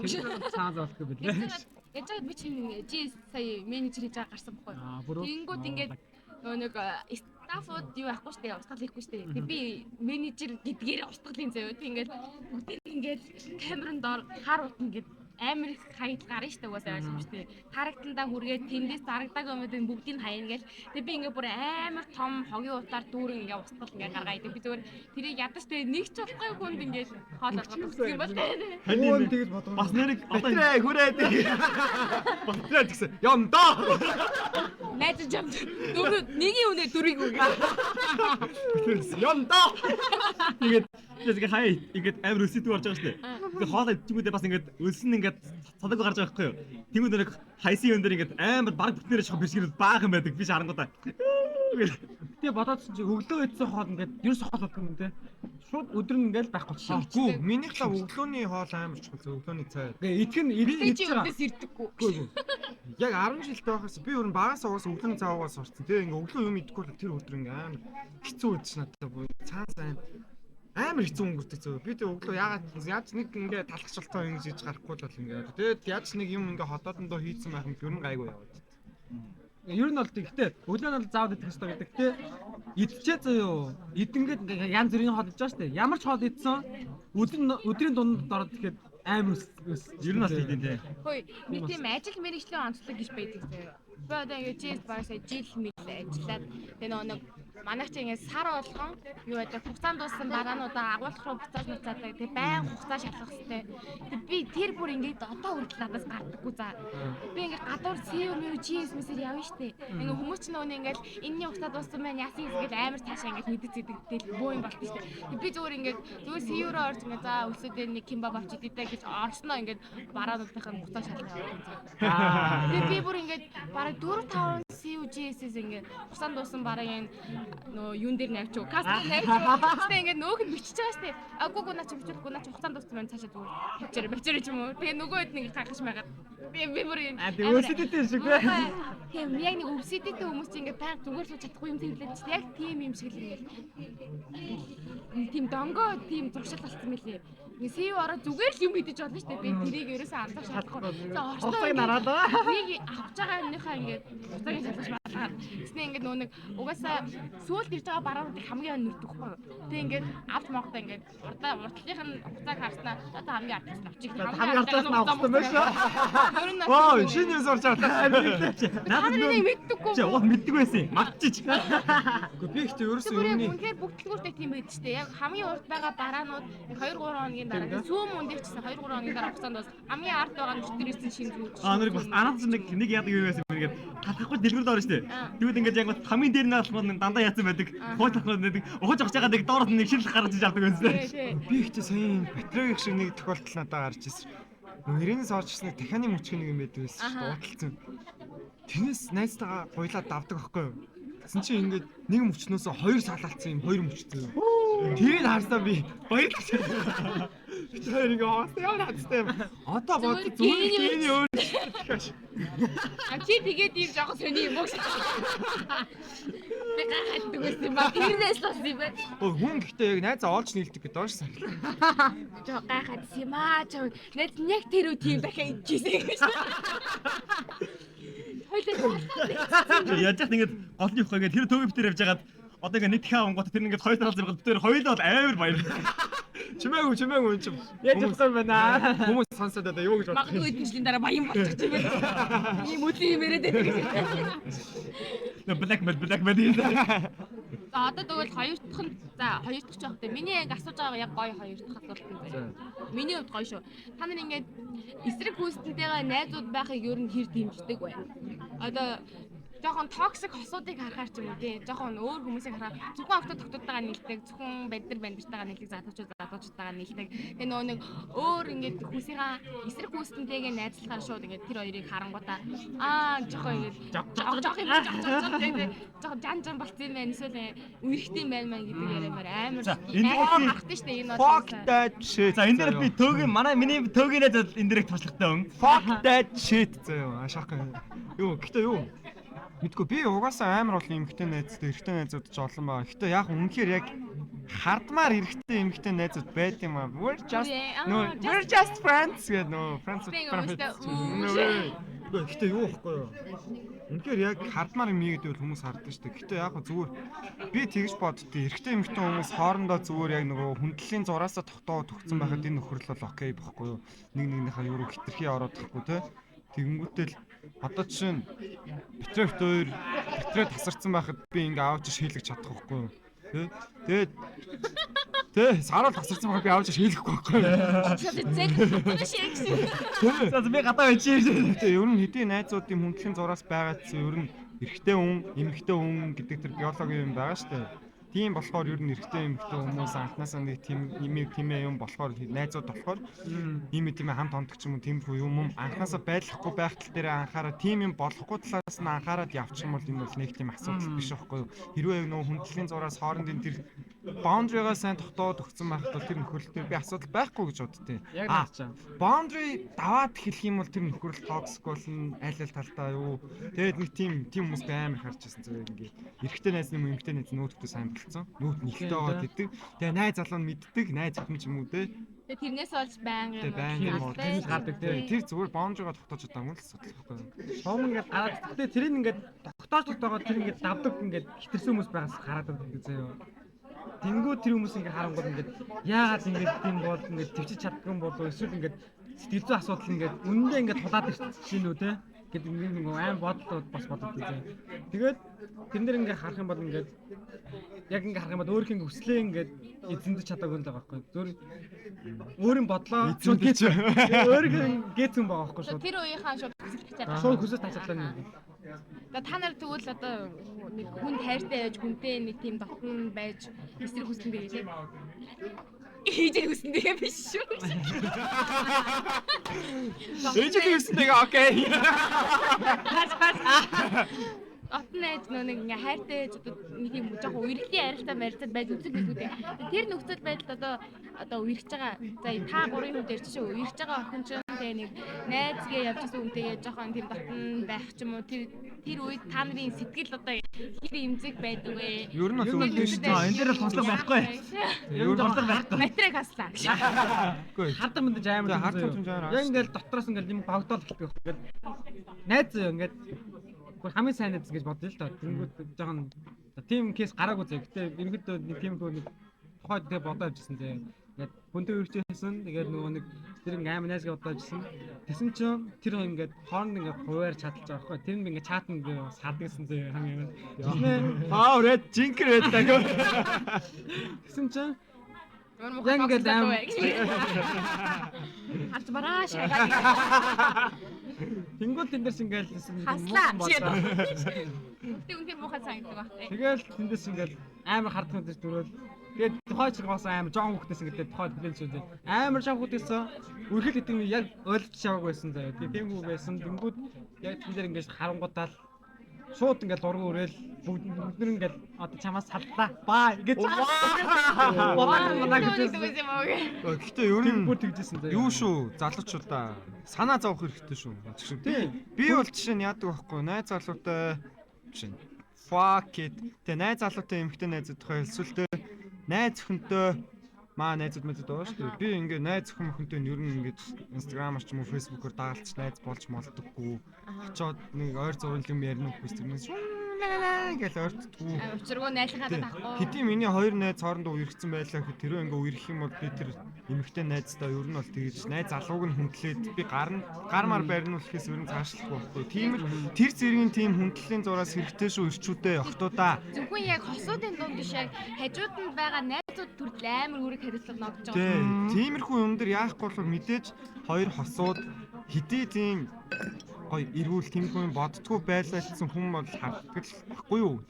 Цааз болтго билээ. Яаж яагаад би чинь GS сая менежер хийж байгаа гарсан байхгүй юу? Тэнгүүд ингээд нөгөө нэг стаффууд юу ахгүй штэ устгал хийхгүй штэ. Тэг би менежер гэдгээр устгалын заяа. Тэг ингээд бүгд ингээд камерын доор хар ут ингээд амар их хаягд гарна штэ угаасаа ойлгомжтой. Харагтандаа хүргээд тэндээс зарагдаг өмөдөө бүгдийг хаяна гэл. Тэгээ би ингээ бүр амар том хогийн утаар дүүрэн ингээ устгал ингээ гаргаа идэв. Би зүгээр тэрийг ядаж тэгээ нэг ч болохгүй хүнд ингээ хоол болгох юм бол. Өвөн тэгж бодгоо. Бас нэрийг одоо Бэтрэ хүрээд. Бэтрэ гэсэн. Ёндоо. Найз жам дөрөв нэгийн үнэ дөрвийг үг. Ёндоо. тэгээд хаяа ингээд амар өсөдөг орж байгаа шүү дээ. Тэгээд хоолой идчихгүүдээ бас ингээд өлсөн ингээд цадаг гарч байгаа байхгүй юу. Тэнгүүд нэг хайсын юм дээр ингээд амар баг бүтнээрээ шох бишгэрэл баахан байдаг биш харангуудаа. Тэгээ бодоодсон чи өглөө идсэн хоол ингээд ерөөс хоол болдог юм те. Шууд өдөр нь ингээл байхгүй болчихсон. Гүү минийх л өглөөний хоол амар чухал өглөөний цай. Тэгээ идэх нь Тэг идэж чи байгаа. өдөөс ирдэггүй. Яг 10 жилтэй байхаас би өөр багаас угаас өглөөний цайгаас сурцсан. Тэгээ ингээ өглөө юм идэхгүй бол тэр өдөр ингээ амар хэцүү үдш надад боо цаан сайн амар хэцүү өнгөрдөг зөө. Би тэг өглөө яаж нэг ингээ талхчлалтай юм хийж гарахгүй л бол ингээ. Тэгээд яаж нэг юм ингээ хотоодондоо хийцэн байх юм ер нь гайгүй яваад. Ер нь бол тэгтээ өглөө нь бол заавал идэх хэрэгтэй гэдэг. Тэ идчихээ зөө. Идэнгээд янз бүрийн хоол идэж байгаа шүү дээ. Ямар ч хоол идсэн өдрийн дунд ороод ирэхэд амар Ер нь бас тийм тий. Хөөе, би тийм ажил мэргэжлийн онцлог гэж байдаг заяа. Би одоо ингээ жил багсаа жил мэл ажиллаад тэгээ нэг манайх чи ингээ сар болгон юу байдаг хугацаанд дууссан бараануудаа агуулгах руу буцааж буцаадаг. Тэгээ байн хугацаа шалгах хэрэгтэй. Тэгээ би тэр бүр ингээ одоо хүртэл надаас гардаггүй за. Би ингээ гадуур CV GS мэсэр явна штэ. Ингээ хүмүүс ч нөгөө ингээ энэний хугацаа дууссан байна яасан гэж амар цаашаа ингээ мэддэг зэдэг бөө юм болт штэ. Би зүгээр ингээ зүгээр CV руу орж ингээ за өсөдөө нэг кимбаб авчид идэ гэж орсноо ингээ бараануудынхаа хугацаа шалгах яваа. Тэгээ би бүр ингээ бараг 4-5 CUGS-с ингээ хугацаанд дууссан бараг энэ нөө юун дээр навчуу каст навчуу гэхдээ ингээ нөөх нь бичиж байгаа штэ агуугүй наа чи бичихгүй наа чи хугацаанд дууссан байна цаашаа зүгээр бачир юм уу тэгээ нөгөө хэд нэг хагаш магаад би бүр юм өвсөдтэй шиг бай. тийм яг нэг өвсөдтэй хүмүүс чи ингээ баян зүгээр сууж чадахгүй юм тэглээд чи яг тийм юм шиг л ингээ тийм донгоо тийм зуршил болсон мөлий ингээ CU ороод зүгээр л юм идэж болно штэ би тэрийг ерөөсөө анзаарч чадахгүй за Хуцаг нараад байгаа. нэг авч байгаа юмныхаа ингээ хуцагийн шалгаж байна. Тэсний ингээ нөө нэг угаасаа сүүлд ирж байгаа бараануудыг хамгийн ань нүрдэхгүй. Тэг ингээ авч моохтой ингээ урдлынх нь хуцааг харснаа одоо хамгийн ардаас авчих. Хамгийн ардаас нь авах юм байна шүү. Вау, шинэ юм сурч авлаа. Надад нэг мэддэггүй. Чи уул мэддэг байсан. Магчиж. Гэхдээ би ихтэй ерөөсөө Зүгээр өмнө үнэхээр бүгдлгүүртэй тийм байд штэ. Яг хамгийн урд байгаа бараанууд 2-3 хоногийн дараа сүүм үндэр чсэн 2-3 хоногийн дараа хугацаанд бас хамгийн ард байгаа нь 49 шинэ зүүж. Нэг бас араас нэг яадаг юм байсан юм ингээд талахгүй дэлгүрд орно шүү дээ. Тэгвэл ингээд яг хамгийн дээр нь алхмууд дандаа яатсан байдаг. Хууч талхууд байдаг. Ухаж авч байгаа нэг доороос нэг шил гаргаж иж авдаг байсан. би ихтэй сая Петрэг шиг нэг тохиолдол надад гарч ирсэн. Нэрээс орчихсныг дахианы мөчг нэг юм байдаг байсан шүү дээ. Уудалцсан. Тэрнээс найзтайгаа гуйлаад давдаг байхгүй юу? Тэсэн чи ингээд нэг мөчнөөсөө хоёр салаалцсан юм хоёр мөчтэй. Тэгээд харсаа би баярлалаа. Би тэр ингээ хоостой яваад хацтай. Одоо бод зүгээр тийм өөр. А чи тэгээд ийм жоохон сони юм уу? Би гайхдаг байсан юм ба. Тэрнээс л бас юм байна. Хүн гэхдээ яг найзаа олж нийлдэг гэдэг доош сан. Жоо гайхаад юм аа. Найз нь яг тэр үе тийм дахиад идчихсэн гэж. Хойлоо. Яаж яах ингээд голны ухаа ингээд тэр төвөв дээр явж хагаад одоо ингээд нэг дахиад онгот тэр ингээд хоёр талаас байгаа тэр хоёулаа бол амар баяр. Чимээгүй юм чи. Яаж авсан юм байна. Хүмүүс сонсоод одоо юу гэж бодох Магадгүй эдгээр дараа баян болчих юм байна. Ийм үгүй юм яриад байдаг. Black man. За одоо тэгвэл хоёр дахь нь за хоёр дахь ч явахтай. Миний яг асууж байгаа яг гоё хоёр дахь асуулт юм байна. Миний хувьд гоё шүү. Та нар ингээд эсрэг хүүстэнтэйгээ найзууд байхыг ер нь хэр дэмждэг вэ? Одоо жоохон токсик хосуудыг харахаар ч юм уу тий. Жоохон өөр хүмүүсийг харахаар зөвхөн автод тогтоодтойгоо нийлдэг, зөвхөн бандартайгаа нийлдэг, залуучуудтайгаа нийлдэг. Тэгээ нөгөө нэг өөр ингээд хүмүүсийн эсрэг хүүстэнтэйгээ найзлахаар шууд ингээд тэр хоёрыг харангуудаа жоохон ингээд жоохон жан болцсон юм байна. Эсвэл үерхтэй юм байна гэдэг яриамаар амар харахтай шүү дээ энэ бол. Fuck that shit. За энэ дээр би төөгийн миний төөгийн найз энэ дээр туслахтай юм. Fuck that shit зөө. Шахах. Юу гэхдээ юу? Мэдгүй би угаасаа амар бол эмхтэй найзтай эрэгтэй найзууд ч олон байгаа. Гэхдээ яг үнэхээр яг хардмаар эрэгтэй эмхтэй найзууд байд юм аа. We're just friends гэдэг нөө friends with benefits. Гэхдээ юу ихгүй юу? Үнэхээр яг хардмаар юм ийгэдэг бол хүмүүс харддаг шүү дээ. Гэхдээ яг зүгээр би тэгж боддتي. Эрэгтэй эмэгтэй хүмүүс хоорондоо зүгээр яг нөгөө хүндлийн зураасаа тогтооод өгсөн байхад энэ нөхрөл бол окей байхгүй юу? Нэг нэгнийхээ юу хитрхи ороод тахгүй те. Тэгэнгүүтэл одоо жишээ нь битрэгт хоёр битрэг тасарсан байхад би ингээ авч шийлгэж чадах байхгүй юу? Тэгээд сарал тасарсан байхад би авч шийлгэхгүй байхгүй юу? За би гадаа байж шээ. Тэ ер нь хэдийн найзуудын хүндлийн зураас байгаа гэсэн ер нь эрэгтэй хүн, эмэгтэй хүн гэдэг тэр биологи юм байгаа шүү дээ. Тийм болохоор ер нь эрэгтэй эмэгтэй хүмүүс анхнаасаа нэг тийм юм болохоор найзууд болохоор ийм хамт ондог ч юм уу тиймэрхүү юм анхнаасаа байлахгүй байх тал дээр анхаараа тийм юм болохгүй талаас нь анхаарад явчих юм бол энэ бол нэг тийм асуудал биш байхгүй юу. Хэрвээ нөгөө хүндлийн зураас хоорондын тэр boundary-гаа сайн тогтоод өгсөн байхад бол тэр нөхөрлөл дээр би асуудал байхгүй гэж боддتي. Яг наач. Boundary даваад эхлэх юм бол тэр нөхөрлөл toxic болно аль аль талдаа юу. Тэгээд нэг тийм хүмүүс амар харж байсан зэрэг ингээд эрэгтэй найз юм эмэгтэй найз нүүдтэй сайн болцсон. Нүүд нэгтэй байгаа гэдэг. Тэгээ найз залуу нь мэддэг, найз охин ч юм уу те. Тэгээ тэрнээс болж байнга тэрнээс гардаг те. Тэр зүгээр boundary-га тогтоож чадаагүй л асуудал байхгүй. Шоом ингээд гараад гэхдээ тэрийг ингээд тогтоож байгаа тэр ингээд давдаг ингээд хитэрсэн хүмүүс байгаас гараад байдаг заяа. Тэнгүү тэр хүмүүс ингээ харангууд ингээд яагаад ингэж тийм бол ингээд төвчж чаддгүй юм болов эсвэл ингээд сэтгэл зүйн асуудал ингээд үнэндээ ингээд тулаад ирчихсэн үү те гэдэг нэг аим бодлоо бас боддог тийм. Тэгээд тэр нэр ингээ харах юм бол ингээд яг ингээ харах юм бол өөрийнхөө хүслээ ингээд эзэмдэж чадаагүй л байгаа байхгүй. Зөв өөрийн бодлоо өөрийнхөө гээцэн байгаа байхгүй шүү. Тэр үеийнхаа шууд хүсэлж чадаа. Шууд хүсэж тажиглаа нэг. Та нар тэгвэл одоо нэг хүнд хайртай байж хүнтэй нэг тийм дотн байж эсрэг хүссэн дээ тийм. Ээжээ хүссэн дээ биш шүү. Ээжээ хүссэн дээ окей. Отон найз нэг ингээ хайртай байж одоо нэг юм жоохон үерхлийн арилтаа марилцаад байж үзэг гэдэг үү. Тэр нөхцөл байдал одоо үерхэж байгаа. За та гурийн хүн дээр чинь үерхэж байгаа охин ч тэгээ нэг найзгээ явжсэн үнтэйгээ жоохон тэр дотн байх ч юм уу тэр үед та нарын сэтгэл одоо хэр имзэг байдаг вэ? Ер нь бол үнэхээр шүү дээ. Энэ дээр тослог байхгүй. Ер нь тослог байхгүй. Матрик хаслаа. Үгүй. Хардан мэдэж амар Хард хэмжээ амар. яг ингээд дотроос ингээд юм багтаал эхэлдэг байна. Ингээд найз ингээд хамгийн сайн найз гэж бодъё л та. Тэнгүүд жоохон тийм кейс гараагүй зэ. Гэтэ ерөнхийдөө нэг тийм нэг тухайд тэгээ бодоо авчихсан зэ. Ингээд бүнтэй үрчээсэн. Тэгээд нөгөө нэг тэр ингээд амар найз гэж бодоо авчихсан. Тэсэн чинь тэр ингээд хооронд ингээд хуваар чадлж байгаа байхгүй. Тэр нь ингээд чатн ингээд садгсан зэ хамгийн юм. Red jinker байдаг. Тэсэн чинь Яг ингээд амар Харж бараа шагаад. тэнгууд тэндээс ингээд Хаслаа. Тэг үнтэй муухай санагддаг баг. тэгэл тэндээс ингээд амар хардхан дээр дөрөөл тэгээд тухай ч бас амар жоон хүүхдээс ингээд тухай плэн шүү дээ. Амар жоон хүүхдээс үргэлж гэдэг нь яг ойлгож чаваагүй байсан заяа. Тэгээд тиймгүй байсан. Тэнгууд яг тэн дээр ингээд харангуутаал шууд ингээд дургу өрөөл бүгд ингээд одоо чамаас саллаа. Баа гэж. Гэхдээ ер нь бүр тэгжсэн заяа. юу шүү залуучуудаа санаа зовох хэрэгтэй шүү. Тийм. Би бол жишээ нь яадаг байхгүй найз залуутай жишээ нь fuck it. Тэ найз залуутай эмэгтэй найзууд тухай хэлсүүлтэй найз өхөнтэй маа найзууд мэдээд байгаа шүү дээ. Би ингээ найз өхөн өхөнтэй ер нь ингээ Instagram-аар ч юм уу Facebook-оор дагалдч найз болж молдоггүй. Очоод нэг ойр зургийн юм ярина хүмүүс тэрнээс гэж ойртдгүй. Учиргүй найзлахаа тахгүй. Хэдий миний хоёр найз хоорондоо үерхсэн байлаа гэхэд тэрөө ингээ үерх юм бол би тэр эмэгтэй найздаа ер нь бол тэгж найз залууг нь хүндлээд би гармаар бариулахээс ер нь цаашлахгүй байхгүй. Тиймэр тэр зэргийн тийм хүндлийн зураас хэрэгтэй шүү ирчүүдээ охтуудаа. Зөвхөн яг хосуудын дунд биш яг хажууд нь байгаа найзууд төрөл амар үүрэг хариуцлага ногдож байгаа. Тиймэрхүү юм дээр яахгүй болохоор мэдээж хоёр хосууд хэдий тийм гой эрүүл тэмхүү юм боддгоо байлаалсан хүн бол харддаг байхгүй юу?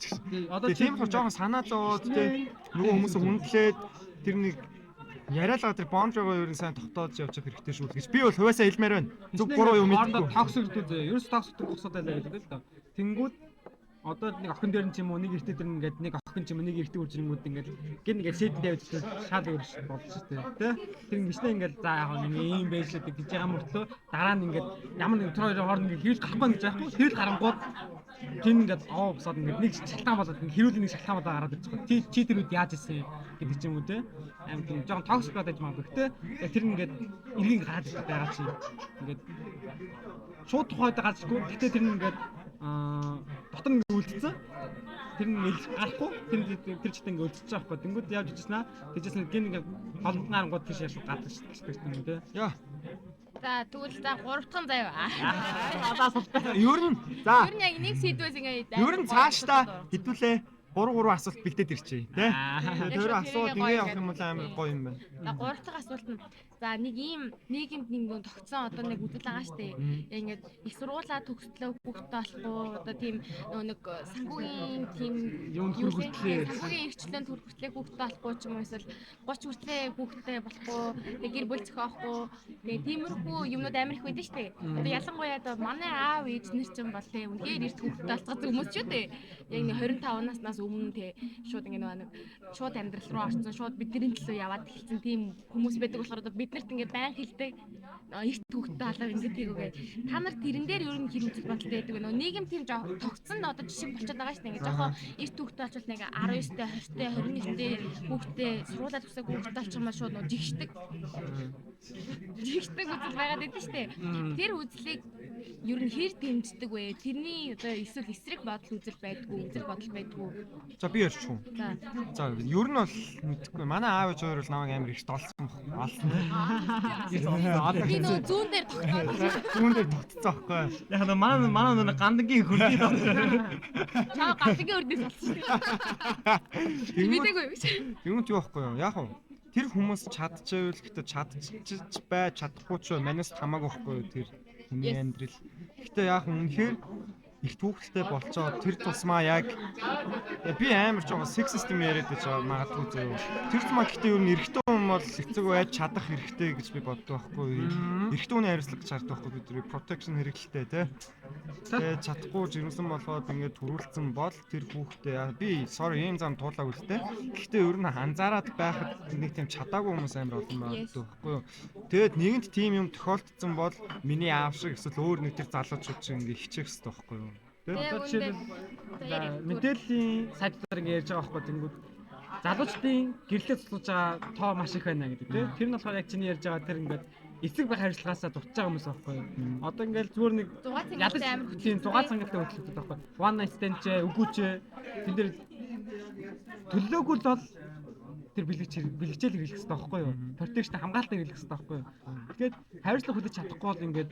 Одоо тийм болохоор жоохон санаа зовоод тийм нөгөө хүмүүсээ хүндлээд тэр нэг яриалгаа тэр бондрогоо ер нь сайн тогтоож явж явах хэрэгтэй шүү гэж би бол хувьасаа хэлмээр байна. Зөв буруу юм мэдгүй. Токсик дүү. Ерөөс токсик босоод байлаа гэдэг л да. Тэнгүүд одоо нэг охин дээр нь ч юм уу нэг эртээ дээр ингээд нэг охин ч юм уу нэг эртээ үржингүүд ингээд гин ингээд сэт тавьж шал өрш болж тээ. Тэр ингэснэ ингээд за яг нэг юм байж л гэж байгаа мөртлөө дараа нь ингээд ямар нэг тэр хоёрын хооронд ингээд хэрүүл гарахгүй гэж яахгүй. Тэр л гарангууд гин ингээд босоод ингээд нэг шалтгаан болоод хэрүүлийн нэг шалтгаан болоод гараад ирчих. Чи тэр үед яаж ийсэн гэдэг ч юм уу те. Аим тийм жоохон токсик бодож магадгүй те. Тэр ингээд эргийн гараад ирэх байгаа чи ингээд шууд тухайд гарчгүй. Гэтэ тэр нь ингээд дотор нь үлдсэн. Тэр нь гарахгүй. Тэр чигт ингээд үлдчихэж байгаа байхгүй. Тэнгүүд явж ижсэн аа. Тэжсэн гин ингээд холонгоор гот тийш яшгүй гадаг шүү дээ тэ. Яа. За тэгвэл за 3 дахь заяа. Ер нь за Ер нь яг нэг сэдвээс ингээд ер нь цаашдаа хэдүүлээ 3 асуулт бэлдээд ирчээ тий. Тэр асуулт ингээ явах юм бол амар гоё юм байна. За 3 дахь асуулт нь за нэг ийм нийгэмд нэг тогтсон одоо нэг үзэл байгаа штэ. Ингээд их сургуулаа төгслөө хүүхдтэй болохгүй одоо тийм нэг санхүүгийн тийм Юунд хүргэлтлээ. санхүүгийн эрхчлэн төрөлхтлээ хүүхдтэй болохгүй ч юм уу эсвэл 30 хүртлээ хүүхдтэй болохгүй тэг гэр бүл зохиохгүй тэг тиймэрхүү юмнууд амар их байдаг штэ. Одоо ялангуяа одоо манай аав ээж нар ч юм бол тэг үнээр эрт хүүхдтэй болцгоц хүмүүс ч үү. Яг нэг 25 наснаас өмнө тэг шууд ингээд нэг шууд амьдрал руу орсон шууд бидний төлөө яваад эхэлсэн тийм хүмүүс байдаг болохоор одоо биднэрт ингээд байн хэлдэг эрт хүүхдтэй болоо ингээд хийгөөгээ та нар тэрэн дээр ер нь хэр үзэл бодолтой байдаг вэ? Нийгэм тийм тогтсон одоо жишээ болчиход байгаа шүү дээ. Ингээд жоохон эрт хүүхдтэй болчихвол нэг 19-тэй 20-тэй 21-тэй хүүхдтэй сургуулаа төгсөөг хүүхдтэй болчих юм бол шууд нөө жигшдэг үзэл байгаад байдаг шүү дээ. Тэр үзлийг ер нь хэр дэмждэг вэ? Тэрний одоо эсвэл эсрэг бодол үзэл байдгүй үзэл бодол байдгүй. За би ярьчих уу. За. За ер нь бол мэдхгүй. Манай аав ээж хоёр бол намайг амар ихт олсон Би нөө зүүн дээр тогтоод зүүн дээр тогтцсон байхгүй. Яг нөө манай нөө гандангийн хөрдий доо. чаа галгийн өрдөөс олсон шүү дээ. Мэдээгүй юу? Юм юу байхгүй юу? Яг уу. Тэр хүмүүс чадчихвэл гэхдээ чадчих бай чадахгүй ч манайс хамаагүй байхгүй юу тэр хүний амьдрал. Гэхдээ яг үнэхээр их түүхтэй болцоо тэр тусмаа яг би амар ч сексист юм яриад байж байгаа магадгүй зөө. Тэр тусмаа гэхдээ ер нь эрэгтэй хүн бол эцэг байж чадах хэрэгтэй гэж би боддог байхгүй юу. Эрэгтэй хүний хариуцлага гэж хардаг байхгүй бид protection хэрэгтэй тий. Тэгээ чадахгүй жирэмсэн болоод ингээд төрүүлсэн бол тэр хүүхдээ би sorry ийм зам туулаагүй л тий. Гэхдээ ер нь анзаараад байхад нэг тийм чадаагүй хүмүүс амар олон байдаг байхгүй юу. Тэгээд нэгэнт тийм юм тохиолдсон бол миний аав шиг эсвэл өөр нэг тэр залуучууд шиг ингээд хичээх хэрэгтэй байхгүй юу. Одоо жишээлбэл мэдээллийн сайдаар ингэ ярьж байгаа байхгүй тэнгүүд залуучдын гэрлээ цуцлаж байгаа тоо маш их байна гэдэг тийм. Тэр нь болохоор яг чиний ярьж байгаа тэр ингээд эцэг байх хариуцлагаасаа дутж байгаа хүмүүс байхгүй юу. Одоо ингээд зүгээр нэг ядаж амар тийм зугаа цангалтай хөтлөгдөд байхгүй. One night stand ч үгүйч тэн дээр төлөөгүй л бол тэр бэлгэжэл хэрэглэх хэрэгтэй байхгүй юу. Protection хамгаалалтаа хэрэглэх хэрэгтэй байхгүй юу. Тэгэхээр хариуцлага хүлээж чадахгүй бол ингээд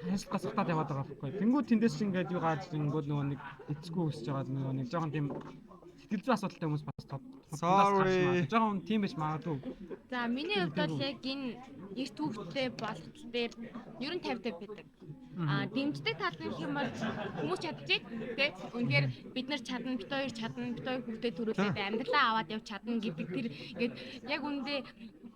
хариуцлагаас ухтаад яваад байгаа байхгүй. Тэнгүүд тэндээс ч ингээд юу гарч ингүүд нөгөө нэг эцгүй өсөж байгаа нөгөө нэг жоохон тийм сэтгэл зүйн асуудалтай хүмүүс бас sorry жоохон тийм байж магадгүй. За миний хувьд бол яг энэ эрт түүхтэй болтол дээр ер нь 50-50 байдаг. Дэмждэг тал нь юм бол хүмүүс чадчих тий. Үнэхээр бид нар чадна, бид хоёр чадна, бид хоёр хүүхдээ төрүүлээд амьдралаа аваад явж чадна гэдэг тэр ингээд яг үндэ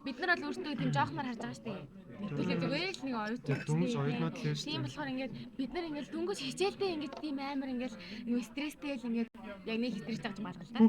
бид нар бол өөрсдөө тийм жоохноор харж байгаа шүү дээ. Тэгэхээр зүгээр л нэг оюутан дүнж оюутнууд л шүү. Тийм болохоор ингээд бид нар ингээд дүнгэж хичээлдээ ингээд тийм амар ингээд нэг стресстэй л ингээд яг нэг стресс тааж байгаа л та.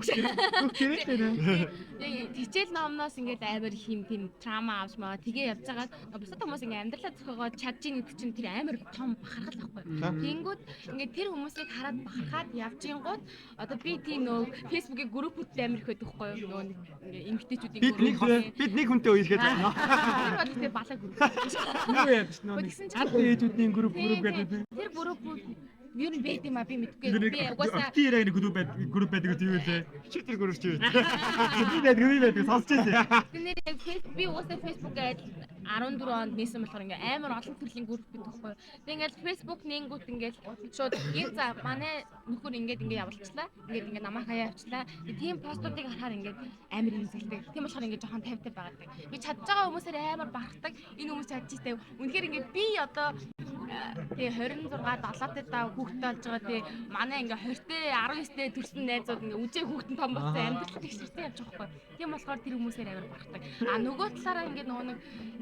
Яг хичээл номноос ингээд амар хим тийм трама авч маа тэгээ явж байгаад бусад хүмүүс ингээд амьдралаа зохиогоод чадж ийн гэдэг чинь тэр амар том бахархал байхгүй. Тэнгүүд ингээд тэр хүмүүсийг хараад бахархаад явж ингууд одоо би тийм нөө фэйсбүүкийн группүүдтэй амар их байдаг байхгүй юу? Нөө ингээд эмгтээчүүдийн групп. Бид нэг хүнтэй уйлгээд байна. Тэр бол тийм балаа групп. Юу яаж нөө цаад ээжүүдийн групп гэдэг. Тэр группүүд ер нь байт юм а би мэдгүй. Би угаасаа актив яг нэг групп байдаг тийм үү те. Чи тэр групп чи. Би байдаг сонсч байсан. тэр би угаасаа фэйсбүүкээр 14 онд нээсэн болохоор ингээ амар олон төрлийн групп байдаг байхгүй. Тэг ингээл фэйсбүүк нэнгүүт ингээл шууд за манай нөхөр ингээд явуулчлаа. Ингээд намайг хаяа авчлаа. Тийм постуудыг харахаар ингээд амар имзэлдэг. Тийм болохоор ингээд жоохон 50-50 байгадаг. Би чадж байгаа хүмүүсээр амар бахархдаг. Энэ хүмүүс чадчихтэй. Үнэхээр ингээд би одоо тэгээ 26 70-тай хүүхдтэй болж байгаа тий манай ингээ 20-тэй 19-тэй төрсэн найзууд ингээ үжээ хүүхдэн том болсон амьдрал тэгшэртэй явж байгаа байхгүй. Тийм болохоор тэр хүмүүсээр амар бахархдаг. Нөгөө талаараа ингээ нөгөө нэг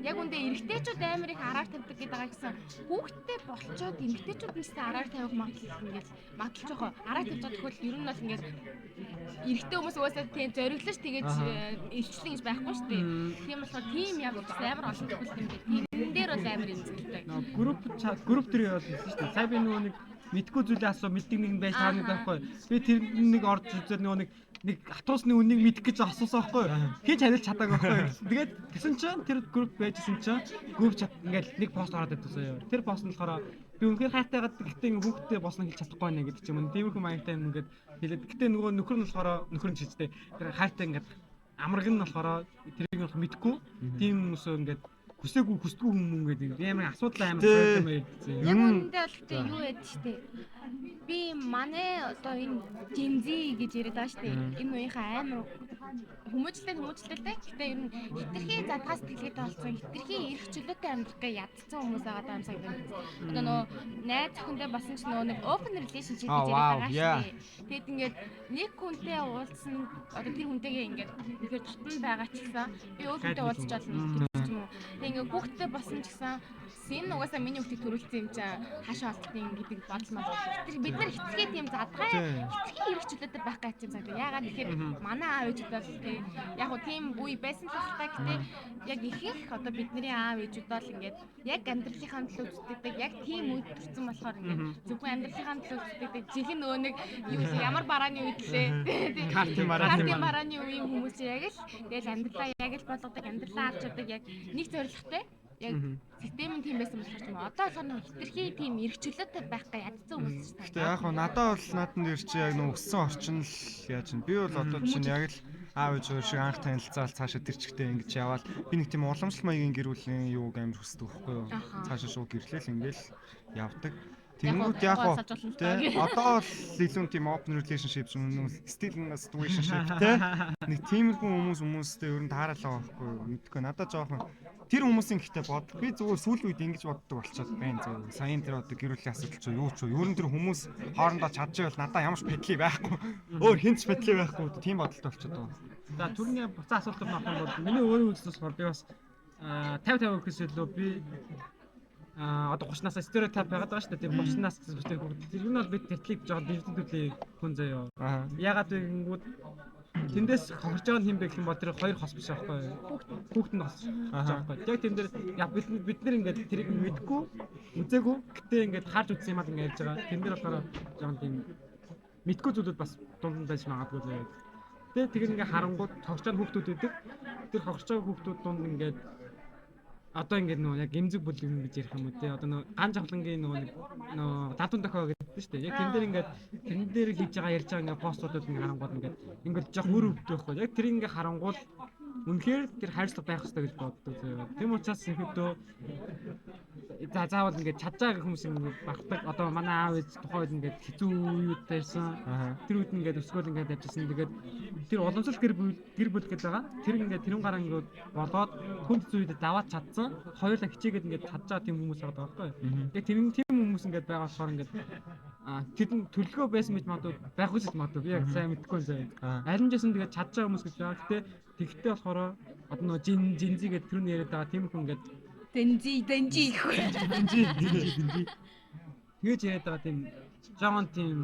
яг үндэ эрэгтэйчүүд амар их араар тавьдаг гэдэг байгаа гэсэн хүүхдтэй болчоод эмэгтэйчүүд нь ч араар тавих магадлал ингээ магадлал жоохон араар тавьж байгаа тохиол ер нь бол ингээ эрэгтэй хүмүүс угаасаа тийм зориглож тэгэж илчлэн гэж байхгүй шүү дээ. Тийм болохоор тийм явж амар олон тохиол юм дээ. Тэрэн дээр бол амар имзэлдэг. Групп төр явуулсан шүү дээ. Сая би нөгөө нэг мэдгүй зүйлээ асуу мэддэг нэг байж таарна байхгүй. Би тэр нэг орж үзэл нөгөө нэг атуусны үнийг мэдэх гэж асуусан байхгүй. Хийж харилж чадаагүй байхгүй. Тэгээд гэсэн чинь тэр групп байжсэн чинь групп чат ингээл нэг пост ороод байсан заяа. Тэр пост нь болохоор би үнхээр хайтайгаад гэхдээ ингээ хүүхдтэй босно хэлж чадахгүй байна гэдэг ч юм уу. Тиймэрхүү маягтай юм ингээд хэлээд гэхдээ нөгөө нөхөр нь болохоор нөхөр нь чижтэй тэр хайтай ингээд амраг нь болохоор тэрийг нь мэдгүй тийм хүмүүсөө ингээд хүсээгүй хүсдэггүй хүмүүс ингээд ямар асуудал амар проблем байдаг. Яг үүндээ бол тэ юу яд штэ. Би манай одоо энэ Genzi гэж яриад байгаа штэ. Энэ үеийнхээ амар хүмүүжлээ. Гэхдээ ер нь хитрхи задгаас тэлгээд олцсон хитрхи эрх чөлөөтэй амьдрахыг ядцсан хүмүүс байгаа юм шиг байна. Одоо нөө найз охиндоо басан ч нөө нэг open relationship гэж яриад байгаа штэ. Тэгэд ингээд нэг хүнтэй уулзсан одоо тэр хүнтэйгээ ингээд тэгэхээр тутан байгаа ч гэсэн би өөр хүнтэй уулзч болно гэж юм уу. Тэг ингээд хүүхдтэй басан ч гэсэн энэ угаасаа миний хүүхдийг төрүүлсэн юм чинь хаашаа олдтын гэдэг бодлоо. Бид нар хитрхи тийм задгай хитрхи эрх чөлөөтэй байх гэж юм санагдав. Яагаад тэгэхээр манай аав ээжүүд бол яг уу тийм үе байсан л багтаа гэхдээ яг их одоо бидний аав ээжүүд бол ингээд яг амьдралынхаа төлөө зүтгэдэг яг тийм үед төрсэн болохоор ингээд зөвхөн амьдралынхаа төлөө зүтгэдэг жинхэнэ нөө нэг юу ямар барааны үед лээ Картын барааны үеийн хүмүүс яг л тэгэл амьдралаа яг л болгодог амьдралаа авч чаддаг яг нэг зорилготой яг систем нь тийм байсан болохоор ч юм одоо л нэг хитрхи тийм эрх чөлөөтэй байх га ядцсан хүмүүс шүү дээ. Гэтэ яг хоо надад бол наадан дээр чи яг нөө өссөн орчин л яаж юм. Би бол одоо чинь яг л аав ээж өөр шиг анх танилцаал цаашаа тэр чигтээ ингэж яваал би нэг тийм уламжлал маягийн гэр бүлийн юуг амар хүсдэг байхгүй юу. Цаашаа шууд гэрлээл ингээл явдаг. Тэнгүүд яг хоо тий одоо л илүү тийм open relationship still in a situationship тий нэг тиймэрхүү хүмүүстэй ер нь тааралаа байхгүй юу. Мэдхгүй надад жоохон тэр хүмүүсийн гэхдээ бод би зүгээр сүүл үед ингэж боддог болчиход байна зөө. Саяын тэр одоо гэр бүлийн асуудал ч юу ч юу. Ер нь тэр хүмүүс хоорондоо чадчихвал надад ямар ч бэдли байхгүй. Өөр хинч бэдли байхгүй. Тийм бодолтой болчиход байгаа. За түрний буцаа асуулт нь авах юм бол миний өөрийн үзлээс болохоор би бас 50 гэхээс илүү би одоо 30-наас стереотип байгаад байгаа шүү дээ. Тийм 30-наас тэр хүүхд. Тэр нь бол бид тэртлийг жоохон дижиталлуулээ хүн заяа. Ягаад гэвэл тэндээс хохирж байгаа нь хин бэ гэх юм бол тэр хоёр хос биш аахгүй юу? Хүүхэд нь хос аахгүй. Яг тэн дээр яг бид нар ингээд тэрийг мэдгүй үзээгүй. Гэтэ ингээд харж үзсэн юм аа ингээд ярьж байгаа. Тэн дээр болохоор жоохон тийм мэдгүй зүйлүүд бас дунд байж магадгүй заяа. Тэр ингээд харангууд хохирж байгаа хүүхдүүд байдаг. Тэр хохирж байгаа хүүхдүүд дунд ингээд одоо ингээд нөгөө яг эмзэг бүлэг гэж ярих юм уу те одоо нөгөө ган жавхлангийн нөгөө татун дохоо гэдэг шүү дээ. Яг тэн дээр ингээд тэн дээр хийж байгаа ярьж байгаа ингээд постуудад ингээд харангууд ингээд жоох үр өвдөх байхгүй. Яг тэр ингээд харангуул үнэхээр тэр хайрцаг байх хэрэгтэй гэж боддог заяа. Тэм учраас ихэвчлэн заавал ингээд чадж байгаа хүмүүс ингээд багтдаг. Одоо манай аав ээж тухайд ингээд хэцүү үед байсан. Тэр үед ингээд өсгөл ингээд явжсэн. Тэгээд тэр уламжлалт гэр бүл гэдэг байгаа. Тэр ингээд тэрэн гараа ингээд болоод хүн хэцүү үед даваад чадсан. Хоёулаа хичээгээд ингээд чадж байгаа тийм хүмүүс байгаа байхгүй. Яг тийм хүмүүс ингээд байгаа болохоор ингээд тэдэн төлөвлөгөө байсан мэт магадгүй байх үсэж магадгүй. Би яг сайн мэдэхгүй заяа. Аль нь жисэн тэгээд чадж байгаа хүмүүс гэж байгаа. Гэтэ тэгтээ болохоор одоо нөгөө Genzi гэдэг тэр нь яриад байгаа тийм хүн ингээд Genzi тэгэж яриад байгаа тийм жоохон тийм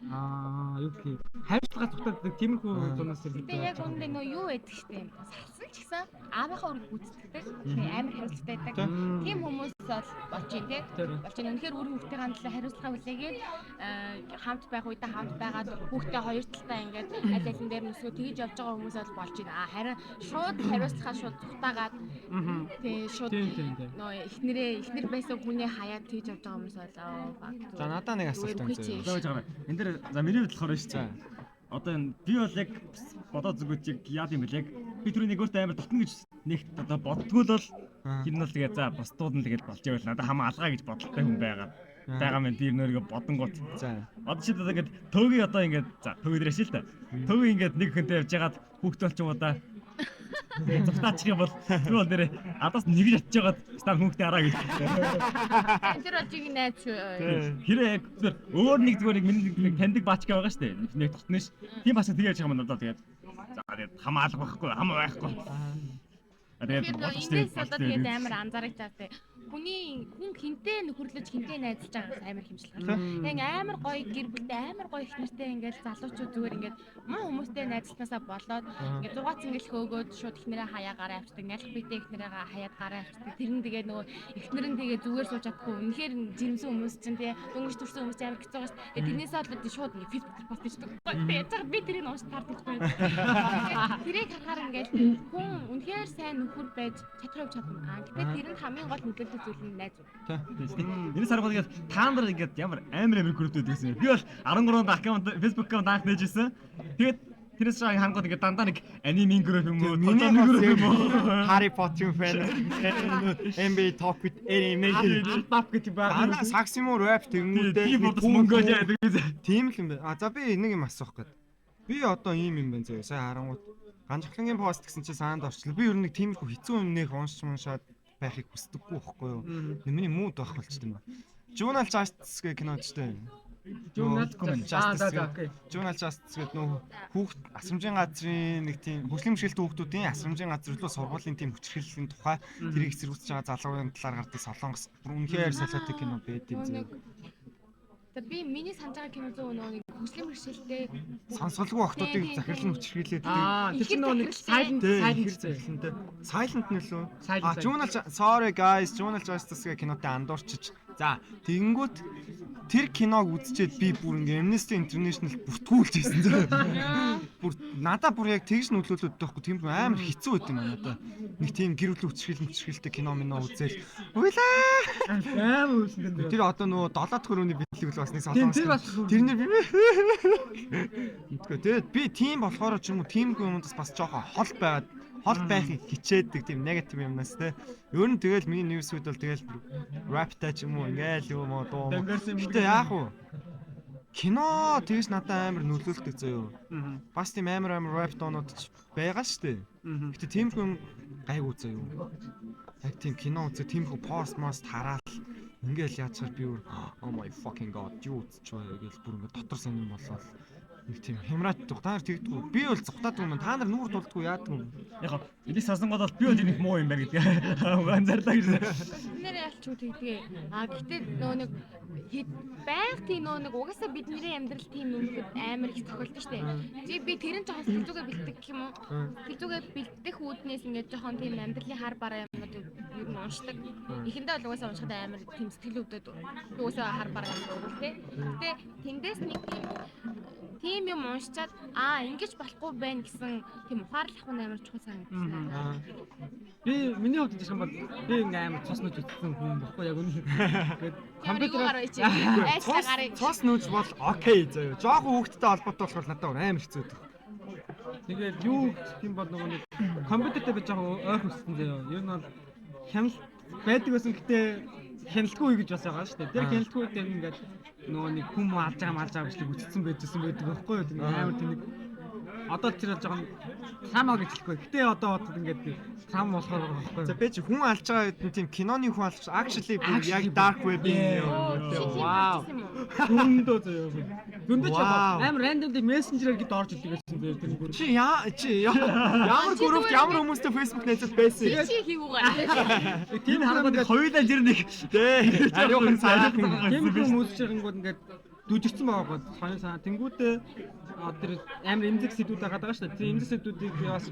юу гэх юм хайрцагаас тогтоодог тиймэрхүү зунаас ирдэг. Тэгээ яг үндэ нөө юу байдаг штеп. Салсан ч гэсэн аавынхаа үрийг гүйцэтгэдэг. Тэгээ амар хариуцлагатай байдаг. Тийм хүмүүс бол болж юм те. Болж юм. Үнэхээр үр хүүхдийн хандлага хариуцлага үлээгээд хамт байх үедээ хамт байгаад хүүхдээ хоёр талдаа ингээд аль алин дээр нүсгөө тэгж явж байгаа хүмүүс бол болж байна. Харин шууд хариуцлагаа шууд цухтаагаад тэгээ шууд нөө эхнэр байсан хүний хаяад тэгж явж байгаа хүмүүс бол За надаа нэг асуулт байна. Энд дээр за миний хувьд болохоор шүү дээ. Одоо би бол яг бодоод зүгөөч яад юм бэл яг би түрүүний өөртөө амар дотно гэж нэг одоо боддггүй л хин нь л тэгээ за бусдууд нь тэгээд болж байвал надад хамаа алгаа гэж бодолтой хүн байгаа мэн би нөргөө бодонгууд. За одоо чи одоо ингээд төвгийн одоо ингээд за төвөдрөөш л та. Төвгийн ингээд нэг хүнтэй явж хагаад хүүхд болч юм удаа зогтаачих юм бол тэр бол нэрээ адаас нэгж атж байгаад стан хүүхдээ араа гэж. Тэр очиг найз шүү. Хэрэг өөр нэг зүгээр нэг миний таньдаг баачка байгаа шүү дээ. Нэг тотнош. Тийм бас тэгэж байгаа юм надад тэгээд за тэгээд хамаалах байхгүй хамаа байхгүй. Тэгээд эндээс одоо тэгээд амар анзаарч байгаа. Хүн хинтээ нөхөрлөж хинтээ найзалж байгаас амар хэмжлэг. Яг амар гоё гэр бүлтэй амар гоё их нэртэй ингээд залуучууд зүгээр ингээд маа хүмүүстэй найзлахнаасаа болоод ингээд 6 цэнгэл хөөгөөд шууд ихнэрээ хаяа гараа авчдаг. Нялх битэй ихнэрээ хаяад гараа авчдаг. Тэр нь тэгээд нөгөө ихнэр нь тэгээд зүгээр сууж чадахгүй. Үнэхээр жирэмсэн хүмүүс чинь тий дөнгөж төрсэн хүмүүс амар хэцүү байгаа шүү. Тэгээд тэрнээсээ болоод шууд ингээд фейсбુક пост хийдэг. Тэгээд яг би тэрийг уншиж таардаг байхгүй. Тэрийг харахаар ингээд хүн үнэхээр сайн нөхөр байж чадхав чадна. Гэтэ тэр нь хамгийн гол нөлөөлж зөвлөх зүйл нь найз. Энэ саргууд ингээд та нар ингээд ямар амар групп үүдсэн. Би бол 13-нд аккаунт Facebook аккаунт анх нээжсэн. Тэгээд тэрээс хангууд ингээд дандаа нэг анимын групп юм уу, миний групп юм уу. Harry Potter fan NBA Talk with Anime Альбап гэдэг байна. Ана сакс юм уу rap тэгмүүдээ Тийм бодос мөнгөө яадаг гэсэн. тийм л юм байна. За би нэг юм асуух гээд. Би одоо ийм юм байна зөө. Сая харангууд ганжахлангийн пост гэсэн чи саанд орчлоо. Би ер нь нэг тиймэрхүү хэцүү юм нэх уншиж муншаад байхыг хүсдэггүй байхгүй юу? Миний мууд байх болчт юм ба. Journal Justice гэх кино ч тийм. Journal Justice. окей. Journal Justice гэдэг нөх хүүхд асрамжийн газрын нэг тийм хөгжлийн бэрхшээлтэй хүүхдүүдийн асрамжийн газар руу сургуулийн тийм хүчирхийллийн тухай тэрийг эсэргүүцэж байгаа залуугийн талаар гардаг солонгос үнэхээр солиотой кино байд юм зөө. За би миний санаж байгаа кино зөө нэг хөгжлийн бэрхшээлтэй Сонсголгүй охтуудыг захирлан хүчирхийлээд Тэр чинь нэг silent захирлантай. Silent нөлөө. Silent. Journal sorry guys, Journal Justice гэх кинотой андуурчиж. За, тэгэнгүүт тэр киног үзчихэд би бүр ингээ Amnesty International бүртгүүлж байсан зөө. Бүр надаа бүр яг тэгж нөлөөлөд байхгүй тийм амар хэцүү байт юм надаа. Нэг тийм гэр бүлийн хүчирхийлэлтэй кино минь үзэл. Уйлаа. амар үсэн дээ. Тэр одоо нөгөө 7 төгрөгийн бэлтгэл бас нэг солонгос. Тэр бас Тэрнэр тэгээд би тийм болохоор ч юм уу тийм юмдас бас жоохон хол байгаад хол байхыг хичээдэг тийм негатив юмнаас те. Ер нь тэгэл миний ньюсүүд бол тэгэл раптай ч юм уу ингээл юм уу дуу. Гэтэ яах вэ? Кино тэгж надад амар нөлөөлдөг зөө. Бас тийм амар рап доонууд ч байгаа штэ. Гэтэ тийм хүн гайгүй зөө. Яг тийм кино үзээ тийм хүн пост мост хараал ингээл яачаар би өөр oh my fucking god юу үзэж байгаа гэж бүр ингээд дотор сонирн болоод нэг тийм хямраад та нар тэгдэггүй. Би бол зүхтаад юм та нар нүүр дулдаггүй яадаг юм. Яг энийг сонсонгод бол би бол энэ муу юм байна гэдэг. Анзаарлаа гэж. нэр ялч үү тэгдгээ. Гэхдээ нөө нэг байг тийм нөө нэг угаасаа бидний амьдрал тийм юмнууд амар их тохиолдож штэ. Би тэрэн жоохон сэтгэлзүйгээ бэлддэг гэх юм уу? Сэтгэлзүйгээ бэлдэх үүднээс ингээд жоохон тийм амьдралын хар бараа юмнууд юу н уншдаг. Эхэндээ бол угаасаа уншихад амар тийм сэтгэл өвдөд. Угаасаа хар бараа юм уу те. Гэтэ тэндээс нэг тийм юм уншчаад ингэж болохгүй байна гэсэн тийм ухаарлах хүн амар чухал санагдсан. Би миний хувьд гэх юм бол би ингээм амар цус нөж утсан хүн баггүй яг үнэ. Тэгээд Цус нүүж бол окей заяа. Жохон хүүхдтэй холбоотой болохоор надад амар хэцүү байдаг. тэгээд юу гэх юм бол нөгөө нэг компьютертэй би жоохон ойр хүссэн заяа. Ер нь бол хяналт байдаг байсан гэтээ хяналтгүй гэж бас байгаа шүү дээ. Тэр хяналтгүй дээр ингээд нөгөө нэг хүм алж байгаа гэж үзсэн байжсэн байдаг байхгүй юу? Тийм амар тийм нэг одоо тэр бол жоохон самаа гэж хэлэхгүй. Гэтэ одоо бодоход ингээд сам болохоор байхгүй За юу? би чи хүн алж байгаа гэдэг нь тийм киноны хүн алж actually бүр яг dark web юм. Вау. Зөндөө заяа. Зөндөө ч Wow. амар randomly messenger-аар гээд орж идэг байсан заяа тэр бүр. Чи ямар группт ямар хүмүүстэй Facebook найзууд байсан. Чи хийвүүгээ. Тийм харангууд ингээд Хоёулаа жир нэг Тэ. Ариухан сайхан. тийм хүн үзчихэнгүүд ингээд дүжигдсэн байгаа гоо соён сан. Тэнгүүтээ тэр амар эмзэг сэдвүүд байгаа даа шүү дээ. Тэр эмзэг сэдвүүдийг би бас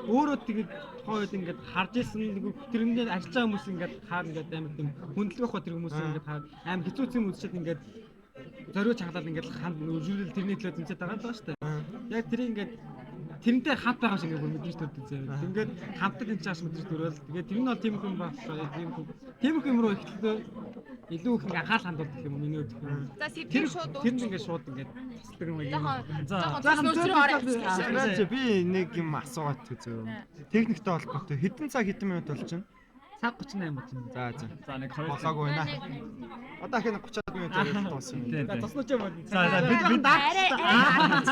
өөрөө тэгээд тухайн үед ингээд харж ирсэн нэг тэрэндээ арч байгаа хүмүүс ингээд хаар ингээд амар тийм хүндлэх ба тэр хүмүүс ингээд хаар амар хэцүү юм үзчихэд ингээд зориуч хангалал ингээд ханд үржүүлэл тэрний төлөө зэмцээд байгаа даа шүү дээ. Яг тэр ингээд тэрнтэй хамт байгаа шиг ингээд мэдэрч төрдөг заяа. Ингээд хамтд энэ чааш мэдэрч төрөөл. Тэгээд тэр нь бол тийм хүн байна. Тийм хүн руу ихтэй илүү их ингээ анхаарал хандуулдаг юм миний хувьд. За сэтгэл шууд Тэр нь ингээ шууд ингээ тасдаг юм аа. жоохон нөөцрөө орой. Би нэг юм асуугаад зөө. Техниктэй холбоотой хэдэн цаг хэдэн минут болж байна? Цаг 38 болж байна. За За нэг 2 болоог байна. Одоо их нэг 30 минут явах тоосон юм. Тоснооч юм байна. За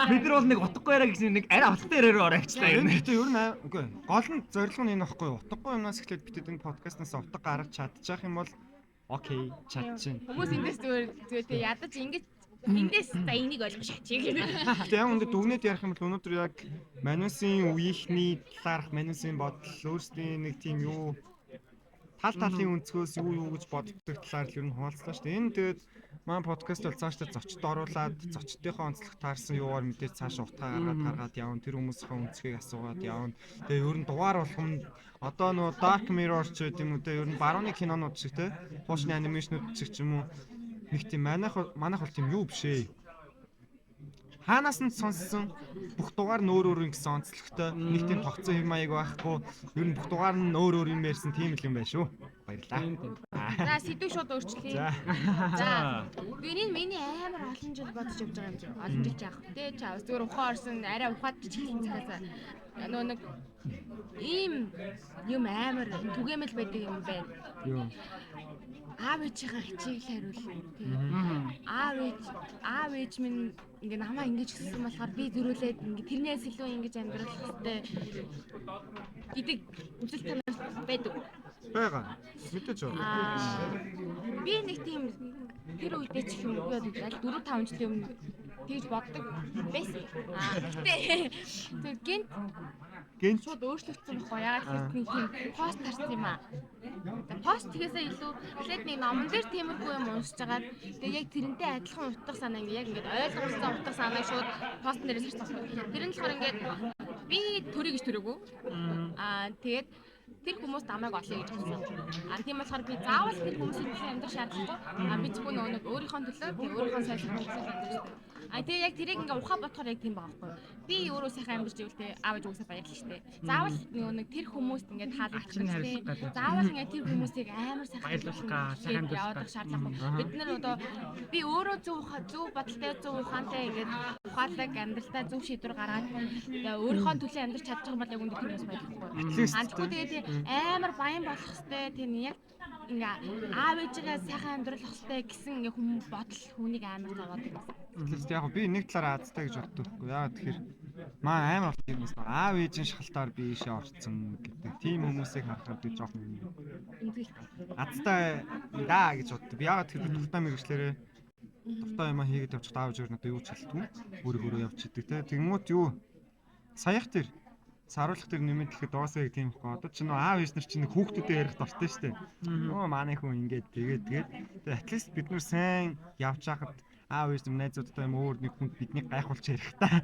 бид нар бол нэг утгагүй яриа гэсэн нэг арай хөлтэй яриа оройчлаа юм. Гэхдээ ер нь үгүй гол нь зорилго нь энэ байхгүй юу? Утгагүй юмнаас эхлээд бид энэ подкастнаас утга гаргаж чадчих юм бол окей чадчихна. Хүмүүс эндээс зүгээр тэ ядаж эндээс за энийг ойлгож шатчих гэх юм. Гэтэ яг ингээд дүгнээд ярих юм бол өнөөдөр яг Манусын үеийнхний талаарх Манусын бодол өөрсдийн нэг тийм юу талын өнцгөөс юу гэж боддог талаар л ер нь хуваалцлаа шүү дээ. Энэ тэгээд маань подкаст бол цаашдаа зочд оруулаад зочдынхоо онцлог таарсан юугаар мэдээж цааш утгаа гаргаад явна. Тэр хүмүүсийнхээ өнцгийг асуугаад явна. Тэгээ ер нь дугаар болгоно. Одоо нөө Dark Mirror ч гэдэг юм уу те ер нь барууны кинонууд шиг те хуучны анимашнууд шиг ч юм уу нэг тийм манайх бол тийм юу биш ээ. Хаанаас нь сонссон бүх дугаар нь өөр өөр гэсэн онцлогтой нэг тийм тогтсон юм аяг байхгүй ер нь бүх дугаар нь өөр өөр юм ярьсан тийм л юм байна шүү. Баярлалаа. За сэдв шууд өөрчлөе. За. За. Миний амар олон жил бодож явж байгаа юм чинь. Олон жил яах вэ? Чаа зүгээр ухаан орсон арай ухаад ч хэлсэн цагаас нөгөө нэг ийм юм амар түгээмэл байдаг юм байна. Юу? Аав ээжийнхээ хичээл хариулна. Аав ээж минь ингээ намаа ингэж хэлсэн болохоор би зөрүүлээд ингээ тэрнээс илүү ингэж амьдрах хэрэгтэй гэдэг үзэл санаа байдаг. Бага. Мэдээж байна. Би нэг тийм тэр үедээ ч юм уу аль 4-5 жилийн өмнө тэгж боддог байсан. Тэг гэнт шууд өөрчлөгдсөн байхгүй яагаад гэвэл нэг тийм пост харсан юм аа. Пост тэгээсээ илүү эхлээд нэг номон дээр тиймэрхүү юм уншиж байгаа. Тэгээ яг тэрнтэй адилхан утга санаа ингээ яг ингээд ойлгомжтой утга санааг шууд пост нэрээс харсан. Тэр нь болохоор ингээд би төрөй гэж төрөөгүй. Тэгээд тэр хүмүүс намайг олъё гэж хэлсэн. Тийм болохоор би заавал тэр хүмүүсийн төлөө амьдрах шаардлагагүй. Би зөвхөн нөгөө өөрийнхөө төлөө өөрийнхөө сайжрах төлөө амьдрах. Тэгээ яг тэрийг ингээ ухаа бодохоор яг тийм байгаа байхгүй. Би өөрөө сайхан амьдарч ивэл аав ээж үгүйсээ баярлах штеп. Заавал нэг тэр хүмүүст ингээ таалагдах штеп. Заавал ингээ тэр хүмүүсийг амар сайхан явуулах шаардлагагүй. Бид нар одоо би өөрөө зөв бодолтой зөв ухаантай ингээ ухаалаг амьдралтай зөв шийдвэр гаргаад өөрийнхөө төлөө амьдарч чадчих юм бол яг үндэ тэр хүмүүс баярлахгүй. Андгүй тэгээд амар баян болох хэвээр тийм яг ингээ аав ээжигээ сайхан амьдрах хэвээр гэсэн ингээ хүмүүс бодол хүнийг амар зовоод байна. Тэгэхээр яг би нэг талаараа азтай гэж боддог байхгүй яа тэгэхээр маа амар болчих юм байна. Аав ээжийн шалтгаар би ийшээ орцсон гэдэг тийм хүмүүсийг харахад би жоохон азтай даа гэж боддог. Би яагаад тэгэхээр дуртай мэрэгчлэрээ дуртай юм хийгээд явчих аав ээж надад юу ч хэлтгүй өөрөө явж идэг те. Тэгмүүд юу саях тэр саруулах тэр нэмэт гэхэд доосоо яг тийм ихгүй. Одоо ч нөө аав ээж нар чинь нэг хүүхдүүдэд ярих дуртай штэ. Нөө манай хүн ингээд тэгээд at least бид нар сайн явж хахад аав ээж юм найзуудтай юм өөр нэг хүнд биднийг гайхуулж ярих та.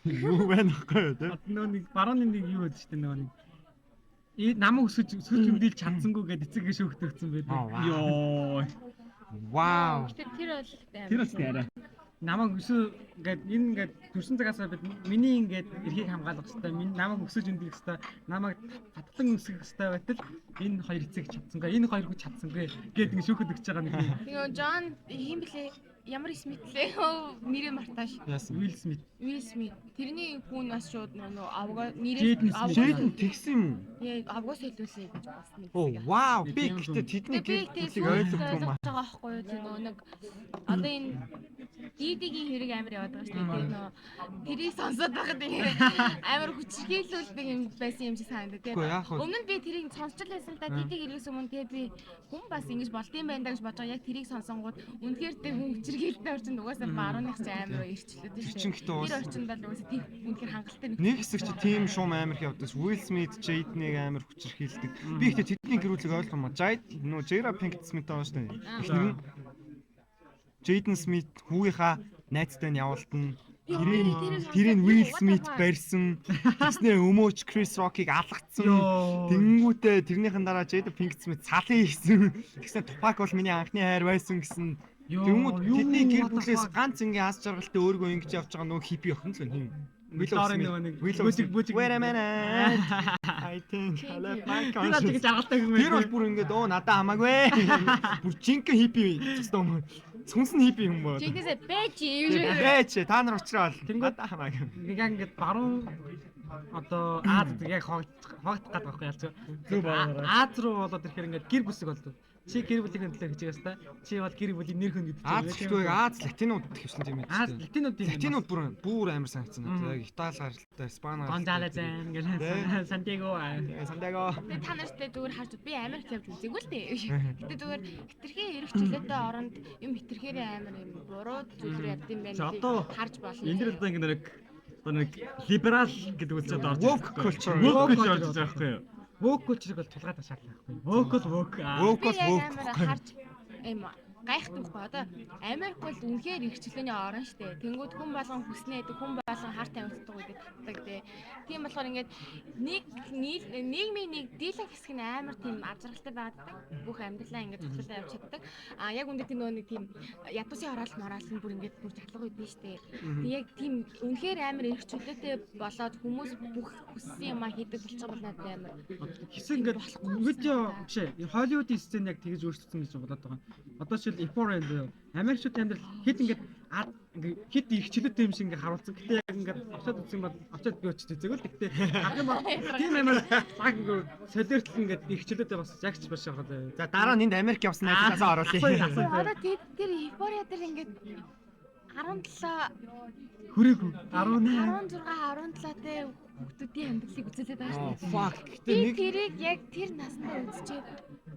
Юу байна вэ те? Нөө нэг барууны нэг юу гэдэг чинь нөгөө нэг намайг өсөж хөвдөлж чадсангүй гэдэг эцэг гээ шөөхтөгцсөн байдаг. Йоо. Вау. Тэр бол арай. Намайг өсөө ингээд энэ ингээд төрсэн цагаасаа бид миний ингээд эрхийг хамгаалах хэрэгтэй. Намайг өсөж өндөх хэрэгтэй. Намайг татгалан өсгөх хэрэгтэй байтал энэ хоёр эцэг чадсангаа. Энэ хоёр хүн чадсангүй гэдэг ингэ шүүхэд өгч байгаа нэг юм. Тэгээ Джон ийм блэ ямар Смит лээ нэрээ мартааш. Уилл Смит. Тэрний хүн бас шууд нөө авгаа Жэйден нэрээ тэгсэн юм. Яа авгаа солиулсан гэж болсон. Оо вау би гэхдээ тэдний зүйлийг ойлгох байгаа байхгүй юу тийм нэг одоо энэ дидигийн хэрэг амар яваад байгаа шүү дээ. Нөө тэрийг сонсоод байхад амар хүчрхийлүүлдэг юм байсан юм шиг санагдав тийм. Өмнө нь би тэрийг сонсч байсан та дидиг хэрэгс өмнө тийм би хүн бас ингэж болд юм байна гэж бодож байгаа. Яг тэрийг сонсонгууд үнэхээр тэр хүн хүчрхийлэлтэй орчин угаасаа барууных ч амар ирчлээд тийм шүү. Тэр орчинд бол угаасаа тийм үнэхээр хангалттай нэг хэсэг чи тийм шуум амар их явдас. Уилл Смит, Жэйднийг амар хүчрхийлдэг. Би ихтэй тэдний гэрүүлэг ойлгох юм аа. Нөө Джера Пинкет Смит байгаа шүү дээ. Эхнэр нь Жэйден Смит хүүгийнхаа найзтай нь явуултан. Тэрийг Уилл Смит барьсан. Тэснээ өмөөч Крис Рокийг алгацсан. Тэнгүүтээ тэрнийхэн дараа Жэйден Пинкет Смит салын хийсэн. Тэснээ Тупак бол миний анхны хайр байсан гэсэн. Тэнгүүд тэдний гэр бүлээс ганц ингийн аз жаргалтай өөргөө ингэж явж байгаа нөө хипи охин л юм. Wait a minute. I think I left my conscience. Тэр бол бүр ингэж надаа хамаагүй. Бүр жинхэнэ хипи юм. Сүнс нь хипи юм боо. Жинхэнэ бэж та нар уучраа бол надаа хамаагүй. Ингээд баруун одоо Аз яг хоогдох гэдэг байхгүй ялч. Аз руу болоод ирэхээр ингээд гэр бүсэг болдог. Чи гэр бүлийн төлөө хийж байгаа хэвээр. Чи бол гэр бүлийн нэр хүн гэдэг чинь. Аз гэхдээ Аз латинууд хэвсэн тийм ээ. Аз латинууд бүр амар санагдсан надад. Яг Итали гаралтай, Испани Гонзалес гэх Сантьяго. Тэгээ та нартай зүгээр харж би Америк явж үзээгүй л дээ. Гэтэ зүгээр хитрхи эрэх жилээтэй оронд юм хитрхээр амар юм буруу зүйлэр ярьд юм байна. Харж болно. Энд дэр одоо нэг либерал гэдэг үгсээр орж woke culture орж байгаа байхгүй юу? Woke culture бол тулгаад шаардлага байхгүй. Woke. Woke харж гайхдаг байхгүй. Одоо Америк бол үнэхээр эрхчлөөний орн штэ. Тэнгүүд хүн болгон хүснээд хүн болгон хар тамхитдаг гэдэг тий. Тийм болохоор ингээд нийгмийн нэг дийлэн хэсэг нь амар тийм ажралтай байгаад бүх амьдралаа ингээд цогцолтой явж чаддаг. А яг үндэ тийм нэг тийм ядуусын хороолт мороол нь бүр ингээд бүр залгуу үйдэн штэ. Тэг яг тийм үнэхээр амар эрхчлөөтэй болоод хүмүүс бүх хүссэн юмаа хийдэг болчих бол надад амар хэсэг ингээд видео биш ээ. Холливуудын сцен яг тэгж өөрчлөгдсөн гэж бодоод байгаа. Одоо жишээл Euphoria заяа. Америкчууд амьдрал хэд ингээд хэд их чөлөөтэй юм шиг ингээд харуулсан. Гэтэ яг ингээд очиод үзсэн бол очиод би очиж үзээгөө. Гэтэ агын баг тийм амар цаг ингээд солиортол ингээд их чөлөөтэй бас ягч баш байгаа заяа. За дараа нь энд Америк явсан найзлаасаа оруулъя. Одоо тэр Euphoria дээр ингээд 17 хүрээгүй 16 17-тэй хүүхдүүдийн амьдралыг үзүүлээд байгаа шүү дээ. Fuck. Би тэрийг яг тэр наснаа үзчихээ.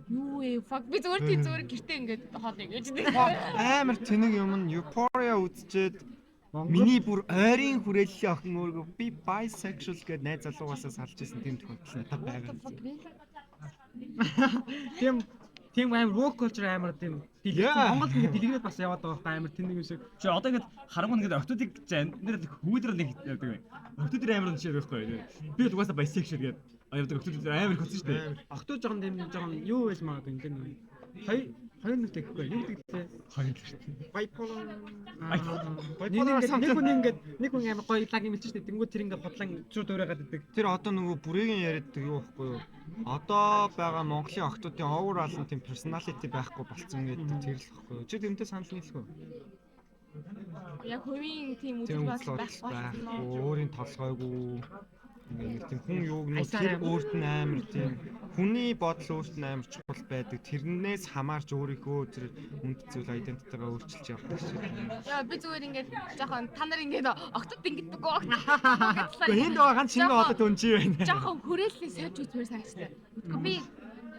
Юу вэ? Fuck би зүгээр гэртээ ингээд хоол ингэж Амар тэнэг юм нь Euphoria үзчихэд миний бүр ойрын хүрээллийн охин өөргөө би bisexual гэдэг найз залуугаасаа салж исэн тийм тохиолдол надад байгаа. Тийм амар woke culture амар тийм Монгол ингээд дэлгэрээд бас яваад байгаа байхгүй амар тэнэг юм шиг. Чи одоо ингээд харангуй ингээд охтуудыг нэр хүүдрэл нэг явдаг бай. Охтууд амар жишээ байхгүй. Би л угаасаа bisexual гэдэг явдаг охтууд амар хөцсөн шүү дээ. Охтууд жоохон тийм жоохон юу байж магадгүй ингээд нэг хоёр нүртэй гэхгүй юу гэдэгтэй Хоёр л шүү дээ. bipolar нэг хүн амар гоё лаг юм хэлж штэ тэнгууд тэр ингээд бодлон шууд өөрөөгаад идэг. Тэр одоо нөгөө бүрээгийн яриаддаг юу байхгүй юу? Одоо байгаа Монголын охтуудын overall тийм personality байхгүй болцсон гэдэг тэр л байхгүй юу? Чи тэрнтэй санал нийлэх үү? яг хувийн тийм үзэл бодол байхгүй. Өөрийн толгойгүй ингээд нэг тийм хүн юуг нь тэр өөрт нь амар тийм хүний бодол өөрт нь амар чухал байдаг. Тэрнээс хамаарч өөрийнхөө тэр үнд зүйл identity-гаа өөрчилж явах шиг. Яа би зүгээр ингээд жоохон та нар ингээд октод ингэдэг гоо. Энд байгаа чинь одоо дүнжи байна. Жоохон хүрээллээ сойж үзмээр санагдсан. Би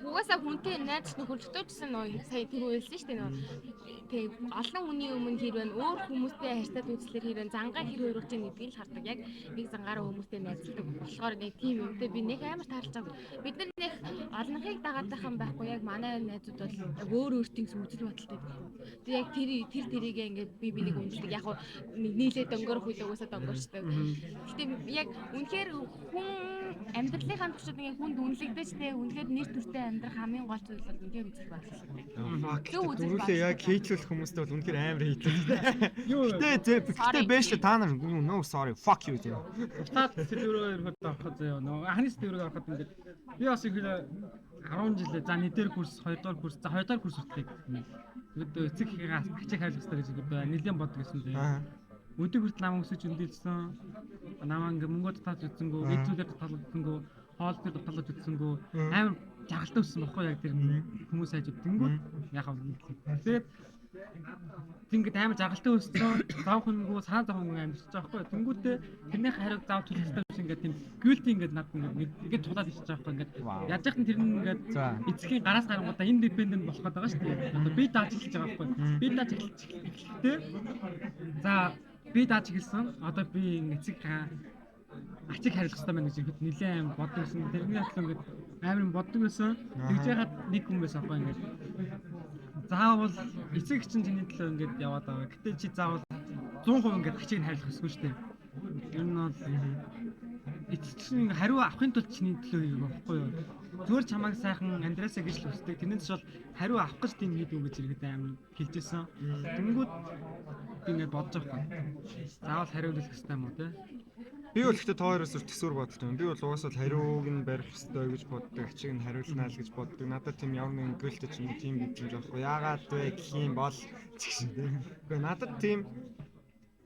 угаасаа хүнтэй найз нөхөрлөлтөөжсэн нөө сая тэр үйлсэн шүү дээ нөө. Тэг олон хүний өмнө хэр байна өөр хүмүүстэй харьцаад үзлэр хэр байна зангаа хэр өөрөж чинь гэдгийг л хардаг. Яг нэг зангаараа хүмүүстэй найзлдаг болохоор нэг тийм юмтай би нэг амар таалж байгаа. Бид нар нэг олонхыг дагаад байх юм байхгүй яг манай найзууд бол яг өөр өөртөө үзэл бодолтой. Тэг яг тэрийг ингээд би нэг үнэлдэг. Яг хуу нийлээ дөнгөрөх үедээ уусаа дөнгөрчдөг. Гэтэ яг үнэхээр хүн амьдралынхаа туршид ингээд хүнд үнэлэгдэж тэ үнэхээр нэр төртэй амьдрах хамгийн гол зүйл бол үнэхээр үзэл бодол. Дөрүлээ яг хейтлүүлэх хүмүүстэй бол үнэхээр амар хейтлээ. Юу гэтээ бэш та нар no sorry fuck you зөө. Таад сэтгэрөөр хөдөө ороход заяа нөгөө анхны сэтгэрөөр ороход ингээд би бас их 10 жилээ за нэгдүгээр курс 2 дугаар курс за 2 дугаар курс хүртэл өдөө эцэг хийгээс ачиг хайлгастай гэж өдөө нэлийн бод гэсэн заяа. Өдөг хүртэл намайг өсөж өндөлсөн. Намаа ингээ мөнгө татаж үзсэнгүү, эцүүдээр татаж үзсэнгүү, хоол дээр татаж үзсэнгүү амар жаргалтай өссөн баггүй яг тэр хүмүүс хайж өгдөнгүү. Яг хаа. Тэгээд ингээд амар жаргалтай өссөн. Зав хүнгүү, санаа зов хүнгүү амьдч байгаа байхгүй. Тэнгүүтээ тэрний хариуг зав төлөвлөлтөө биш ингээд тийм guilty ингээд над ингээд тулаад ичж байгаа байхгүй. Ингээд яаж яхад тэр ингээд эцгийн гараас гарангуудаа independent болох гэдэг байгаа шүү дээ. Одоо би дааж эхэлж байгаа байхгүй. Би дааж эхэлчихлээ. За би дааж эхэлсэн. Одоо би ингээд эцэг ачиг хариулах хэрэгтэй байна гэж ихэд нэлээд аим боддог гэсэн. Тэрний хатлаа ингээд амар боддог байсан. Тэгж яхад нэг хүн байсан байхгүй ингээд. Заавал эцэг чинь чиний төлөө ингээд яваад байгаа. Гэтэ чи заавал 100% ингээд ачиг хариулах ёсгүй шүү дээ. Ер нь бол эцэг чинь хариу авахын тулд чиний төлөө хийх байхгүй юу? Зүгээр чамайг сайхан амьдраасаа гэж л хүсдэг. Тэрнээс бол хариу авах гэж тийм хийдэг гэж ирэхэд амар хэлжсэн. Тэнгүүд би ингээд бодож байгаа юм. Заавал хариулах хэрэгтэй юм уу те? Би бол ихтэй тооёроос төсвөр боддог юм. Би бол угаасаа хариуг нь барих хэрэгтэй гэж боддог. Ачиг нь хариулнаа л гэж боддог. Надад тийм ямар нэгэн гүйлтэй ч юм тийм бидрэмж авахгүй. Яагаад вэ гэх юм бол гэхдээ надад тийм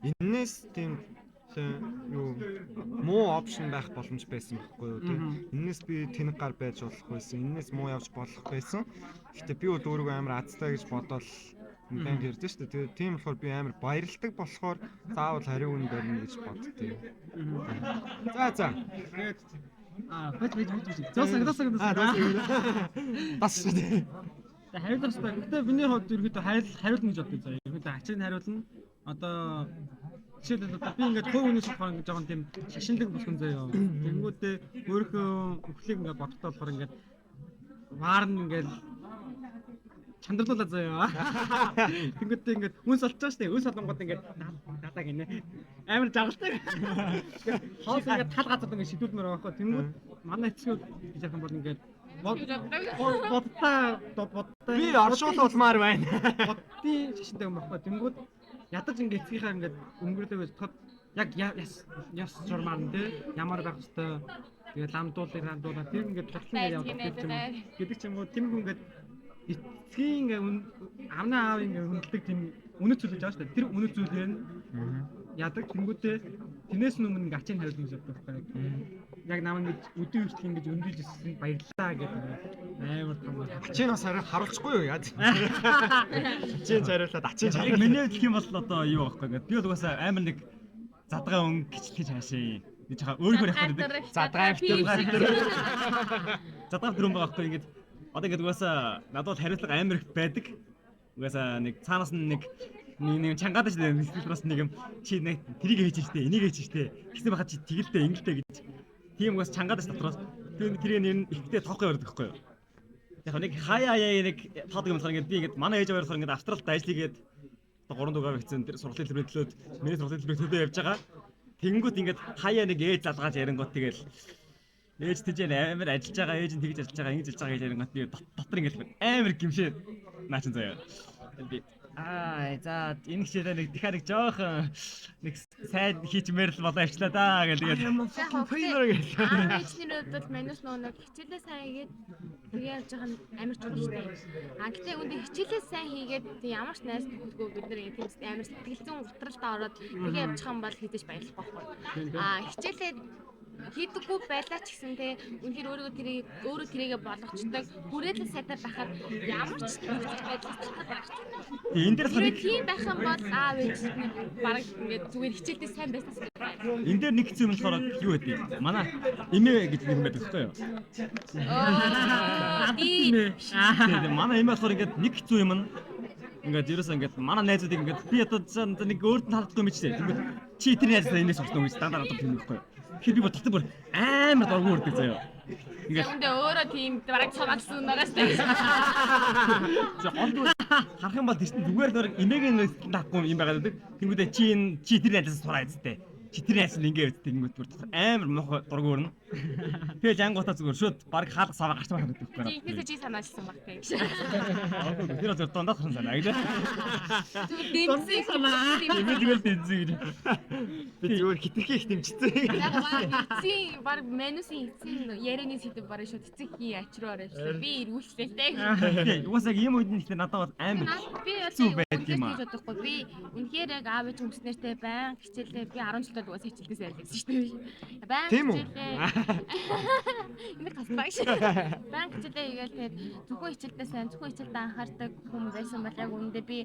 энэс тийм юу муу опшн байх боломж байсан байхгүй юу тийм. Энэс би тэнэг гар байж болох байсан. Энэс муу явж болох байсан. Гэхдээ би бол өөрийгөө амар азтай гэж бодоод банд ярьдэн шүү дээ. Тэгээ тийм болохоор би амар баярлдаг болохоор заавал хариу үн барина гэж боддتي. За. Бэж. Зоосаг. Бас шүү дээ. Тэгээ хариулах хэрэгтэй. Гэтэ миний хувьд ерөөдөө хариулна гэж боддог заа. Ерөөдөө ачиг нь хариулна. Одоо жишээлбэл би ингээд хувь хүний шалгаар ингээд жоохон тийм шашинлаг болсон заяа. Тэнгүүдээ өөрийнхөө өхлийг ингээд боддог болохоор ингээд ваарн ингээд чандарлуулаа заяа. Тэнгүүтээ ингээд үнс олчоо штэ. Үнс олонгод ингээд надаа гинэ. Амар жаргалтай. Хоол ингээд тал газар ингээд шидүүлмээр байгаа байхгүй. Тэнгүүд манай эцгүүд гэж яхан бол ингээд бодтаа Би оршуулмаар байна. бодтын шашинтай юм байхгүй. Тэнгүүд ядаж ингээд эцгийнхаа ингээд өнгөрлөө байж тод яг яс журмаар нэ ямар байх хэвээр тэгээд ламдуулаа тэр ингээд тодлон яваад гэдэг ч юм уу тийм хүн ингээд эцгийн амнаа аав ингээд хөндлөдөг тийм үнэт зүйл гэж байгаа шүү дээ. Тэр үнэт зүйлээр нь ядаг тэнгүүтээ тэрнээс өмнө ингээд ачааны хариулт гэж боддог байхгүй. Яг намайг ингэж өдөө хүртэл ингэж өндүүлж ирсэн баярлаа гэдэг амар том. Ачийн бас харуулчихгүй юу яаж? Ачийн зариулаад ачийн Яг миний хэлэх юм бол одоо юу байхгүй ингээд би бол угаасаа амар нэг задгаа өнгө гिचлэж хаашаа. Би жахаа өөрөөр явах гэдэг. задгаа Задгаа дөрөв байгаа байхгүй ингээд одоо ингээд угаасаа надад бол хариуцлага амар их байдаг. Угаасаа нэг цаанаас нэг чангаад ч нэсвэлээс нэг юм чи нэг трийг хийж штэ энийг хийж штэ гэсэн байхад чи тэгэлдэ ингэлдэ гэж тийм угаас чангаад дотроос тэр нэр нь ихтэй тоохгүй байдаг байхгүй юу. Яг нэг хаяа нэг тоодог юм болохоор ингээд би ингээд манай ээж аваар болохоор ингээд Австралид ажил хийгээд 3 дугаар хэвцэн тэр сургуулийн төлбөрийн төлөөд миний сургуулийн төлбөрийн төлөө явж байгаа. Тэнгүүт ингээд хаяа нэг ээж залгааж ярингууд тэгэл ээж тийж амар ажиллаж байгаа ээж нь тэгж ажиллаж байгаа ингэж ажиллаж байгаа гэж ярингууд би дотор ингээд амар гимшээ наачин заяа. Би за энэ хичээлээ нэг дахиад нэг жоохон нэг сайн хийчмээр л болоо явчлаа да гэдэг. Ээжнэрүүд бол манус нэг хичээлээ сайн хийгээд тэгээ явж байгаа нь амар чухал шүү дээ. Гэтээ үндэ хичээлээ сайн хийгээд ямар ч найз төгөлгүй бид нар ингэ тийм амар сэтгэлзэн утралдаа ороод тэгээ явж байгаа юм бол хийдэж баярлах байхгүй. Хичээлээ хийдэггүй байлаа ч гэсэн те үнэхээр өөрөө тэрийгэ болгочдаг хүрээлэн сайтай байхад ямар ч байдлаас татах. Энэ дээр санаг тийм байх юм бол аав ээж бараг ингээд зүгээр хичээлдээ сайн байснаас энэ дээр нэг хэсэг юм болохоор юу гэдэг манай эмээ гэж нэг юм байдаг байхгүй юу? Тийм манай эмээ болохоор ингээд нэг хэсэг юм ингээд ерөөсөө ингээд манай найзууд ингээд би одоо нэг өөрт нь халдахгүй юм чи тийм чи тэр найзаа энэс сурсан гэж дандаа одоо тийм байхгүй юу? Тэгэхээр би бодохтой бүр амар дургуй үрдэг заяа. Ингээд үндэ өөрөө тийм бараг цугaalсан байгаа шүү дээ. За гол харах юм бол тэр чинь зүгээр нэг эмээгийн таахгүй юм байгаа гэдэг. Тэнгүүдээ чи тэр найзаас сураа зүтэй. Чи тэр найзаас ингэ өгдөг тэнгүүд бүр амар муухай дургуй өрнө. Тэгэл ангуудаа зүгээр шууд баг хаалга саваа гарч байгаа гэдэг байхгүй. Инээсээ чи санаачсан баг тийм. Тэр зөв дондоо харсан санаа гэж. Дэмсэг санаа. Тэгэл дэмсэг гэж. Би зүгээр хитрхи их дэмжсэн. Яг эцсийн баг менюсийн эцсийн ярианы сэдв бараг шууд эцэг хий ачруу оруулсан. Би ирүүлсэн. Угаасаа ийм үед нь ихтэй надад бол амар зүг байдаг юм аа. Би үнэхээр яг аав ээж хүмүүснэртэй байн хичээлээ би 10 жилдээ угаасаа хичээлдээ сайлгасан шүү дээ. Байн хичээлээ. Энд тасбайш. Байн хичээлээ хийгээл тэгээд зөвхөн хичээлдээ сайн зөвхөн хичээлдээ анхаардаг хүн байсан бол яг үүндээ би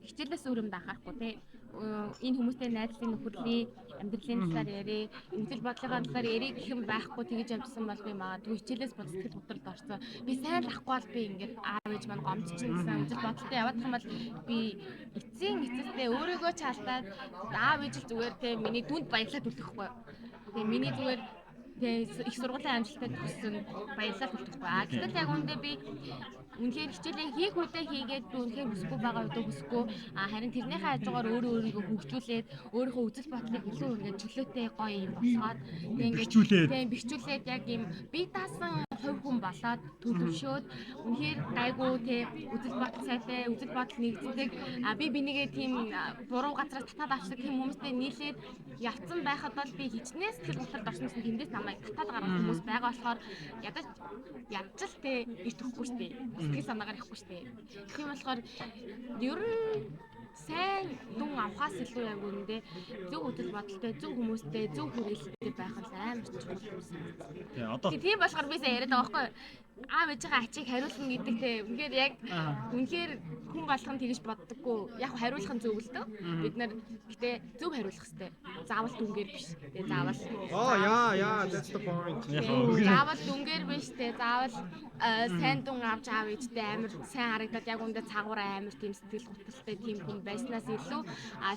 хичээлээс өрөмд анхаарахгүй те. Энэ хүмүүстэй найзлын нөхөрлөлийн амьдралын талаар ярээ, эмзэл бодлогын талаар ярээ гэх юм байхгүй тэгэж явжсан бол би магадгүй хичээлээс бодсоход бодролд орсон. Би сайн лахгүй бол би ингээд аав ээж маань гомдчихсан эмзэл бодлолтой яваад байгаа юм бол би эцэстэй өөрийгөө ч алдаад аав ээж л зүгээр те миний дүнд баярлаад үлдэхгүй. Тэгээ миний зүгээр их сургуулийн амжилттай төгссөн баярлалаа төлөхгүй. Гэтэл яг үүндээ би үнэхээр хичээлээ хийх үедээ хийгээд би үнэхээр хүсэхгүй байгаа үедээ хүсэхгүй. Харин тэрнийхээ хажуугаар өөрийгөө хөгжүүлээд өөрийнхөө үзэл бодлыг илүү ингээд чөлөөтэй гоё юм болгоод тийм бэхжүүлээд яг юм бие даасан хувь хүн болоод төлөвшөөд үнэхээр гайгүй тийм үзэл бодол сайтай үзэл бодол нэгддэг. Би бинийгээ тийм буруу газраас татаад авчих тийм хүмүүстэй нийлээд явцсан байхад бол би хичнээн сэтгэл готролд орсон гэсэн тэндээс намайг татаад гаргах хүмүүс байгаа болохоор ядаж ядчил те ирт өгөхгүй штэ. Сэтгэл санаагаар ихгүй штэ. Гэх юм болохоор ер нь сайн дүн авахаас илүү яг үүндээ зөв үзэл бодолтой, зөв хүмүүстэй, зөв хүрээлэлтэй байх нь амар чухал юм. Тийм болохоор би сайн яриад байгаа байхгүй юу? Аав ээжийнхээ ачийг хариулна гэдэгтэй үнэхээр яг үнэхээр хүн болгон тэгж боддоггүй. Яг хариулах нь зөв л дөө. Бид нар гэтээ зөв хариулах хэрэгтэй. Заавал дүнгээр биш. Тэгээ заавал That's the point. Заавал дүнгээр биш те. Заавал сайн дүн авч аав ээжтэй амар сайн харагдаад яг үндэ цагуур амар тийм сэтгэл готролтой тийм хүн байснаас илүү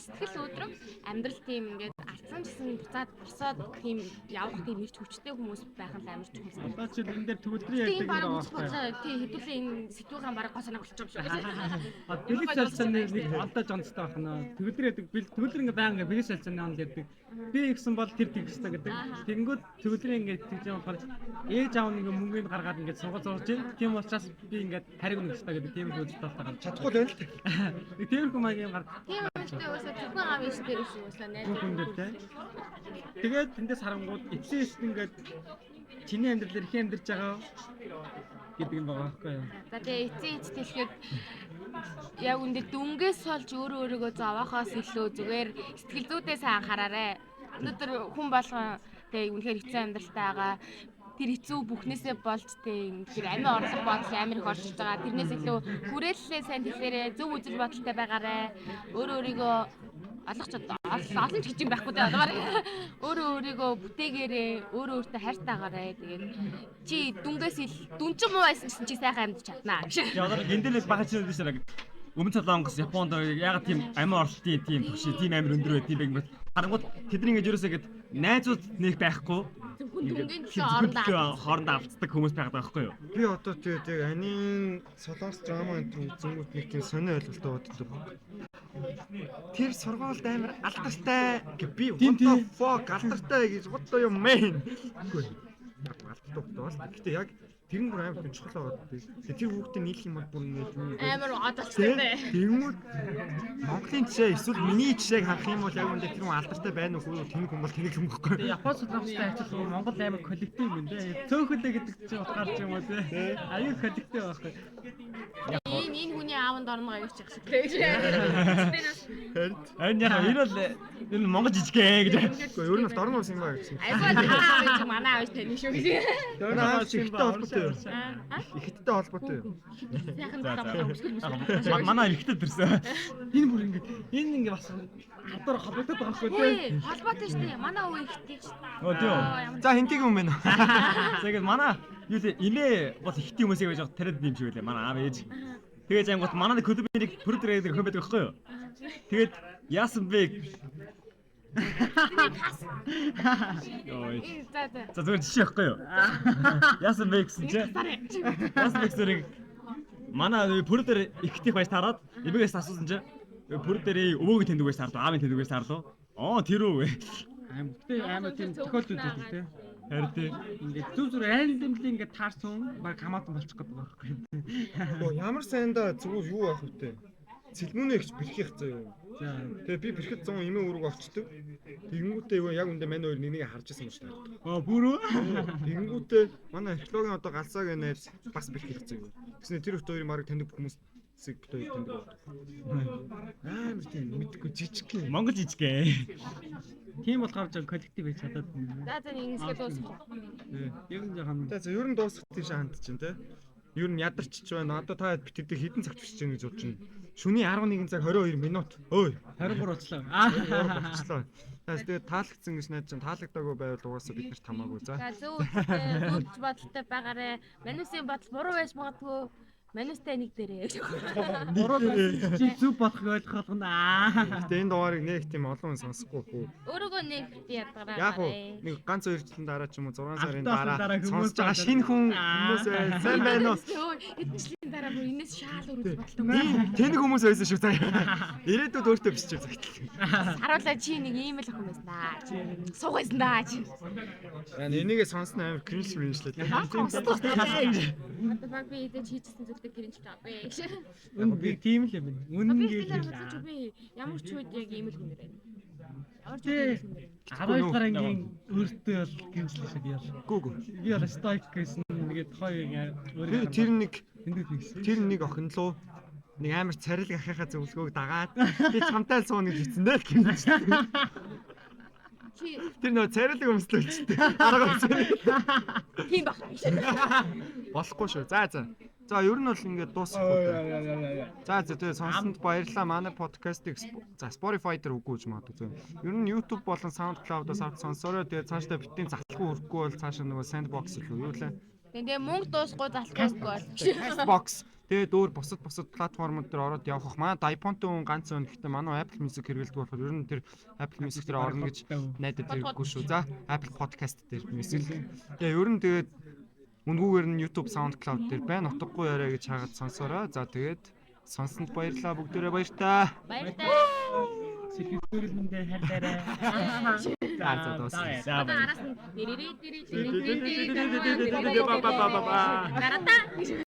сэтгэл өдрөг амьдрал тийм ингээд Тэгсэн чсэн буцаад босоод тийм явах тийм их хүчтэй хүмүүс байх нь амар чухал. Одоо чи энэ дээр төвлөрийн Тийм ярьдаг баг нэг үзэх бодлоо тий хэдүүлээ энэ сэтгүүхэн баг госоног болчих юм шиг. Бэлэг салцсан нэг алдаж онцтой байх нь. Төвлөр яадаг төвлөр ингээ байнга бэлэг салцсан юм гэдэг. Би ихсэн бол тэр тэгстэй гэдэг. Тэнгүүд төвлөр ингээ тэгж байгаа болохоор ээж аав нэг мөнгөнд гаргаад ингээ сургууль зурж ийн. Тийм учраас би ингээ хариг нэг хэвчтэй гэдэг тийм үзэл талаар Чадахгүй л байна л. нэг тиймэрхүү маягийн гар Тийм үстэй өсө зөвхөн аав иш дээр шүү өсө найз. хүндэлтэй. Тэгээд тэндээс харангууд эцээс ингээд чиний амьдралаар их амьдарч байгаа гэдэг юм байгаа байхгүй юу? За тэгээ эцээ эцтэй хэлэхэд яг үндэ дүнгээс олж өөрийгөө зовоохоос илүү зүгээр сэтгэл зүйдээ сайн анхаараарэ. Өнөөдөр хүн болгон тэгээ үнэхээр хэцүү амьдралтай байгаа. Тэр хэцүү бүхнээсээ болж тэр амин орлого бодол амар их оршиж байгаа. Тэрнээс илүү хүрээллээ сайн хэлээрээ зөв үзэл бодолтой байгаарэ. Өөрийгөө олон ч гэж юм байхгүй дээ одоор өөрийгөө бүтээгээрээ өөртөө хайртайгаарэ. Тэгээд чи дүнгээс дүн ч муу байсан гэсэн чи сайхан амьд чаднаа гэж. Яг энэ дээр багч юм биш яг өмнө Солонгос Японд яг тийм амин орлтын тийм төвшин тийм амир өндөр байт юм байна. Харангууд тэдний ингэж ерөөсөө гээд найзууд нэг байхгүй. Дүнгийн хоорондоо авцдаг хүмүүс байгаад байгаа байхгүй юу? Би одоо тэгээд анийн солонгос драма энэ үзэнгүүт нэг тийм сонио ойлголтоо боддог. Тэр сургуульд амар алдартай гэ би what the fuck алдартай гэж what do you mean? Үгүй. Алдартай бол гэхдээ яг тэр нь бүр амар хүн чухал байгаа дээ. Тэр хүүхдээ нийлэх юм бол бүр ингэж юу амар одолчтой дээ. Тэгмүүд Монголын жишээ эсвэл миний жишээг харах юм бол яг үндэ тэр хүн алдартай байна уу хүү тэнэг хүн бол тэнэг хүн байхгүй. Япон солонгостой ачаал Монгол амар коллектив юм дээ. Цөөхөлөө гэдэг чинь утгаар ч юм уу те. Аюу коллектив байхгүй. Энэ хүний аавд орно аюуч ах шиг тэгж. Харин яг энэ бол энэ Монгол жижигхэн гэж. Үгүй ер нь бол дорн ус юм байна гэсэн. Айгүй аав гэж манай аавч тань шүү гэж. Дорн ус ихтэй холбоотой юу? Ихтэй холбоотой юу? Яхан даа. Манай ихтэй төрсөн. Энэ бүр ингэ бас хадаар холбогдоод байгаа хгүй те. Үгүй холбоотой шүү дээ. Манай өвөө ихтэй шүү. Оо тийм. За хинтиг юм байна. Тэгээд манай юу лээ инээ бол ихтэй хүмүүсийг байж тариад юм шиг үлээ манай аав ээж. Тэгээд ангууд манай клубын продюсер гэдэг хүн байдаг байхгүй юу? Тэгээд яасан бэ? Ой. За зөвхөн жишээ байхгүй юу? Яасан бэ гэсэн чинь. Яасан бэ гэсэн манай продюсер ихтэй байж тараад эмээгээс асуусан чинь продюсерийн өвөөгийн тэндэг байж тарлаа, аавын тэндэг байж тарлаа. Оо тэр үү. Амар тийм тохиолдол үү те. Харин тийм Ингээд зүг зүг randomly ингээд таарсан баг хамаатан болчих гээд байгаа байхгүй. Оо ямар сайндаа зүгээр юу авах вэ? Цэлмүнэ гэж бэрхийх заяа. За Тэгээ би бэрхэд 100 эмээ өрөг орчдөг. Тэгэнгүүтээ яг үндэ мань хоёр нэгийг харж байсан юм шиг байна. бүрөө. Тэгэнгүүтээ манай археологийн одоо галсаагийн найз бас бэрхийх заяа. Тэснэ тэр их хоёрын марыг таньдаг хүмүүсийг бит хоёр таньдаг байна. Амар тийм мэдгүй жижиг юм. Монгол жижигхэн. Тийм болохоор жоо коллектив байж чадаад байна. За за ингэсгээ дуусах. Яг нь жоохон За ер нь дуусах тийш хандж чинь те. Ер нь ядарч ч байна. Одоо та бид тэд хэдэн цагт бичиж байгаа гэж бодож байна. Шөнийн 11 цаг 22 минут. Ой. 23 очлоо. Болчихлоо. Тэгээд таалагдсан гэж найдаж чинь таалагдаагүй байвал угаасаа бид нарт хамаагүй. За. За зөв бодолтой байгаарэ. Манусын бодол буруу байж магадгүй. Манустай нэг дээрээ. Чи зүг болох ойлгох нь Гэтэ энэ дугаарыг нэг тийм олон хүн сонсохгүй хөө. Өөрөөгөө нэг ядгараа. Яг уу нэг ганц 2 жилийн дараа ч юм уу 6 сарын Алтан дараа хүмүүс сонсож байгаа шинэ хүн хүмүүс сайн байна уу? Хэдэн жилийн дараа бүр энэс шаал өрөж болтоо. Тэнэг хүмүүс байсан шүү заа. Ирээдүйд өөртөө бичиж загтал. Харуулаа чи нэг ийм л охин байсан даа. Суух байсан даа чи. Энийгээ сонсно амар кринж мэнжлээ. Одоо баг би идэж хийжсэн зүйлтэй гэрэнч байгаа. Үн би тийм л юм. Үн Би гээл. хэлсэн би ямар ч үед яг ийм л хүн нэр. Ямар ч Тэ үед ийм л хүн нэр. 12 дахь ангийн өөртөө бол гэмжлээ шиг яа. Гүг. Би бол стоик гэсэн нэгэд хоёр Тэр нэг тэндүүд нэгсэн. тэр нэг охин лөө нэг амар царил ахихаа зөвлөгөөг дагаад би чамтай л сууна гэж хэлсэн дээ гэмж. Чи Тэр нөө царилэг өмслөлчтэй. Арга өмсөл. тийм баг. Болохгүй шүү. За ер нь бол ингээд дуусах үү. За тэгээ сонссонд баярлалаа. Манай подкастыг за Spotify дээр үгүй гэж магадгүй. Ер нь YouTube болон SoundCloud-аас авч сонсороо тэгээ цаашдаа битэн залхуу өрөхгүй бол цаашаа нөгөө Sandbox илүү юу лээ. Тэгээ мөнгө дуусгүй залхуусгүй бол. Castbox тэгээд өөр бусад платформуд дээр ороод явах. Манай iPhone-тэй хүн ганц өн гэхдээ манай Apple Music хэрэглэдэг болохоор ер нь тэр Apple Music дээр орно гэж найдад хэрэггүй шүү. За Apple Podcast дээр Music. Тэгээ ер нь тэгээд үнгүүгээр нь YouTube SoundCloud дээр байна. Утгагүй яриа гэж хаагаад сонсоорой. За тэгээд сонсонд баярлалаа. Бүгдээрээ баяртай. Баяртай. Сэтгэл мэндэ хайртай. За дуусна. За Араас нь дэрэрээ дэрэрээ дэрэрээ дэрэрээ. Гарата.